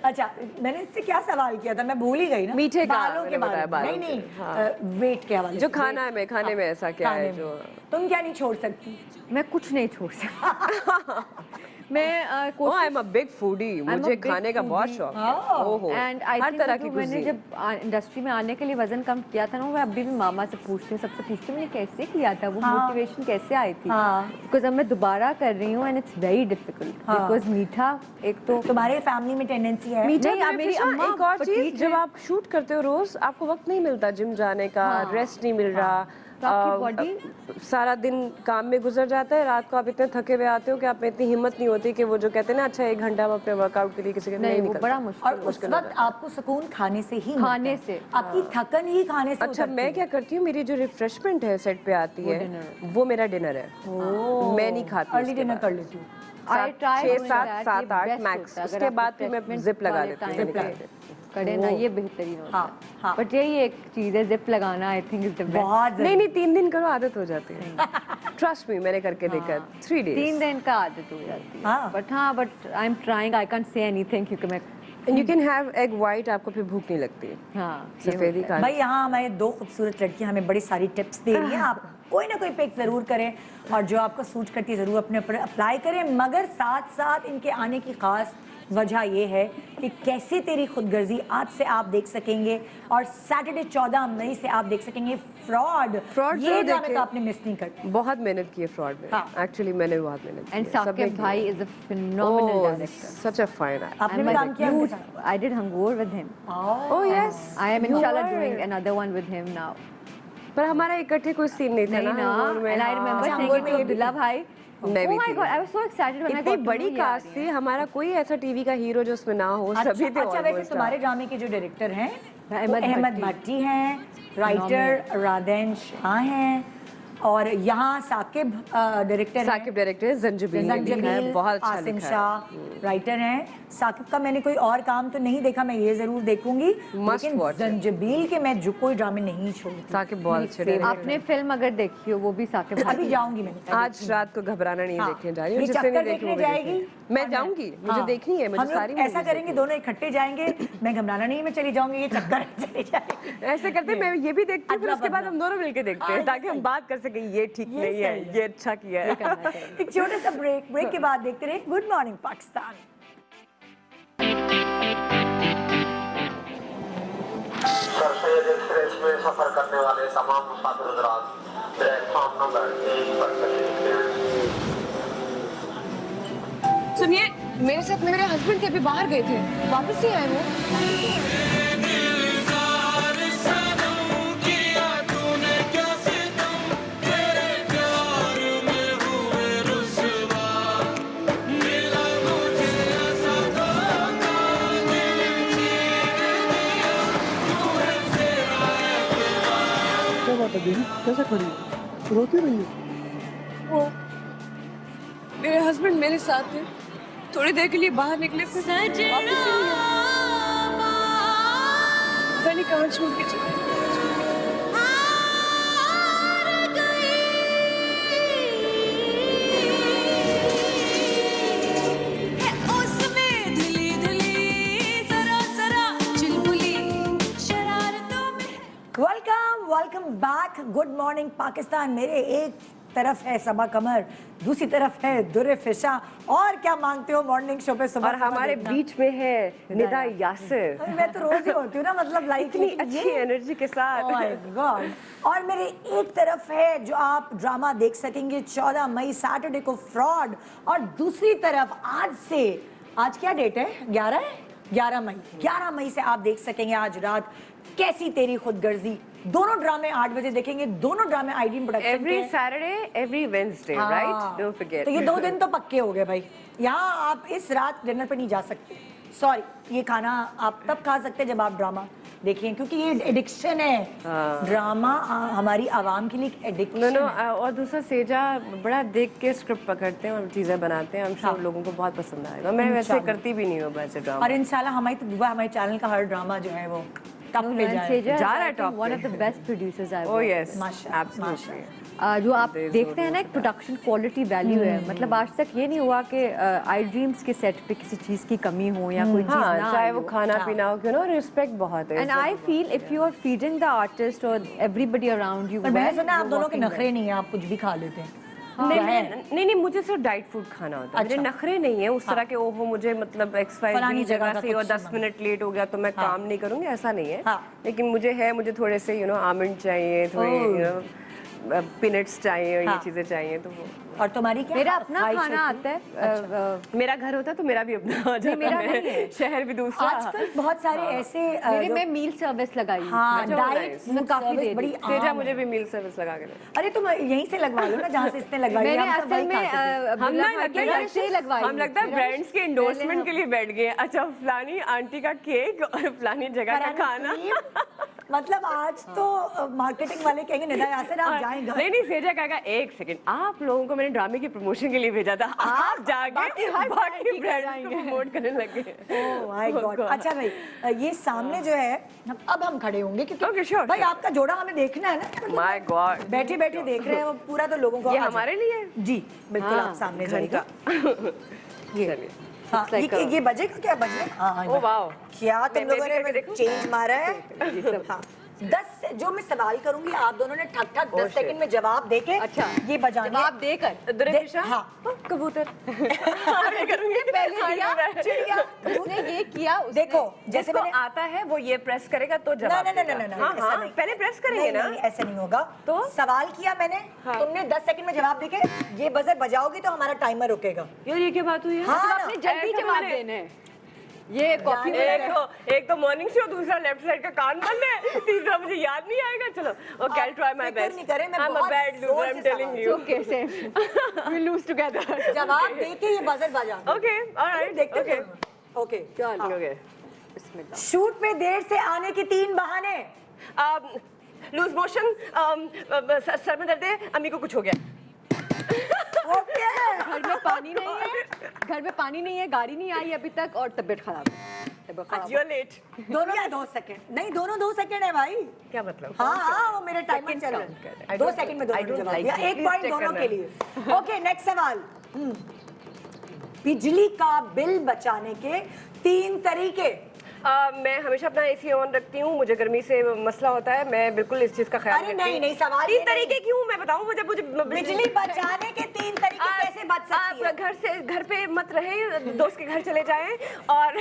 A: अच्छा, मैंने इससे क्या सवाल किया था, मैं भूल ही गई ना।
B: मीठे का
A: बालों के
B: मैंने
A: बारे
B: बताया,
A: में।
B: बालों
A: नहीं
B: के,
A: नहीं, वेट के हवाले
B: जो
A: से।
B: खाना है, मैं खाने में ऐसा क्या
A: खाने
B: है
A: में।
B: जो।
A: तुम क्या नहीं छोड़ सकती?
H: मैं कुछ नहीं छोड़ सकती। मैं
B: oh, I am a big foodie, मुझे
H: big
B: खाने का बहुत
H: foodie.
B: शौक है। ओहो,
H: एंड आई
B: हर
H: थिंक
B: तरह की
H: मैंने
B: cuisine।
H: जब इंडस्ट्री में आने के लिए वजन कम किया था ना, मैं अभी भी मामा से पूछती हूँ, सबसे पूछती हूँ मैंने कैसे किया था, वो मोटिवेशन कैसे आई थी। बिकॉज अब मैं दोबारा कर रही हूँ and it's very difficult, because मीठा एक तो
A: तुम्हारे फैमिली में टेंडेंसी है?
B: मीठा
H: नहीं,
B: खाने
H: मेरी
B: से ना,
H: अम्मा
B: एक और चीज,
H: petite
B: जब
H: है।
B: आप शूट करते हो रोज, आपको वक्त नहीं मिलता जिम जाने का, रेस्ट नहीं मिल रहा।
H: तो आपकी
B: सारा दिन काम में गुजर जाता है, रात को आप इतने थके हुए आते हो कि आप में इतनी हिम्मत नहीं होती कि वो जो कहते हैं ना, अच्छा 1 घंटा आप अपने वर्कआउट के लिए किसी के
H: नहीं, वो
B: निकलता।
H: बड़ा
A: और
H: मुश्किल
A: उस वक्त आपको सुकून खाने से ही मिलता
H: खाने
A: है।
H: से।
A: आपकी थकन ही खाने से
B: अच्छा,
A: उतरती
B: मैं
A: है।
B: क्या करती हूँ, मेरी जो रिफ्रेशमेंट है सेट पे आती है, वो मेरा डिनर है। मैं नहीं खाती।
A: अर्ली डिनर कर लेती हूँ।
B: 6, 7, 7, 8 मैक्स। उसके बाद फिर मैं जिप लगा लेती हूँ।
H: करे ना, ये बेहतरीन होता
A: हाँ,
H: है।
A: हाँ।
H: बट यही एक चीज़ है, जिप लगाना I think is the best.
A: बहुत
B: नहीं नहीं, 3 दिन करो, आदत हो जाती है। ट्रस्ट मी, मैंने करके देखा। 3 days।
H: 3 दिन का आदत हो जाती है।
A: हाँ।
H: बट हाँ, but I am trying, I can't say anything क्योंकि मैं
B: and you can have egg white, आपको फिर भूख नहीं लगती।
H: हाँ,
B: सफेदी खाना।
A: भाई यहाँ हमारे दो खूबसूरत लड़कियां हमें बड़ी सारी टिप्स दे रही हैं। आप कोई ना कोई पिक जरूर करें और जो आपको सूट करती है जरूर अपने ऊपर अप्लाई करें, मगर साथ साथ इनके आने की खास वजह ये है कि कैसे तेरी खुदगर्जी आज से आप देख सकेंगे और सैटरडे 14 मई से आप देख सकेंगे फ्रॉड। ये ड्रामे तो आपने मिस नहीं करती।
B: बहुत मेहनत की है फ्रॉड में। एक्चुअली मैंने बहुत मेहनत की।
H: एंड साकिब भाई is a phenomenal director,
B: such a fine actor.
A: आपने भी काम किया उनके साथ?
H: I did Hangoor with him.
B: Oh yes,
H: I am
B: you
H: inshallah
B: were.
H: doing another one with him now.
B: पर हमारा इकट्ठे कोई सीन नहीं था
H: नहीं ना,
B: Hangoor में।
H: and I remember
A: हाँ।
H: saying it to Abdullah भाई.
B: मैं
H: Oh
B: भी
H: my
B: थी।
H: god, I was so excited when I
B: इतनी
H: got to
B: बड़ी
H: know ये
B: कास्ट
H: आ
B: थी,
H: रही है.
B: हमारा कोई ऐसा टीवी का हीरो जो उसमें ना हो, सभी थे
A: अच्छा वैसे
B: almost।
A: तुम्हारे ड्रामे के जो डायरेक्टर हैं वो
H: अहमद
A: अहमद
H: भट्टी।
A: भट्टी हैं, राइटर राधेन शाह हैं और यहाँ साकिब डायरेक्टर हैं।
B: साकिब डायरेक्टर जंजीबील
A: जंजीबील,
B: बहुत अच्छा
A: आसिम
B: लिखा है।
A: शाह राइटर हैं। साकिब का मैंने कोई और काम तो नहीं देखा, मैं ये जरूर देखूंगी,
B: Must
A: लेकिन
B: watch it।
A: जंजीबील के मैं जो कोई ड्रामे नहीं छोड़ती।
B: साकिब बहुत अच्छे डायरेक्टर।
H: आपने फिल्म अगर देखी हो वो भी साकिब भाई
A: अभी जाऊंगी मैं।
B: आज रात को घबराना नहीं
A: हाँ।
B: देखने जा रही हूँ,
A: ये
B: जिसने
A: चक्कर
B: नहीं देखी
A: देखने
B: वो भी
A: जाएगी
B: देखेगी। मैं
A: और
B: जाऊंगी, मुझे
A: हाँ।
B: देखनी है, मुझे
A: हम लोग
B: सारी
A: ऐसा
B: movies
A: करेंगे, दोनों इकट्ठे जाएंगे, मैं घबराना नहीं, मैं चली जाऊंगी, ये चक्कर चली जाएगी।
B: देखनी। ऐसे करते मैं ये भी देखती हूँ, फिर उसके बाद हम दोनों मिलके देखते हैं, ताकि हम बात कर सकें ये ठीक नहीं है, ये अच्छा किया है।
A: एक छोटा सा ब्रेक के बाद देखते रहे good morning Pakistan.
L: Sir express में सफर करने वाले तमाम मुसाफिर हज़रात प्लेटफॉर्म नंबर 1 पर तशरीफ ले आएं।
K: सुनिए, मेरे साथ मेरे हस्बैंड थे, अभी बाहर गए थे, वापस ही आए वो।
I: कैसे खड़ी है? रोती रही है।
K: वो मेरे हस्बैंड मेरे साथ थे, थोड़ी देर के लिए बाहर निकले, फिर वापस ही नहीं आए। पता नहीं कहाँ छोड़ के चले गए।
A: Welcome back good morning Pakistan. मेरे एक तरफ है सबा कमर, दूसरी तरफ है दुर्रे फिशा, और क्या मांगते हो मॉर्निंग शो पे सुबह
B: और हमारे बीच में है निदा यासिर।
A: मैं तो रोज ही होती हूँ ना, मतलब लाइक
B: इतनी अच्छी एनर्जी के साथ।
A: Oh my God। और मेरे एक तरफ है जो आप ड्रामा देख सकेंगे 14 मई सैटरडे को फ्रॉड, और दूसरी तरफ आज क्या डेट है? 11 मई। 11 मई से आप देख सकेंगे आज रात कैसी तेरी खुदगर्जी। दोनों ड्रामे 8 बजे देखेंगे, दोनों ड्रामे ID production
B: every Saturday every Wednesday, right? Don't forget.
A: तो ये 2 दिन तो पक्के हो गए भाई। यहाँ आप इस रात डिनर पे नहीं जा सकते, सॉरी। ये खाना आप तब खा सकते हैं जब आप ड्रामा देखिए, क्योंकि ये एडिक्शन है। ड्रामा हमारी आवाम के लिए एक एडिक्शन है।
B: और दूसरा सेजा बड़ा देख के स्क्रिप्ट पकड़ते हैं और चीजें बनाते हैं, हम सब लोगों को बहुत पसंद आएगा। मैं वैसे करती भी नहीं हूँ वैसे ड्रामा,
A: और इंशाल्लाह हमारी तो दुआ, हमारे चैनल का हर ड्रामा जो है वो टॉप पे जाए।
H: जा रहा है top. One of the best producers I
B: oh yes,
A: माशाल्लाह।
B: एब्सोल्युटली।
H: जो आप देखते हैं ना, एक प्रोडक्शन क्वालिटी वैल्यू है। मतलब आज तक ये नहीं हुआ कि आई ड्रीम्स के सेट पे किसी चीज की कमी हो या कोई चीज ना,
B: चाहे वो खाना पीना हो, क्यों ना, रिस्पेक्ट बहुत है।
H: And I feel if you are feeding the artist और एवरीबडी अराउंड यू,
A: पर मैंने सुना आप दोनों के नखरे नहीं है, आप कुछ भी खा लेते हैं।
B: नहीं, मुझे सिर्फ डाइट फूड खाना होता है। मेरे नखरे नहीं है उस तरह के, ओहो मुझे मतलब XYZ जगह से और 10 मिनट लेट हो गया तो मैं काम नहीं करूंगी, ऐसा नहीं है। लेकिन मुझे थोड़े से आमंड चाहिए, थोड़े पीनट्स चाहिए, ये चीजें चाहिए, तो वो।
A: और तुम्हारी क्या?
H: मेरा अपना खाना आता है।
B: मेरा घर होता तो मेरा भी अपना आ जाता।
H: मेरा नहीं है।
B: शहर भी दूसरा।
A: आजकल बहुत सारे ऐसे
H: मेरे में मील सर्विस लगाई है।
A: हाँ, डाइट
H: काफी दे
A: बड़ी
B: सेजा मुझे भी मील सर्विस लगा के दे।
A: अरे तुम यहीं से लगवा लो ना जहाँ से इसने लगवाई है।
H: मैंने
A: हम सब
H: असल
A: वही
H: में
A: खाते थे।
B: हम ना लगता
H: हम
B: लगता है ब्रांड्स के एंडोर्समेंट के लिए बैठ गए। अच्छा, फलानी आंटी का केक और फलानी जगह का खाना।
A: मतलब आज तो मार्केटिंग वाले कहेंगे निदा यासिर आप जाएंगे।
B: नहीं, सेजा कहेगा एक सेकंड, आप लोगों को मैंने ड्रामे की प्रमोशन के लिए भेजा था, आप जाके बाकी ब्रांड्स को प्रमोट करने लगे।
A: ओह माय गॉड। अच्छा भाई, ये सामने जो है अब हम खड़े होंगे
B: Okay,
A: क्योंकि
B: sure,
A: भाई आपका जोड़ा हमें देखना है ना।
B: माय गॉड,
A: बैठे बैठे देख रहे हैं वो पूरा, तो लोगों को
B: ये हमारे लिए
A: जी बिल्कुल। आप सामने जाइएगा।
B: चलिए
A: हाँ,
H: like
A: ये बजेगा क्या बजेगा? हाँ,
B: ओ वाओ,
A: क्या तुम लोगों
B: करके
A: ने
B: देखूं?
A: चेंज मारा है? हाँ, 10 जो मैं सवाल करूंगी आप दोनों ने ठक ठक 10 सेकंड में जवाब देके
H: अच्छा,
A: ये बजाने
H: जवाब देकर
B: दुर्गा
A: हाँ
B: कबूतर
H: पहले दिया
A: चिड़िया
H: उसने ये किया
A: देखो जैसे
B: जिसको
A: मैंने
B: आता है वो ये प्रेस करेगा तो
A: ना
B: जवाब
A: ना ना
B: देगा।
A: ना ना
B: हाँ
A: ऐसा
B: हाँ,
A: नहीं।
B: पहले प्रेस करेंगे
A: नहीं,
B: ना।
A: नहीं, ऐसा नहीं होगा।
B: तो
A: सवाल किया मैंने, तुमने 10 सेकंड में जवाब देके ये बजर बजाओगी तो हमारा टाइमर रुकेगा।
B: यार ये क्या बात हुई है?
A: हाँ,
H: मतलब आपने जल्दी
B: ऐसा
H: जवाब
B: मैंने-
H: देने हैं। ये कॉफी
B: एक तो मॉर्निंग शो, दूसरा लेफ्ट साइड का कान बंद है, तीसरा मुझे याद नहीं आएगा। चलो ओके, आई ट्राई माय
A: फिक्र
B: बेस्ट।
A: नहीं करें, मैं
B: आई एम अ
A: बहुत
B: बैड
A: जोर
B: लूजर, आई एम
A: से
B: टेलिंग
A: सवाल-
B: you.
H: Okay same we lose together.
A: जवाब देके ये बजर बजा।
B: ओके ऑलराइट,
A: देखते
B: ओके
A: ओके
H: चलो
B: ओके।
H: बिस्मिल्लाह।
A: शूट पे देर से आने के 3 बहाने।
B: लूज मोशन, सर में दर्द है, अम्मी को कुछ हो गया।
A: ओके
H: घर में पानी नहीं है, घर में पानी नहीं है, गाड़ी नहीं आई अभी तक और तबीयत खराब है। तबीयत खराब
B: यू आर लेट।
A: दोनों में 2 सेकंड नहीं, दोनों 2 सेकंड है भाई।
B: क्या मतलब?
A: हाँ हाँ वो मेरे टाइमर चल रहा है। 2 सेकंड में दोनों ने जवाब दिया, 1 पॉइंट दोनों के लिए। ओके नेक्स्ट सवाल। बिजली का बिल बचाने के 3 तरीके।
B: मैं हमेशा अपना एसी ऑन रखती हूँ, मुझे गर्मी से मसला होता है, मैं बिल्कुल इस चीज का ख्याल
A: अरे
B: रखती हूँ।
A: नहीं, नहीं, सवाल ये
B: 3 तरीके क्यों मैं बताऊँ? मुझे
A: बिजली बचाने के 3 तरीके कैसे बच सकती है?
B: आप घर पे मत रहे, दोस्त के घर चले जाएं और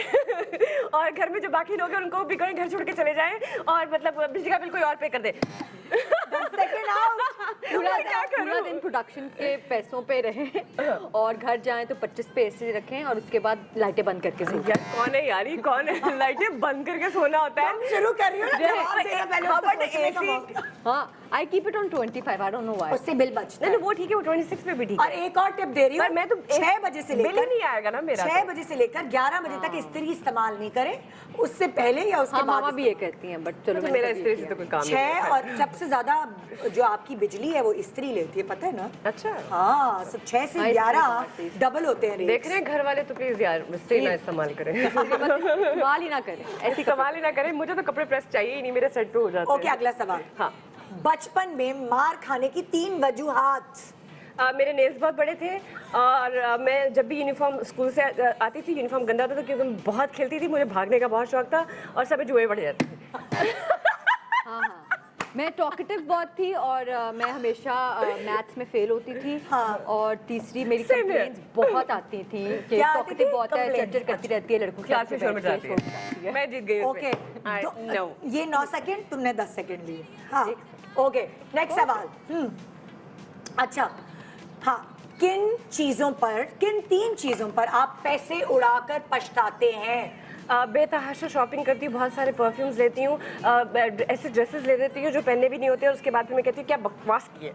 B: और घर में जो बाकी लोग हैं उनको भी कहीं घर छोड़ के चले जाएं और मतलब बिजली का बिल कोई और पे कर दे।
A: 10 सेकंड आउट।
H: पूरा दिन प्रोडक्शन के पैसों पे रहें और घर जाएं तो 25 पे एसी रखें और उसके बाद लाइटें बंद करके सो
B: यार कौन है यार, ये कौन है? लाइटें बंद करके सोना होता है।
A: तुम शुरू कर रही हो ना, जवाब देना पहले उसको सोचने का मौका।
H: हाँ I keep it on 25 I don't know why.
A: उससे बिल बचता
B: नहीं
A: है।
B: वो ठीक है, वो 26 पे भी ठीक
A: और
B: है।
A: एक और टिप दे रही हूँ,
B: पर मैं तो
A: 6 बजे से
B: बिल
A: लेकर
B: ही नहीं आएगा ना मेरा
A: 6
B: तो।
A: बजे से लेकर 11 बजे तक इस्त्री इस्तेमाल नहीं करें, उससे पहले या उसके
H: हाँ
A: बाद
H: मामा भी ये कहती हैं बट चलो
B: तो मेरा इस्त्री से तो कोई काम नहीं
A: 6 और सबसे ज्यादा जो आपकी बिजली है वो इस्त्री लेती है, पता है ना?
B: अच्छा
A: हाँ सब 6 से
H: हाँ,
A: 11
H: इस्त्री
A: डबल होते हैं
B: देख रहे हैं घर वाले, तो प्लीज यार इस्त्री ना इस्तेमाल करें।
H: इस्तेमाल ही ना करें।
B: ऐसी कमाल ही ना करें, मुझे तो कपड़े प्रेस चाहिए ही नहीं, मेरे सेट पे हो जाते हैं।
A: ओके अगला सवाल।
B: हाँ
A: बचपन में मार खाने की 3 वजूहात।
B: मेरे नेल्स बहुत बड़े थे और मैं जब भी यूनिफॉर्म स्कूल से आती थी, यूनिफॉर्म गंदा होता था क्योंकि मैं बहुत खेलती थी, मुझे भागने का बहुत शौक था और सब जुए बढ़ जाते थे।
H: हाँ हाँ मैं टॉकेटिव बहुत थी और मैं हमेशा मैथ्स में फेल होती थी।
A: हाँ।
H: और तीसरी मेरी
B: Same here.
H: कंप्लेंट्स बहुत आती थी कि
A: क्या आती
H: टॉकेटिव
A: थी?
H: बहुत है,
A: Complaints।
H: चर्चा करती रहती है लड़कों के
B: क्लास
H: साथ
B: में
H: बैठ
B: शोर
H: के,
B: मचाती
H: शोर मचाती
B: है।
H: है।
B: मैं जीत गई
A: ओके
B: नो
A: ये 9 सेकंड, तुमने 10 सेकंड लिए। हाँ ओके नेक्स्ट सवाल। अच्छा हाँ, किन 3 चीजों पर आप पैसे उड़ाकर पछताते हैं?
B: बेतहाशा शॉपिंग करती हूँ, बहुत सारे परफ्यूम्स लेती हूँ, ऐसे ड्रेसेस ले लेती हूँ जो पहने भी नहीं होते और उसके बाद फिर मैं कहती हूँ क्या बकवास किए।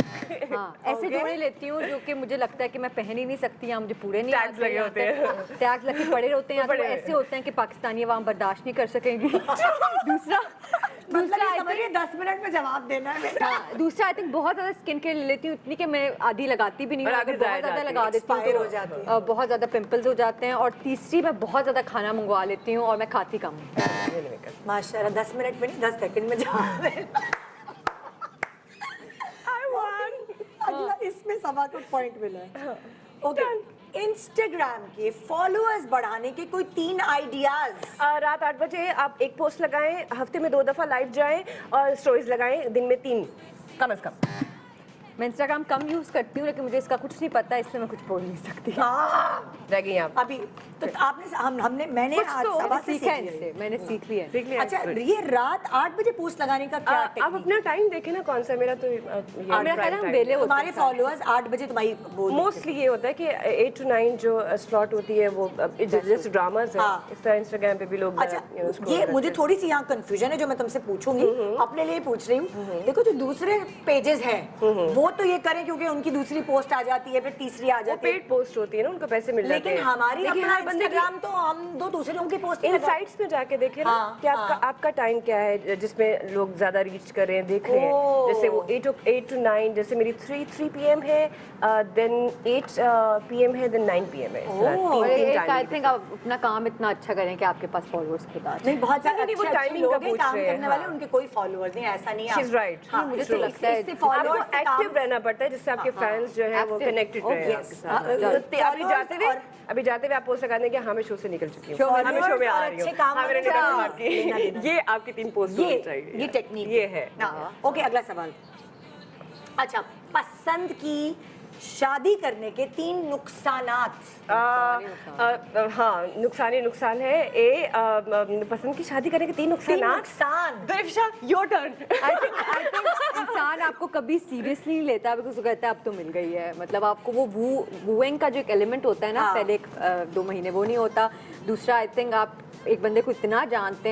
H: हाँ ऐसे जोड़े लेती हूँ जो कि मुझे लगता है कि मैं पहन ही नहीं सकती या मुझे पूरे नहीं
B: Tags लगे होते हैं।
H: टैग लगे पड़े होते हैं, या तो
B: पड़े
H: ऐसे होते हैं कि पाकिस्तानी अवाम बर्दाश्त नहीं कर सकेंगी। दूसरा
A: मतलब ये
H: I
A: समझिए 10 मिनट में जवाब देना है बेटा।
H: हाँ, दूसरा आई थिंक बहुत ज्यादा स्किन केयर ले लेती हूँ, इतनी कि मैं आधी लगाती भी नहीं हूँ,
B: और
H: अगर
B: आधी
H: बहुत
B: ज़ाया
H: ज्यादा
B: जाती
H: लगा
B: है,
H: देती हूँ
A: expire हो
H: तो
A: जाती है।
H: बहुत ज्यादा पिंपल्स हो जाते हैं। और तीसरी मैं बहुत ज्यादा खाना मंगवा लेती हूँ और मैं खाती कम हूँ।
A: माशाल्लाह 10 मिनट में नहीं 10 सेकंड में जवाब देना। अगला इसमें सवा को पॉइंट मिला है। ओके इंस्टाग्राम के फॉलोअर्स बढ़ाने के कोई 3 आइडियाज।
B: रात 8 बजे आप एक पोस्ट लगाएं, हफ्ते में 2 दफा लाइव जाएं और स्टोरीज लगाएं, दिन में 3 कम से कम।
H: मैं इंस्टाग्राम कम यूज करती हूँ लेकिन मुझे इसका कुछ नहीं पता, इसलिए मैं कुछ बोल नहीं सकती।
B: रह गई आप
A: अभी तो आपने मैंने
H: कुछ
A: आज
H: तो
A: सवा से
H: सीखा है
A: सीख लिया।
H: इससे, मैंने सीख लिया है।
B: देख लिया।
A: अच्छा ये रात 8 बजे पोस्ट लगाने का क्या
B: आप
A: टेक्निक?
B: अपना टाइम देखें ना कौन सा, मेरा तो
H: मेरा ख्याल है हम बेले होते
A: तुम्हारे
H: हैं।
A: फॉलोअर्स 8 बजे तुम्हारी वो
B: मोस्टली ये होता है कि 8 to 9 जो स्लॉट होती है वो जैसे ड्रामाज है,
A: हाँ।
B: इस तरह इंस्टाग्राम पे भी लोग
A: अच्छा ये मुझे थोड़ी सी यहाँ कंफ्यूजन है जो मैं तुमसे पूछूंगी, अपने लिए पूछ रही हूँ। देखो जो दूसरे पेजेस हैं वो तो ये करें क्योंकि उनकी दूसरी पोस्ट आ जाती है, फिर तीसरी आ
B: वो
A: जाती है,
B: पेड पोस्ट होती है ना, उनको पैसे मिल जाते हैं।
A: लेकिन हमारी
B: लेकिन
A: अपना
B: हर बंदे की
A: इंस्टाग्राम तो हम दो दूसरों की पोस्ट
B: इनसाइट्स में जाके देखें ना
A: हाँ,
B: कि आपका टाइम क्या है जिसमें लोग ज्यादा रीच कर रहे हैं, देख रहे हैं। जैसे वो 8 to 9, जैसे मेरी 3 PM है, देन 8 PM है, देन 9 PM है।
H: और एक आई थिंक आप अपना काम इतना अच्छा करें कि आपके पास फॉलोअर्स खुद आ जाए।
A: नहीं बहुत ज्यादा
B: नहीं, वो
A: अच्छे
B: timing का
A: लोग हैं
B: पूछ
A: काम
B: रहे हैं,
A: करने वाले,
B: हाँ।
A: उनके कोई फॉलोअर्स नहीं, ऐसा नहीं है।
B: She's right.
A: हाँ,
H: मुझे तो
A: इसलिए
H: लगता है
A: इससे followers से काम
B: एक्टिव रहना पड़ता है जिससे आपके फैंस जो है वो कनेक्टेड रहे आपके साथ। अभी जाते हुए आप पोस्ट लगा दें कि हाँ मैं शो से निकल चुकी हूँ, हाँ मैं शो में आ रही हूँ, हाँ मैंने निकल मार की। ये आपकी 3 पोस्ट होनी चाहिए,
A: ये टेक्निक
B: ये है।
A: ओके, अगला सवाल। अच्छा, पसंद की शादी करने के 3 नुकसानात।
B: हाँ, नुकसान है। पसंद की शादी करने के 3 नुकसान। दरिफ्शा, योर टर्न।
H: आई थिंक इंसान आपको कभी सीरियसली नहीं लेता, बिकॉज वो कहता है अब तो मिल गई है। मतलब आपको वो वूइंग का जो एक एलिमेंट होता है ना, पहले 2 महीने वो नहीं होता। दूसरा, आई थिंक आप एक बंदे को इतना जानते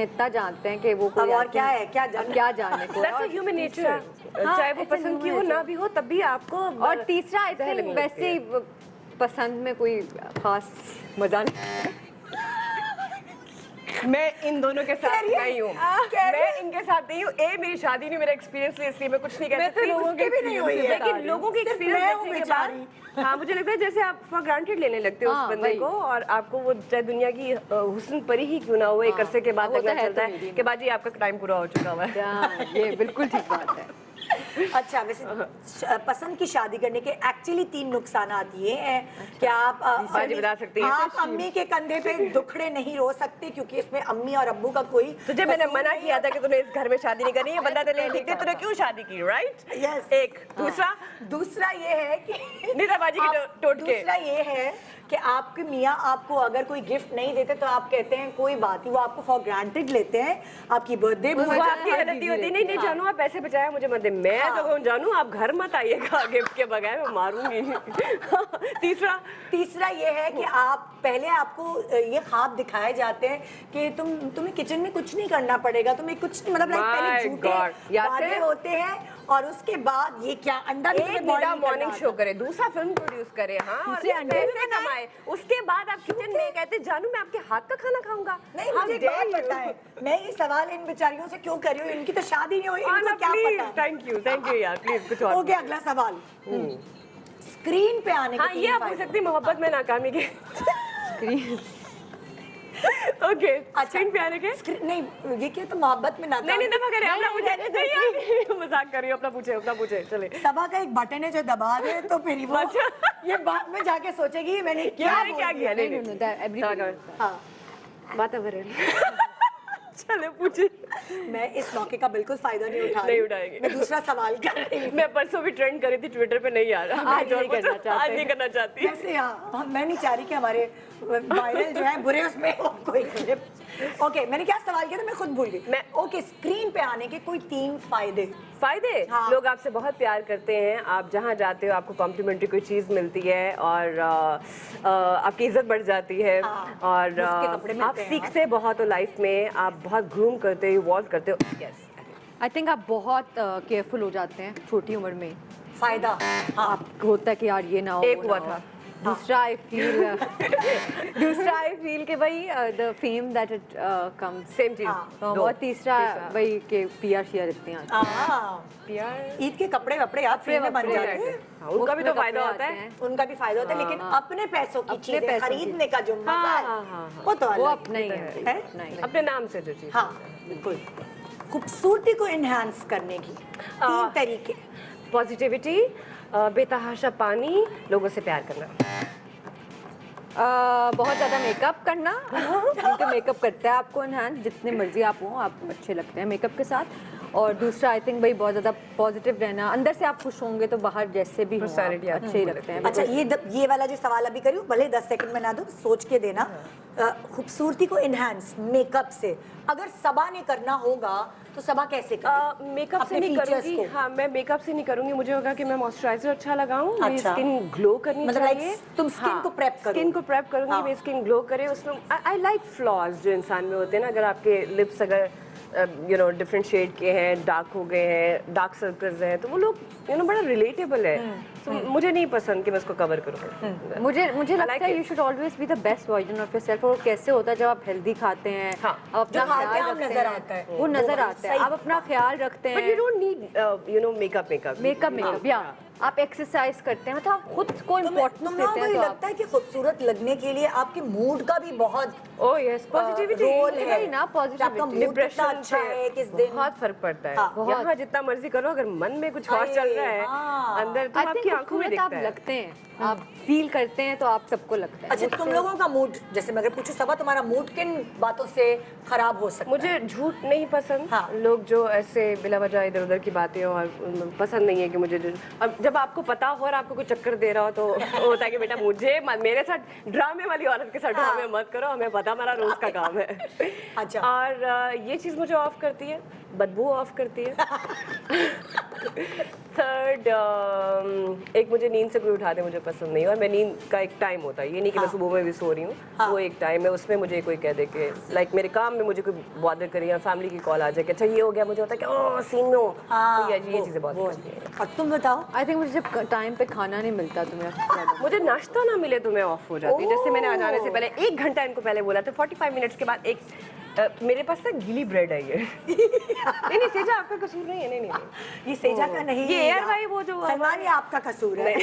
H: हैं कि वो कोई
A: और क्या है, क्या
H: जानने को।
B: That's a human nature. चाहे वो पसंद की हो ना भी हो, तब भी आपको।
H: और तीसरा, आई थिंक वैसे ही पसंद में कोई खास मजा नहीं।
B: मैं इन दोनों के साथ नहीं हूँ, मैं इनके साथ नहीं हूँ। मेरी शादी नहीं, मेरा एक्सपीरियंस नहीं, इसलिए मैं कुछ नहीं कह सकती।
A: लोगों की भी नहीं हुई है,
B: लेकिन लोगों की एक्सपीरियंस देखने के बाद हाँ मुझे लगता है जैसे आप फॉर ग्रांटेड लेने लगते हो उस बंदे को, और आपको वो चाहे दुनिया की हुस्न परी ही क्यों ना हो, एक अरसे के बाद लगना चलता है कि बाजी आपका टाइम पूरा हो चुका हुआ है।
H: ये बिल्कुल ठीक बात है।
A: अच्छा, वैसे पसंद की शादी करने के एक्चुअली 3 नुकसानात ये हैं कि आप
B: बाजी बता सकती हैं।
A: आप अम्मी के कंधे पे दुखड़े नहीं रो सकते, क्योंकि इसमें अम्मी और अब्बू का कोई।
B: तुझे मैंने मना किया था कि तूने इस घर में शादी नहीं करनी है, बंदा तेरे लिख दे, तूने क्यों शादी की, राइट?
A: यस।
B: एक दूसरा
A: ये है कि
B: नीताबाजी की टोटके।
A: दूसरा ये है कि आपके मियाँ आपको अगर कोई गिफ्ट नहीं देते तो आप कहते हैं कोई बात नहीं, वो आपको फॉर ग्रांटेड लेते हैं। आपकी बर्थडे
B: आपकी गलती होती नहीं जानू आप पैसे बचाया मुझे मत दे, मैं तो जानू आप घर मत आइएगा गिफ्ट के बगैर, मैं मारूंगी। तीसरा ये है कि आप पहले आपको ये ख्वाब दिखाए जाते हैं कि तुम्हें किचन में कुछ नहीं करना पड़ेगा, तुम्हें कुछ मतलब पहले झूठे वादे होते हैं, और उसके बाद ये क्या अंडा मॉर्निंग शो करे, दूसरा फिल्म प्रोड्यूस करे, हाँ, और पैसे कमाए, उसके बाद आप किचन में कहते जानू मैं आपके हाथ का खाना खाऊंगा।
A: नहीं, मुझे बात बताएं, मैं ये सवाल इन बेचारियों से क्यों कर रही हूँ, इनकी तो शादी नहीं हुई, इनको क्या पता।
B: थैंक यू यार, प्लीज कुछ और।
A: ओके, अगला सवाल। स्क्रीन पे आने के
B: ये आप पूछ सकती मोहब्बत में नाकामी के स्क्रीन। ओके, स्क्रीन पे आने के
A: नहीं, ये क्या तो मोहब्बत में ना
B: नहीं दबा करे अपना पूछे, मजाक कर रही हूँ, अपना पूछे चले।
A: सबा का एक बटन है जो दबा दे तो फिर वो ये बाद में जाके सोचेगी मैंने क्या
B: किया। नहीं वातावरण चले पूछे।
A: मैं इस मौके का बिल्कुल फायदा नहीं
B: उठाएंगे।
A: मैं दूसरा सवाल कर रही हूँ।
B: मैं परसों भी ट्रेंड करी थी ट्विटर पे, नहीं आ रहा,
A: आज नहीं करना चाहती। वैसे हाँ, मैं नहीं चाह रही कि हमारे वायरल जो है बुरे उसमें कोई क्लिप। ओके, मैंने क्या सवाल किया था मैं खुद भूल गई। ओके, स्क्रीन पे आने के कोई 3 फायदे।
B: हाँ। लोग आपसे बहुत प्यार करते हैं, आप जहाँ जाते हो आपको कॉम्प्लीमेंट्री कोई चीज़ मिलती है, और आपकी इज्जत बढ़ जाती है, और आप सीखते बहुत हो लाइफ में, आप बहुत ग्रूम करते हो, इवॉल्व करते हो। यस,
H: आई थिंक आप बहुत केयरफुल हो जाते हैं छोटी उम्र में।
A: फायदा
H: आपको होता है कि यार ये ना हो,
B: एक हुआ था।
H: दूसरा आई फील कि भाई the fame that it comes,
B: same चीज।
H: और तीसरा भाई के पीआर शेयर इतने आते
A: हैं, ईद के कपड़े वपड़े आप फ्री में बन जाते हैं,
B: उनका भी तो फायदा होता है,
A: उनका भी फायदा होता है, लेकिन अपने पैसों की चीजें खरीदने का जो मजा है वो तो
H: अपना ही है,
B: अपने नाम से जो चीज।
A: हाँ बिल्कुल। खूबसूरती को एनहांस करने की 3 तरीके।
B: पॉजिटिविटी, बेतहाशा पानी, लोगों से प्यार करना,
H: बहुत ज़्यादा मेकअप करना, क्योंकि मेकअप करता है आपको एनहांस, जितने मर्जी आप हो आप अच्छे लगते हैं मेकअप के साथ। और दूसरा आई थिंक भाई बहुत ज़्यादा पॉजिटिव रहना, अंदर से आप खुश होंगे तो बाहर जैसे भी हो अच्छे ही लगते हैं।
A: अच्छा, ये वाला जो सवाल अभी करी भले 10 सेकंड में ना दो, सोच के देना। खूबसूरती को एनहांस मेकअप से अगर सबा ने करना होगा तो सबा कैसे करे?
B: मेकअप से नहीं करूंगी। हाँ, मैं मेकअप से नहीं करूंगी, मुझे होगा कि मैं मॉइस्चराइजर अच्छा लगाऊं, मेरी स्किन ग्लो करनी चाहिए।
A: तुम स्किन को प्रेप करो।
B: स्किन को प्रेप करूंगी, मेरी स्किन ग्लो करे। उसमें आई लाइक फ्लॉज जो इंसान में होते हैं ना, अगर आपके लिप्स अगर डिफरेंट शेड के हैं, डार्क हो गए हैं, डार्क सर्कल्स हैं, तो वो लोग बड़ा रिलेटेबल है। तो मुझे नहीं पसंद कि मैं उसको कवर करूँ।
H: मुझे लगता है you should always be the best version of yourself. और कैसे होता है जब आप हेल्दी खाते हैं, आप अपना ख्याल रखते हैं, वो नजर आता है, आप अपना ख्याल रखते हैं।
B: But you don't need makeup
H: या आप एक्सरसाइज करते हैं, मतलब आप खुद को इम्पोर्टेंस
A: तुम
H: देते
A: लोगों को
H: हैं।
A: ये
H: तो
A: लगता है कि खूबसूरत लगने के लिए आपके मूड का भी बहुत
B: ओह यस, पॉजिटिविटी
A: रोल है
H: वही ना,
A: कि आपका मूड
B: डिप्रेशन
A: कितना अच्छा है किस दिन।
B: बहुत फर्क पड़ता है।
A: हाँ,
B: यहाँ जितना मर्जी करो, अगर मन में कुछ और चल रहा है
A: हाँ।
B: अंदर, तो
H: I think
B: आपकी आंखों में
H: खूबसूरत
B: दिखता
H: आप
B: है।
H: लगते हैं, आप फील करते हैं तो आप सबको लगता है।
A: अच्छा, तुम लोगों का मूड, जैसे मैं अगर पूछूं सबा, तुम्हारा मूड किन बातों से खराब हो सकता है?
B: मुझे झूठ नहीं पसंद।
A: हाँ।
B: लोग जो ऐसे बिला वजह इधर उधर की बातें, और पसंद नहीं है कि मुझे अब जब आपको पता हो और आपको कोई चक्कर दे रहा हो तो होता है कि बेटा मुझे मेरे साथ ड्रामे वाली औरत के साथ ड्रामे मत करो, हमें पता हमारा रोज का काम है।
A: अच्छा।
B: और ये चीज़ मुझे ऑफ करती है, बदबू ऑफ करती है। थर्ड, एक मुझे नींद से कोई उठा दे मुझे पसंद नहीं है, और मैं नींद का एक टाइम होता है, ये नहीं कि मैं सुबह में भी सो रही हूँ, वो एक टाइम है, उसमें मुझे कोई कह दे कि लाइक मेरे काम में मुझे कोई बॉदर करे या फैमिली की कॉल आ जाए कि अच्छा ये हो गया, मुझे होता है कि ओह सीन में हो, तो ये चीज़ें बहुत करती हैं।
A: और तुम बताओ?
H: आई थिंक मुझे जब टाइम पे खाना नहीं मिलता तो मेरा
B: मुझे नाश्ता ना मिले तो मैं ऑफ हो जाती हूँ। जैसे मैंने आ जाने से पहले 1 घंटा इनको पहले बोला था, 45 मिनट्स के बाद एक मेरे पास ना गीली ब्रेड है ये। नहीं सेजा, आपका कसूर नहीं है। नहीं
A: ये सेजा का नहीं
B: ये
A: है
B: यार भाई, वो जो
A: सलमान, ये आपका कसूर है।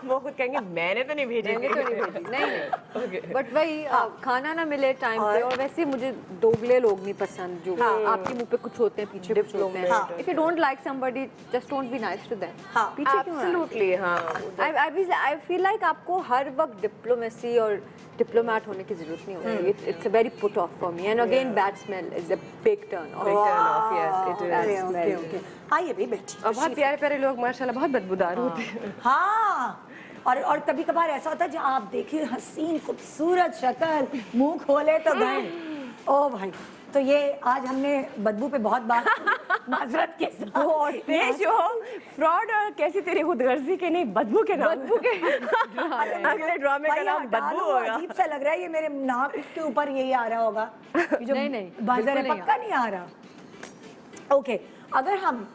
B: वो खुद कहेंगे मैंने तो नहीं भेजी।
H: मैंने तो नहीं भेजी, नहीं। बट वही खाना ना मिले टाइम पे, और वैसे मुझे दोगले लोग नहीं पसंद जो आपके मुंह पे कुछ होते हैं, पीछे कुछ होते हैं। If you don't like somebody, just don't be nice to them. पीछे क्यों?
B: एब्सोल्युटली हाँ।
H: आई फील लाइक आपको हर वक्त डिप्लोमेसी और डिप्लोमेट होने की जरूरत नहीं होती। It's a very put off for me, and again bad smell is a big turn off.
A: आइए भी बैठिए।
B: और बहुत प्यारे प्यारे लोग माशाल्लाह बहुत बदबूदार होते हैं।
A: हाँ, और कभी कभार ऐसा होता है जहाँ आप देखिए हसीन खूबसूरत शक्ल, मुंह खोले तो गए। ओ भाई, तो ये आज हमने बदबू पे बहुत बात माजरत के साथ।
B: ये शो फ्रॉड और कैसी तेरी खुदगर्जी के नहीं, बदबू के नाम, बदबू के अगले ड्रामे का नाम बदबू होगा।
A: अजीब सा लग रहा है, ये मेरे नाक के ऊपर यही आ रहा होगा।
H: नहीं,
A: बाजार है, पक्का नहीं आ रहा। ओके, अगर हम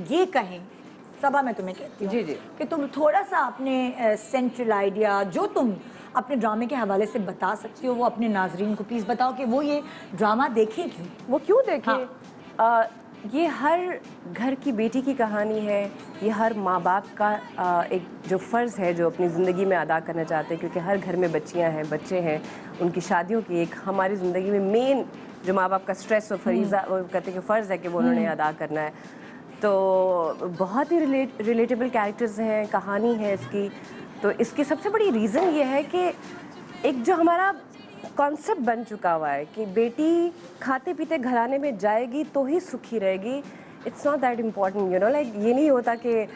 A: ये कहें, सबा मैं तुम्हें कहती हूँ
H: जी
A: कि तुम थोड़ा सा अपने सेंट्रल आइडिया जो तुम अपने ड्रामे के हवाले से बता सकती हो, वो अपने नाजरीन को प्लीज़ बताओ कि वो ये ड्रामा देखे क्यों,
B: वो क्यों देखे। ये हर घर की बेटी की कहानी है, ये हर माँ बाप का एक जो फ़र्ज़ है जो अपनी ज़िंदगी में अदा करना चाहते हैं, क्योंकि हर घर में बच्चियाँ हैं, बच्चे हैं, उनकी शादियों की एक हमारी ज़िंदगी में मेन जो माँ बाप का स्ट्रेस और फरीज़ा, वो कहते हैं कि फ़र्ज़ है कि वो उन्होंने अदा करना है। तो बहुत ही रिलेटेबल कैरेक्टर्स हैं, कहानी है इसकी। तो इसकी सबसे बड़ी रीज़न ये है कि एक जो हमारा कॉन्सेप्ट बन चुका हुआ है कि बेटी खाते पीते घराने में जाएगी तो ही सुखी रहेगी। It's not that important, you know, like ये नहीं होता कि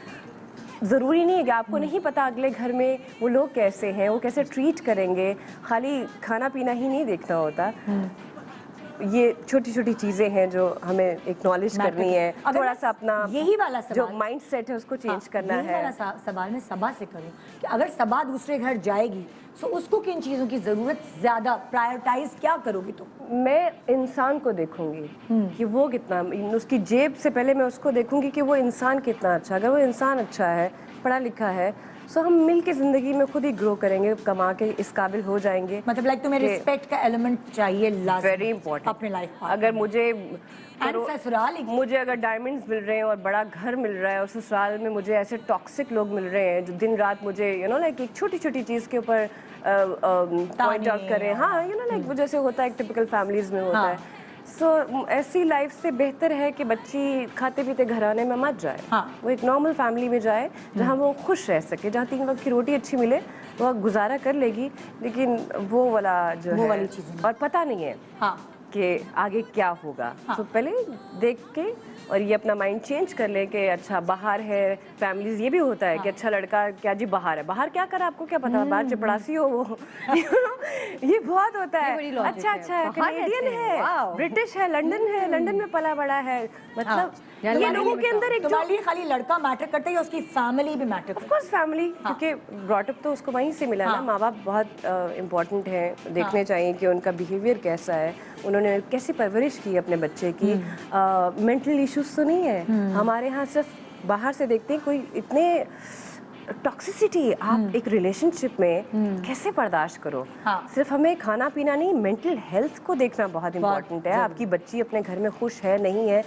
B: ज़रूरी नहीं है कि आपको नहीं पता अगले घर में वो लोग कैसे हैं, वो कैसे ट्रीट करेंगे, खाली खाना पीना ही नहीं देखना होता। ये छोटी छोटी चीज़ें हैं जो हमें एक्नॉलेज करनी है, थोड़ा सा अपना
A: यही वाला
B: जो माइंड सेट है उसको चेंज करना है।
A: वाला सवाल मैं सबा से करूं कि अगर सबा दूसरे घर जाएगी तो उसको किन चीज़ों की ज़रूरत ज़्यादा प्रायोरिटाइज क्या करोगी तुम?
B: मैं इंसान को देखूंगी कि वो कितना, उसकी जेब से पहले मैं उसको देखूंगी कि वो इंसान कितना अच्छा। अगर वो इंसान अच्छा है, पढ़ा लिखा है, सो हम मिल के ज़िंदगी में खुद ही ग्रो करेंगे, कमा के इस काबिल हो जाएंगे।
A: मतलब लाइक तुम्हें रिस्पेक्ट का एलिमेंट चाहिए,
B: वेरी इंपॉर्टेंट
A: अपने लाइफ में।
B: अगर मुझे
A: ससुराल
B: मुझे अगर डायमंड्स मिल रहे हैं और बड़ा घर मिल रहा है, और ससुराल में मुझे ऐसे टॉक्सिक लोग मिल रहे हैं जो दिन रात मुझे यू नो लाइक एक छोटी छोटी चीज़ के ऊपर पॉइंट आउट करें, हाँ यू नो लाइक वो जैसे होता है टिपिकल फैमिलीज में होता है। सो ऐसी लाइफ से बेहतर है कि बच्ची खाते पीते घराने में मत जाए। वो एक नॉर्मल फैमिली में जाए जहाँ वो खुश रह सके, जहाँ 3 वक्त की रोटी अच्छी मिले, वो गुजारा कर लेगी, लेकिन वो वाला जो है
A: वाली चीज़
B: और पता नहीं है कि आगे क्या होगा। तो पहले देख के और ये अपना माइंड चेंज कर ले कि अच्छा बाहर है, फैमिलीज ये भी होता है कि अच्छा लड़का क्या जी बाहर है, बाहर क्या करा आपको क्या पता, बाहर चपड़ासी हो वो ये बहुत होता है। अच्छा अच्छा कनेडियन है, ब्रिटिश है, लंदन में पला बड़ा है, मतलब ये लोगों के अंदर एक
A: तुम्हारे लिए खाली लड़का मैटर करता है या उसकी फैमिली भी मैटर करती है?
B: ऑफ कोर्स फैमिली, क्योंकि ब्रॉटअप तो उसको वहीं से मिला ना। माँ बाप बहुत इम्पोर्टेंट हैं, देखने चाहिए कि उनका बिहेवियर कैसा है, उन्होंने कैसी परवरिश की अपने बच्चे की। मेंटल इश्यूज तो नहीं है हमारे यहाँ, सिर्फ बाहर से देखते हैं कोई इतने टॉक्सिसिटी आप एक रिलेशनशिप में कैसे बर्दाश्त करो? सिर्फ हमें खाना पीना नहीं, मेंटल हेल्थ को देखना बहुत इंपॉर्टेंट है। आपकी बच्ची अपने घर में खुश है नहीं है,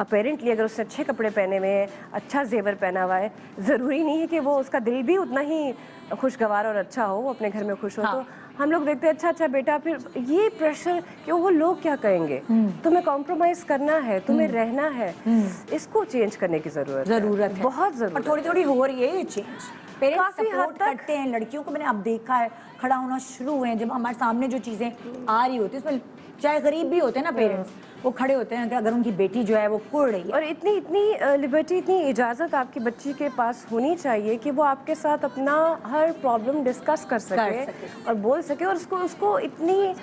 B: अपेरेंटली अगर उसने अच्छे कपड़े पहने हुए हैं, अच्छा जेवर पहना हुआ है, ज़रूरी नहीं है कि वो उसका दिल भी उतना ही खुशगवार और अच्छा हो, वो अपने घर में खुश हो। तो हम लोग देखते हैं अच्छा बेटा, फिर ये प्रेशर कि वो लोग क्या कहेंगे, तुम्हें कॉम्प्रोमाइज करना है, तुम्हें रहना है, इसको चेंज करने की जरूरत है, बहुत जरूरत।
A: और थोड़ी थोड़ी हो रही है ये चेंज, पेरेंट्स सपोर्ट करते हैं लड़कियों को। मैंने अब देखा है खड़ा होना शुरू हुए हैं, जब हमारे सामने जो चीजें आ रही होती है उसमें चाहे गरीब भी होते हैं ना पेरेंट्स, वो खड़े होते हैं कि अगर उनकी बेटी जो है वो कुड़ रही है।
B: और इतनी लिबर्टी, इतनी इजाज़त आपकी बच्ची के पास होनी चाहिए कि वो आपके साथ अपना हर प्रॉब्लम डिस्कस कर सके और बोल सके, और उसको इतनी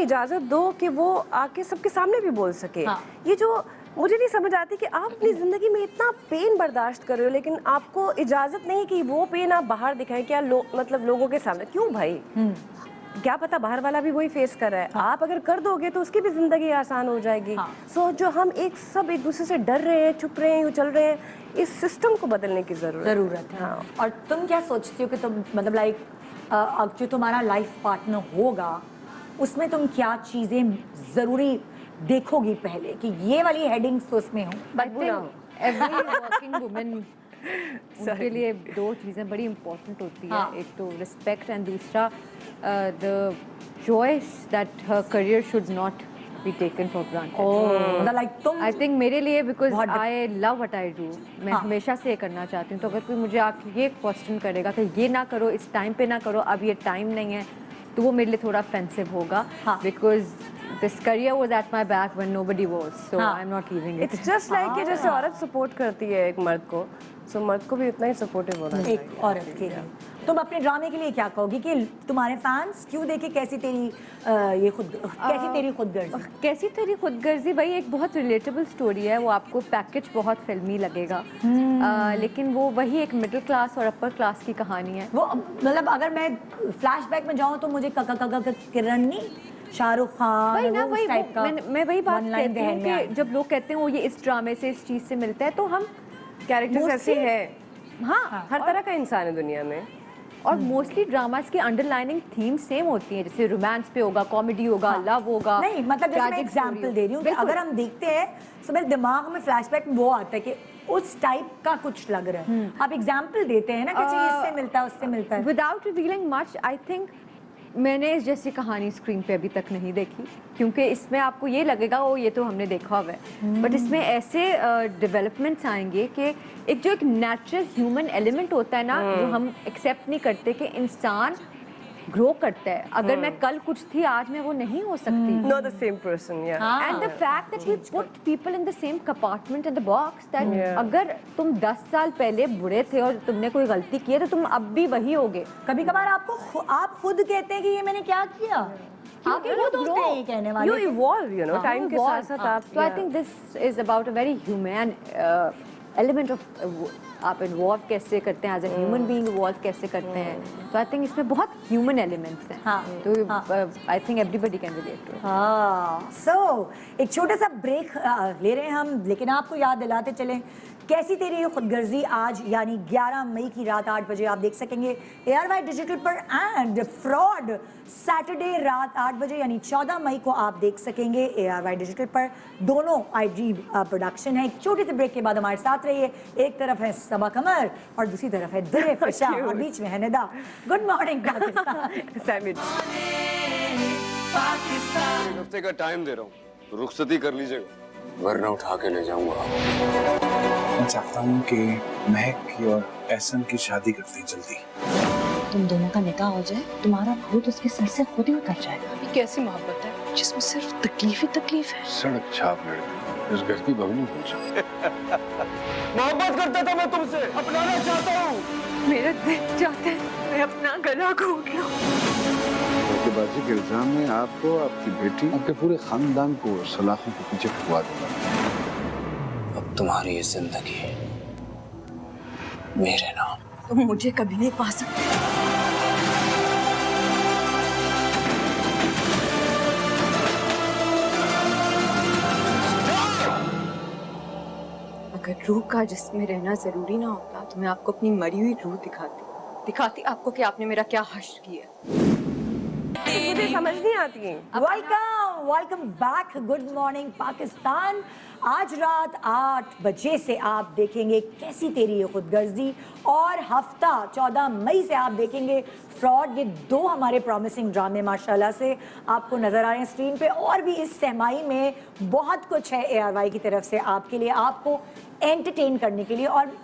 B: इजाज़त दो कि वो आके सबके सामने भी बोल सके। ये जो मुझे नहीं समझ आती कि आप अपनी ज़िंदगी में इतना पेन बर्दाश्त कर रहे हो, लेकिन आपको इजाज़त नहीं कि वो पेन आप बाहर दिखाएं। क्या मतलब लोगों के सामने क्यों भाई? क्या पता बाहर वाला भी वही फेस कर रहा है। आप अगर कर दोगे तो उसकी भी जिंदगी आसान हो जाएगी। सो जो हम एक दूसरे से डर रहे हैं, चुप रहे हैं, यूँ चल रहे हैं, इस सिस्टम को बदलने की जरूरत है।
A: और तुम क्या सोचती हो कि तुम मतलब लाइक अब जो तुम्हारा लाइफ पार्टनर होगा उसमें तुम क्या चीजें जरूरी देखोगी पहले कि ये वाली हेडिंग्स तो उसमें हो?
H: एवरी वर्किंग वुमेन उनके लिए दो चीज़ें बड़ी इम्पोर्टेंट होती है। एक तो रिस्पेक्ट एंड दूसरा the choice that her career should not be taken for granted.
A: Like तुम,
H: आई थिंक मेरे लिए because I love what I do, मैं हमेशा से ये करना चाहती हूँ। तो अगर कोई मुझे आके ये क्वेश्चन करेगा कि ये ना करो, इस टाइम पे ना करो, अब ये टाइम नहीं है, तो वो मेरे लिए थोड़ा ऑफेंसिव होगा। Because this career was at my back when nobody was, so I'm not leaving it.
B: It's just like कि जैसे औरत सपोर्ट करती है एक मर्द को, so मर्द को भी उतना ही सपोर्टिव होना चाहिए
A: एक औरत के लिए। तुम अपने ड्रामे के लिए क्या कहोगी कि तुम्हारे फैंस क्यों देखे कैसी तेरी
H: खुदगर्जी? भाई एक बहुत रिलेटेबल स्टोरी है, वो आपको पैकेज बहुत फिल्मी लगेगा, लेकिन वो वही एक मिडिल क्लास और अपर क्लास की कहानी है।
A: वो मतलब अगर मैं फ्लैशबैक में जाऊँ तो मुझे किरण नहीं, शाहरुख खान,
H: मैं वही बात कहती हूँ कि जब लोग कहते हैं वो ये इस ड्रामे से, इस चीज़ से मिलता है, तो हम
B: कैरेक्टर्स ऐसे हैं। हाँ, हर तरह का इंसान है दुनिया में।
H: और मोस्टली ड्रामास की अंडरलाइनिंग थीम सेम होती है, जैसे रोमांस पे होगा, कॉमेडी होगा, लव होगा।
A: नहीं मतलब जैसे मैं एग्जांपल दे रही हूँ कि अगर हम देखते हैं तो मेरे दिमाग में फ्लैशबैक में वो आता है कि उस टाइप का कुछ लग रहा है। आप एग्जांपल देते हैं ना कि इससे मिलता है, उससे मिलता है।
H: Without revealing much, I think मैंने इस जैसी कहानी स्क्रीन पे अभी तक नहीं देखी, क्योंकि इसमें आपको ये लगेगा वो ये तो हमने देखा हुआ है, बट इसमें ऐसे डेवलपमेंट्स आएंगे कि एक नेचुरल ह्यूमन एलिमेंट होता है ना, जो हम एक्सेप्ट नहीं करते कि इंसान ग्रो करता है। अगर मैं कल कुछ थी, आज मैं वो नहीं हो सकती।
B: Not the same person, yeah.
H: And the fact that he put people in the same compartment in the box, that अगर तुम 10 साल पहले बुरे थे और तुमने कोई गलती की है तो तुम अब भी वही होगे।
A: कभी कभार आप खुद कहते हैं कि ये मैंने क्या किया, आप खुद होते हैं ये कहने वाले।
B: You evolve, you know, time के साथ साथ आप।
H: So I think this is about a very human element of आप इन्वॉल्व कैसे करते हैं, as a human being involve कैसे करते हैं। तो आई थिंक इसमें बहुत ह्यूमन एलिमेंट्स हैं, तो I think everybody can relate to.
A: So एक छोटा सा ब्रेक ले रहे हैं हम, लेकिन आपको याद दिलाते चलें कैसी तेरी ये खुदगर्जी आज यानी 11 मई की रात 8 बजे आप देख सकेंगे ARY डिजिटल पर, एंड फ्रॉड सैटरडे रात 8 बजे यानी 14 मई को आप देख सकेंगे ARY डिजिटल पर। दोनों IG प्रोडक्शन है। एक छोटे से ब्रेक के बाद हमारे साथ रहिए। एक तरफ है सबा कमर और दूसरी तरफ है दिल खुशा और बीच में है निदा। Good morning Pakistan.
C: एक हफ्ते का टाइम दे रहा हूँ, रुखसती कर लीजिएगा वरना उठा के ले जाऊंगा।
M: मैं चाहता हूँ कि महक और एहसन की शादी करते हैं जल्दी।
N: तुम दोनों का निकाह हो जाए, तुम्हारा भूत उसके सर से खुद ही उतर जाएगा।
K: ये कैसी मोहब्बत है जिसमें सिर्फ तकलीफ ही तकलीफ है?
J: सड़क छाप लड़के, इस घर की बहू नहीं बन सकती।
I: मोहब्बत करता था मैं तुमसे, अपनाना चाहता हूँ।
K: मेरा दिल चाहता है मैं अपना गला घोट लूं।
J: धोखेबाजी के इल्जाम में आपको, आपकी बेटी, आपके पूरे खानदान को सलाखों के पीछे फुकवा दूंगा।
E: अब तुम्हारी ये जिंदगी मेरे नाम।
N: तुम मुझे कभी नहीं पा सकते।
K: अगर रूह का जिसमें रहना जरूरी ना होता तो मैं आपको अपनी मरी हुई रूह दिखाती आपको कि आपने मेरा क्या हश्र किया।
B: मुझे समझ नहीं आती है।
A: Welcome back, good morning Pakistan. आज रात 8 बजे से आप देखेंगे कैसी तेरी ये खुदगर्जी, और हफ्ता 14 मई से आप देखेंगे फ्रॉड। ये 2 हमारे प्रॉमिसिंग ड्रामे माशाल्लाह से आपको नजर आ रहे हैं स्क्रीन पे, और भी इस सहमाई में बहुत कुछ है ARY की तरफ से आपके लिए, आपको एंटरटेन करने के लिए। और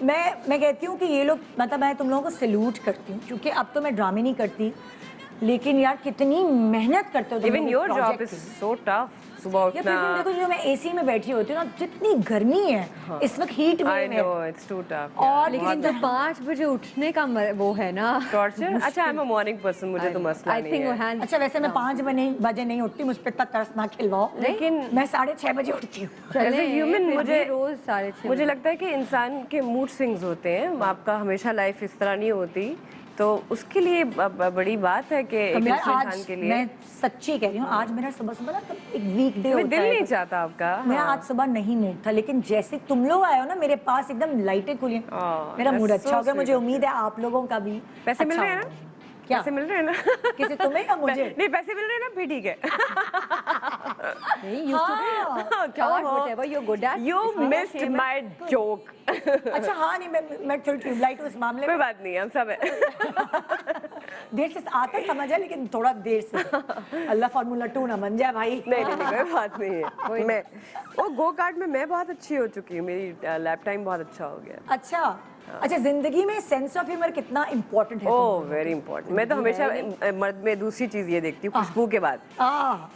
A: मैं कहती हूँ कि ये लोग, मतलब मैं तुम लोगों को सैल्यूट करती हूँ, क्योंकि अब तो मैं ड्रामे नहीं करती, लेकिन यार कितनी मेहनत करते हो।
B: Even your job is so tough. सुबह
A: या फिर
B: उठना।
A: देखो, जो मैं AC में बैठी होती हूँ ना, जितनी गर्मी है इस वक्त, हीट
B: I
A: वेव
B: know
A: है,
B: it's too tough.
A: और
H: लेकिन तो 5 बजे उठने का वो है ना
B: टॉर्चर। अच्छा, I'm a morning person, मुझे तो मसला
H: I
B: नहीं
H: think वो
B: है।
H: hands
A: अच्छा वैसे मैं 5 बजे नहीं उठती, मुझ पे इतना तरस ना खिलवाओ,
B: लेकिन
A: मैं 6:30 बजे उठती हूँ।
B: As a human,
H: फिर
B: मुझे
H: भी रोज 6:30
B: मुझे लगता है कि इंसान के मूड स्विंग्स होते हैं। आपका हमेशा लाइफ इस तरह नहीं होती, तो उसके लिए बड़ी बात है कि एक इंसान के लिए।
A: मैं सच्ची कह रही हूँ, आज मेरा सुबह ना एक वीकडे होता है,
B: दिल नहीं चाहता आपका।
A: मेरा आज सुबह नहीं मूड था, लेकिन जैसे तुम लोग आए हो ना मेरे पास, एकदम लाइटें खुली हैं, मेरा मूड अच्छा हो गया। मुझे उम्मीद है आप लोगों का भी।
B: पैसे मिल
A: अच्छा
B: रहे हैं
A: होगा।
B: ना?
A: क्या
B: पैसे मिल रहे हैं ना?
A: किसी तुम्हें या मुझे?
B: नहीं, पैसे मिल रहे हैं ना, फिर ठीक है।
H: नहीं, you whatever you're good at.
B: You missed my joke.
A: अच्छा हाँ, नहीं मैं थोड़ी ट्यूबलाइट उस मामले
B: कोई
A: में
B: बात नहीं, हम सब है।
A: देर से आता समझ है, लेकिन थोड़ा देर से। अल्लाह फार्मूला 2 ना बन जाए भाई।
B: नहीं, कोई बात नहीं है। मैं वो गो कार्ट में मैं बहुत अच्छी हो चुकी हूँ, मेरी लैप टाइम बहुत अच्छा हो गया।
A: अच्छा, जिंदगी में सेंस ऑफ ह्यूमर कितना इम्पोर्टेंट है?
B: ओह, वेरी इंपॉर्टेंट। मैं तो हमेशा मर्द में दूसरी चीज ये देखती हूँ, खुशबू के बाद।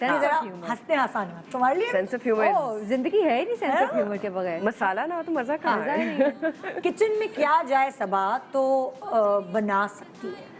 A: जरा हंसते हंसाना तुम्हारे लिए
B: सेंस ऑफ ह्यूमर।
H: जिंदगी है ही नहीं सेंस ऑफ ह्यूमर के बगैर।
B: मसाला ना हो तो मजा कहाँ है?
A: किचन में क्या जाए सबा तो बना सकती है।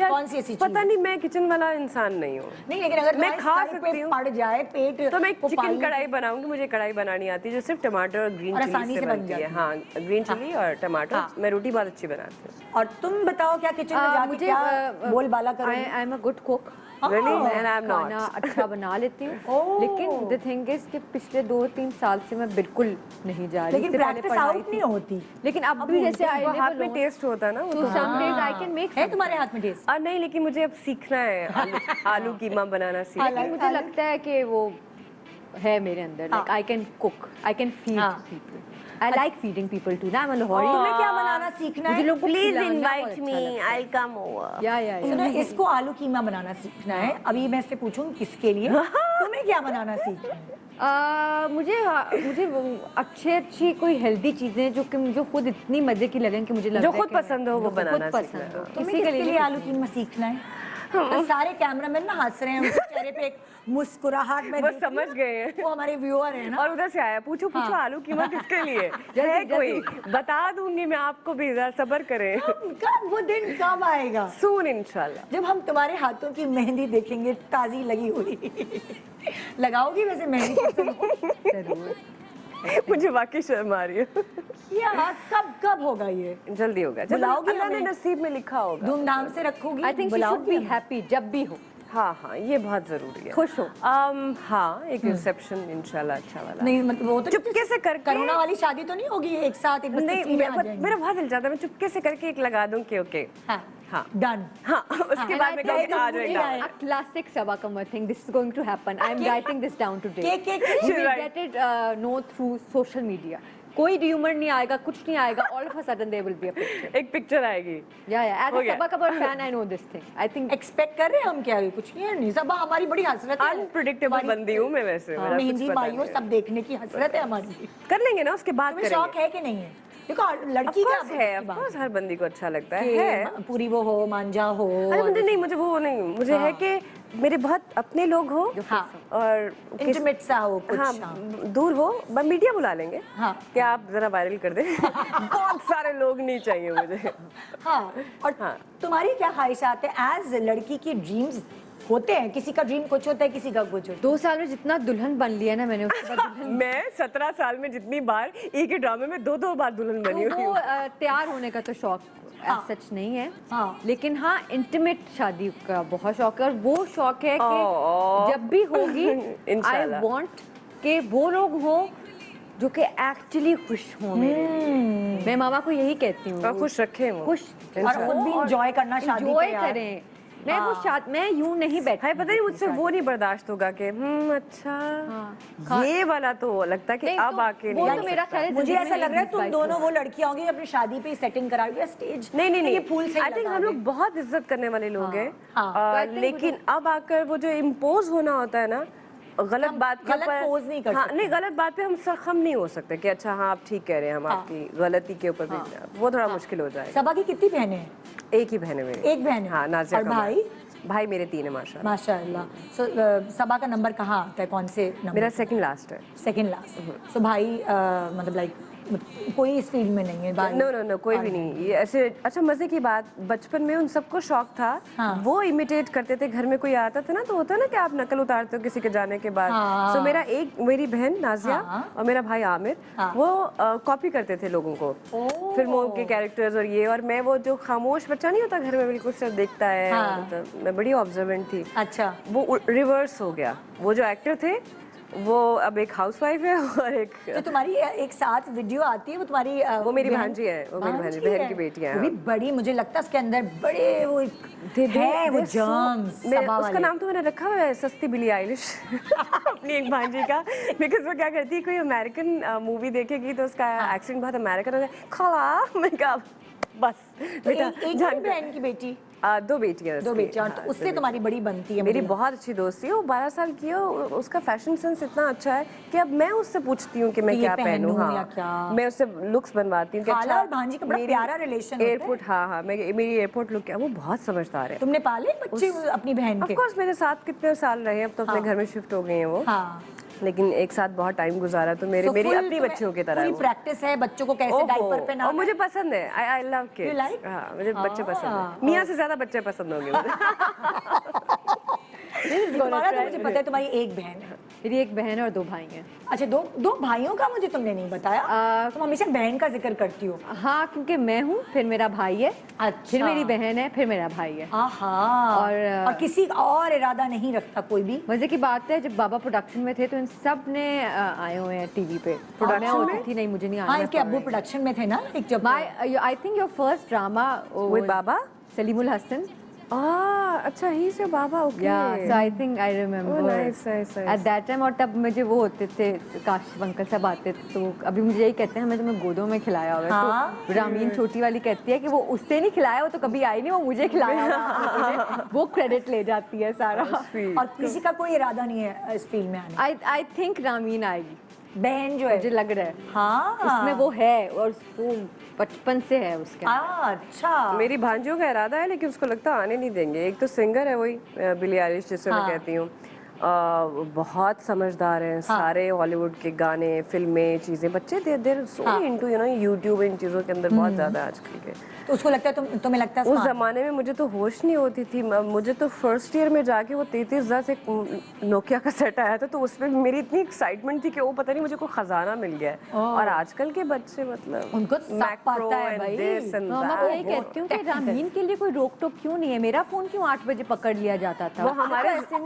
A: कौन सी ऐसी चीज?
B: पता नहीं, मैं किचन वाला इंसान नहीं हूँ।
A: नहीं, लेकिन अगर
B: मैं खा सकती हूँ,
A: पड़ जाए पेट,
B: तो मैं चिकन कढ़ाई बनाऊंगी। मुझे कढ़ाई बनानी आती है, जो सिर्फ टमाटर और ग्रीन चिली से बनती है। हाँ, ग्रीन चिली और टमाटर। मैं रोटी बहुत अच्छी बनाती हूँ।
A: और तुम बताओ, क्या किचन में जाके क्या बोलबाला करोगी?
H: आई am a good cook.
B: Really? And I'm not.
H: खाना अच्छा बना लेती हूँ, लेकिन द थिंग इज कि पिछले 2-3 साल से मैं बिल्कुल नहीं जा रही।
A: लेकिन प्रैक्टिस आउट नहीं होती।
H: लेकिन अब भी जैसे
B: हाथ में टेस्ट होता है ना,
H: तो some days I can make.
A: है तुम्हारे हाथ में टेस्ट?
B: नहीं, लेकिन मुझे अब सीखना है आलू कीमा बनाना सीखना।
H: लेकिन मुझे लगता है कि वो है मेरे अंदर, like I can cook, I can feed people. I like feeding people too. Now I'm a Lahori.
A: तुम्हें क्या बनाना सीखना है?
H: मुझे लोगों को
B: Please
H: खिलाना
B: invite
H: बहुत
B: me.
H: अच्छा लगता है।
B: I'll come over.
H: या
A: सुनो, इसको आलू कीमा बनाना सीखना है। अभी मैं इससे पूछूंगी किसके लिए, तुम्हें क्या बनाना सीखना है?
H: मुझे अच्छी कोई हेल्दी चीजें जो खुद इतनी मजे की लगें कि मुझे लगता
B: जो
H: है
B: खुद
H: कि
B: पसंद हो वो बनाना
H: खुद
B: सीखना
H: पसंद
B: है।
H: हो।
A: तुम्हें
H: किसी
A: किसके लिए आलू कीमा सीखना है? तो सारे कैमरामैन ना हंस रहे हैं, उनके चेहरे पे एक मुस्कुराहट में
B: वो समझ गए हैं।
A: वो हमारे व्यूअर है ना।
B: और उधर से आया, पूछो आलू कीमा किसके लिए है? कोई बता दूंगी मैं आपको भी, जरा सब्र करें।
A: कब वो दिन कब आएगा?
B: सून इंशाल्लाह,
A: जब हम तुम्हारे हाथों की मेहंदी देखेंगे ताजी लगी हुई। लगाओगी वैसे मेहंदी?
H: जरूर।
B: मुझे वाकई शर्म आ रही है।
A: यार कब होगा ये?
B: जल्दी होगा,
A: बुलाओगी?
B: अल्लाह ने नसीब में लिखा होगा।
A: धूमधाम से रखोगी?
H: I think she should be happy जब भी हो।
B: हाँ, ये बहुत जरूरी है।
H: खुश हो।
B: हाँ, एक रिसेप्शन इंशाल्लाह अच्छा वाला।
A: नहीं, मतलब वो तो
B: चुपके से करके,
A: करुणा वाली शादी तो नहीं होगी एक साथ? एक
B: नहीं, मेरा बहुत दिल चाहता है मैं चुपके से करके एक लगा दूं कि ओके
A: हाँ डन।
B: हाँ, उसके बाद में कहूँगी आ जाएगा।
H: A classic Sabaa Kamar thing. This is going to happen. I am writing this down today.
A: के
H: You will get it know through social media. कोई र्यूमर नहीं आएगा, कुछ नहीं आएगा, all of a sudden there will be a picture.
B: एक पिक्चर आएगी।
H: As a Sabaa Kamar fan, I know this thing. I think
A: expect कर रहे हैं हम क्या? कुछ नहीं है, नहीं सबा हमारी बड़ी हसरत है।
B: अनप्रेडिक्टेबल बंदी हूँ मैं वैसे।
A: मेहंदी बाइयों सब देखने की हसरत है हमारी।
B: कर लेंगे ना, उसके बाद
A: करेंगे। शौक है कि नहीं है? देखो लड़की का
B: है, ऑफ कोर्स हर बंदी को अच्छा लगता है
A: पूरी वो हो, मांझा हो।
B: अरे मुझे वो नहीं, मुझे है कि मेरे बहुत अपने लोग हो और
A: इंटीमेट सा हो कुछ।
B: हाँ, दूर हो, मीडिया बुला लेंगे।
A: हाँ,
B: क्या आप जरा वायरल कर दें? बहुत सारे लोग नहीं चाहिए मुझे।
A: हाँ, और तुम्हारी क्या ख्वाहिशात है एज लड़की की? ड्रीम्स होते हैं, किसी का ड्रीम कुछ होता है, किसी का कुछ होता है।
H: 2 साल में जितना दुल्हन बन लिया ना मैंने, उसके बाद दुल्हन
B: मैं 17 साल में जितनी बार एक ही ड्रामे में 2 बार दुल्हन बनी हुई हूँ।
H: तैयार होने का तो शौक सच नहीं है, लेकिन हाँ इंटीमेट शादी का बहुत शौक है। और वो शौक है कि जब भी होगी आई वांट कि वो लोग हो जो कि एक्चुअली खुश हों मेरे लिए। मैं मामा को यही कहती हूँ,
B: और खुश रखें वो,
H: खुश
A: और खुद भी enjoy करना शादी पे
H: enjoy
A: यार।
H: करें। मैं वो मैं यूं नहीं बैठ,
B: है पता नहीं मुझसे वो नहीं बर्दाश्त होगा कि अच्छा ये वाला तो लगता है कि
H: नहीं,
B: अब
H: तो
B: आके
H: वो
B: नहीं
H: तो
B: हो
H: मेरा
B: सकता।
H: ख्याल है
A: मुझे
H: जिंदगी
A: ऐसा
H: में
A: लग रहा है
H: 20-22
A: तुम दोनों वो लड़कियां होंगी अपनी शादी पे सेटिंग कराओगी स्टेज
B: नहीं
A: ये फूल से
B: आई थिंक हम लोग बहुत इज्जत करने वाले लोग हैं,
A: हाँ।
B: लेकिन अब आकर वो जो इम्पोज होना होता है ना, गलत बात के
A: गलत
B: ऊपर
A: pose नहीं कर सकते।
B: नहीं गलत बात पे हम सख्म नहीं हो सकते कि अच्छा हाँ आप ठीक कह रहे हैं, हम आपकी गलती के ऊपर भी वो थोड़ा मुश्किल हो जाएगा।
A: सबा की कितनी बहनें हैं?
B: एक ही बहन है मेरी।
A: एक बहन है?
B: हाँ, नाजिया
A: और
B: कमर।
A: भाई?
B: भाई मेरे 3 है माशाल्लाह।
A: माशाल्लाह। सो सबा का नंबर कहाँ आता है, कौन से नंबर?
B: मेरा सेकंड लास्ट है।
A: Second last. सो भाई मतलब लाइक कोई इस फील्ड में नहीं है भाई?
B: नो कोई भी नहीं। ये ऐसे अच्छा मजे की बात, बचपन में उन सबको शौक था, वो इमिटेट करते थे। घर में कोई आता था ना तो होता है ना कि आप नकल उतारते हो किसी के जाने के बाद। सो मेरी बहन नाजिया और मेरा भाई आमिर वो कॉपी करते थे लोगों को, फिल्मों के कैरेक्टर्स और ये, और मैं वो जो खामोश बच्चा नहीं होता घर में बिल्कुल सिर्फ देखता है, मतलब मैं बड़ी ऑब्जर्वेंट थी।
A: अच्छा,
B: वो रिवर्स हो गया। वो जो एक्टर थे वो अब एक हाउसवाइफ है और एक
A: जो तुम्हारी एक साथ वीडियो आती है वो तुम्हारी
B: वो मेरी भांजी है, वो मेरी भांजी बहन की बेटी है।
A: वो भी बड़ी, मुझे लगता है उसके अंदर बड़े वो है वो जर्म्स।
B: उसका नाम तो मैंने रखा हुआ है सस्ती बिली आइलिश अपनी एक भांजी का, बिकॉज वो क्या करती है कोई अमेरिकन मूवी देखेगी तो उसका एक्सेंट बहुत अमेरिकन होता है। खाला मैं कहा बस बेटा
A: एक बहन की बेटी
B: 2 बेटियां।
A: 2 बेटियां, तो उससे तुम्हारी बड़ी बनती है।
B: मेरी बहुत अच्छी दोस्ती है, वो 12 साल की है, उसका फैशन सेंस इतना अच्छा है कि अब मैं उससे पूछती हूँ कि मैं क्या पहनूं। हाँ, मैं उससे लुक्स बनवाती हूँ।
A: खाला और भांजी का बड़ा प्यारा रिलेशन।
B: एयरपोर्ट, हाँ मेरी एयरपोर्ट लुक है, वो बहुत समझदार है।
A: तुमने पाले बच्चे अपनी बहन के?
B: ऑफ कोर्स मेरे साथ कितने साल रहे, अब तो अपने घर में शिफ्ट हो गए हैं वो, लेकिन एक साथ बहुत टाइम गुजारा, तो मेरी अपनी बच्चियों की तरह
A: पूरी प्रैक्टिस है बच्चों को कैसे डायपर पहनाना।
B: और मुझे पसंद है, आई लव किड्स। हाँ, मुझे बच्चे पसंद है, मियां से ज्यादा बच्चे पसंद होंगे मुझे।
A: तुम्हारा तो मुझे पता है तुम्हारी एक बहन है।
H: मेरी एक बहन और 2 भाई हैं।
A: अच्छा, दो भाइयों का मुझे तुमने नहीं बताया। तुम हमेशा बहन का जिक्र करती हो।
H: हाँ, क्योंकि मैं हूँ, फिर मेरा भाई है, फिर मेरी बहन है, फिर मेरा भाई है।
A: और किसी और इरादा नहीं रखता कोई भी।
H: मजे की बात है, जब बाबा प्रोडक्शन में थे तो इन सब ने आए हुए हैं टीवी पे। मैं होती थी नहीं, मुझे नहीं आना।
A: हाँ, इनके अब्बू प्रोडक्शन में थे ना एक जब।
H: I think your first drama
B: with Baba
H: Salimul Hasan.
B: अच्छा, ही से Baba. Okay,
H: so I think I remember at that time. और तब मुझे वो होते थे, काशिफ अंकल सब आते थे, तो अभी मुझे यही कहते हैं हमें तुम्हें गोदों में खिलाया हुआ है। तो रामीन छोटी वाली कहती है कि वो उससे नहीं खिलाया, वो तो कभी आई नहीं, वो मुझे खिलाया हुआ। वो क्रेडिट ले जाती है सारा।
A: और किसी का कोई इरादा नहीं है इस फील्ड में आने।
H: आई थिंक रामीन आएगी,
A: बहन जो है,
H: मुझे लग रहा है।
A: हाँ,
H: उसमें वो है और वो बचपन से है उसके।
A: अच्छा,
B: मेरी भांजियों का इरादा है, लेकिन उसको लगता आने नहीं देंगे। एक तो सिंगर है वही बिली आइलिश, जिसे मैं कहती हूँ, बहुत समझदार हैं, सारे हॉलीवुड के गाने, फिल्में, चीजें, बच्चे there so into you know YouTube, इन चीजों के अंदर बहुत ज्यादा आजकल के।
A: तो उसको लगता है तुम्हें लगता है
B: उस जमाने में मुझे तो होश नहीं होती थी। मुझे तो फर्स्ट ईयर में जाके वो 33,000 से नोकिया का सेट आया था, तो उसमें मेरी इतनी एक्साइटमेंट थी कि वो पता नहीं मुझे कोई खजाना मिल गया है। और आजकल के बच्चे मतलब
A: उनको सब पता है भाई।
H: मैं यही कहती हूँ कि रामीन के लिए कोई रोक टोक क्यों नहीं है? मेरा फोन क्यों 8 बजे पकड़ लिया जाता था?
B: वो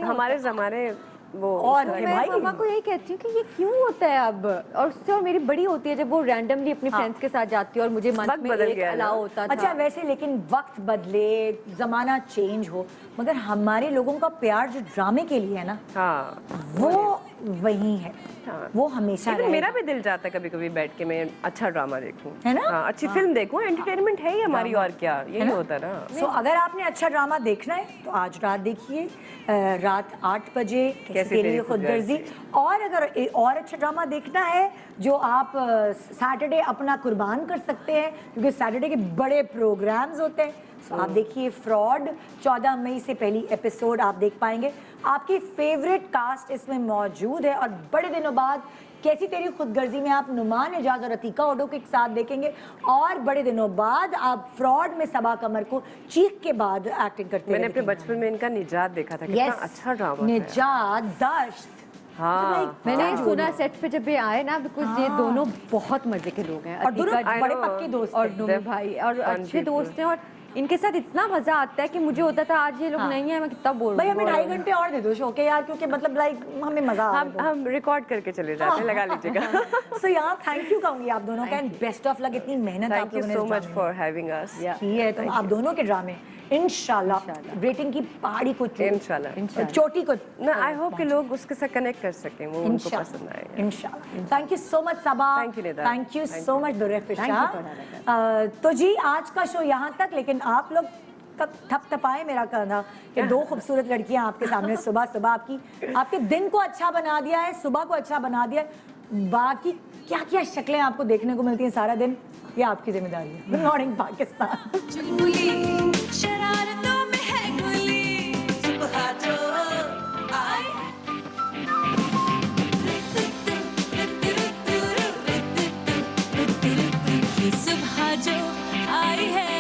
B: हमारे जमाने वो।
H: और मैं मामा को यही कहती हूँ कि ये क्यों होता है अब। और उससे और मेरी बड़ी होती है जब वो रैंडमली अपनी फ्रेंड्स के साथ जाती है और मुझे मंथ में एक अलाउ होता था।
A: अच्छा, वैसे लेकिन वक्त बदले, जमाना चेंज हो, मगर हमारे लोगों का प्यार जो ड्रामे के लिए है ना, वो वही है। वो हमेशा
B: मेरा भी दिल चाहता है कभी कभी बैठ के मैं अच्छा ड्रामा देखूं,
A: है ना?
B: अच्छी फिल्म देखूं। एंटरटेनमेंट है ही हमारी, और क्या यही होता है ना।
A: सो अगर आपने अच्छा ड्रामा देखना है तो आज रात देखिए, रात 8 बजे कैसी तेरी खुदगर्जी। और अगर और अच्छा ड्रामा देखना है जो आप सैटरडे अपना कुर्बान कर सकते हैं, क्योंकि सैटरडे के बड़े प्रोग्राम्स होते हैं, तो आप देखिए फ्रॉड। 14 मई से पहली एपिसोड आप देख पाएंगे। आपकी फेवरेट कास्ट इसमें मौजूद है, और बड़े दिनों बाद कैसी तेरी खुदगर्जी में आप नुमान एजाज और अतीका ओडो के साथ देखेंगे। और बड़े दिनों बाद आप फ्रॉड में सबा कमर को चीख के बाद एक्टिंग करते हैं।
B: मैंने अपने बचपन में इनका निजात देखा था, कितना अच्छा ड्रामा।
A: निजात, दश्त।
B: हाँ,
H: मैंने सुना सेट पे जब ये आए ना, बिकॉज ये दोनों बहुत मजे के लोग हैं,
A: और दोनों बड़े पक्के दोस्त
H: और दोनों भाई और अच्छे दोस्त हैं। और इनके साथ इतना मजा आता है कि मुझे होता था आज ये लोग नहीं है, मैं कितना बोर
A: भाई हमें 2.5 घंटे और दे दो शो के यार, क्योंकि मतलब लाइक हमें मजा आ रहा है।
B: हम रिकॉर्ड करके चले जाते हैं, लगा लीजिएगा।
A: सो यार थैंक यू कहूंगी आप दोनों का, एंड बेस्ट ऑफ लक, इतनी मेहनत आप
B: थैंक यू
A: लोगों ने
B: सो
A: इस
B: मच
A: ड्रामे
B: फॉर
A: में
B: हैविंग अस।
A: की है। तो आप दोनों के ड्रामे इंशाल्लाह रेटिंग की पहाड़ी को
B: इंशाल्लाह
A: चोटी को
B: आई होप कि लोग उसके साथ कनेक्ट कर सकें, वो उनको पसंद आए।
A: इंशाल्लाह। Thank you so much Saba,
B: Thank you, Nida.
A: Thank you so much Durefishan.
H: Thank you
A: तो जी आज का शो यहाँ तक, लेकिन आप लोग थपथपाए मेरा कहना कि 2 खूबसूरत लड़कियां आपके सामने सुबह सुबह आपके दिन को अच्छा बना दिया है, सुबह को अच्छा बना दिया है। बाकी क्या क्या शक्लें आपको देखने को मिलती हैं सारा दिन, ये आपकी जिम्मेदारी है। Good morning Pakistan.
F: शरारतों में है गुली, सुबह जो आए सुबह जो आई है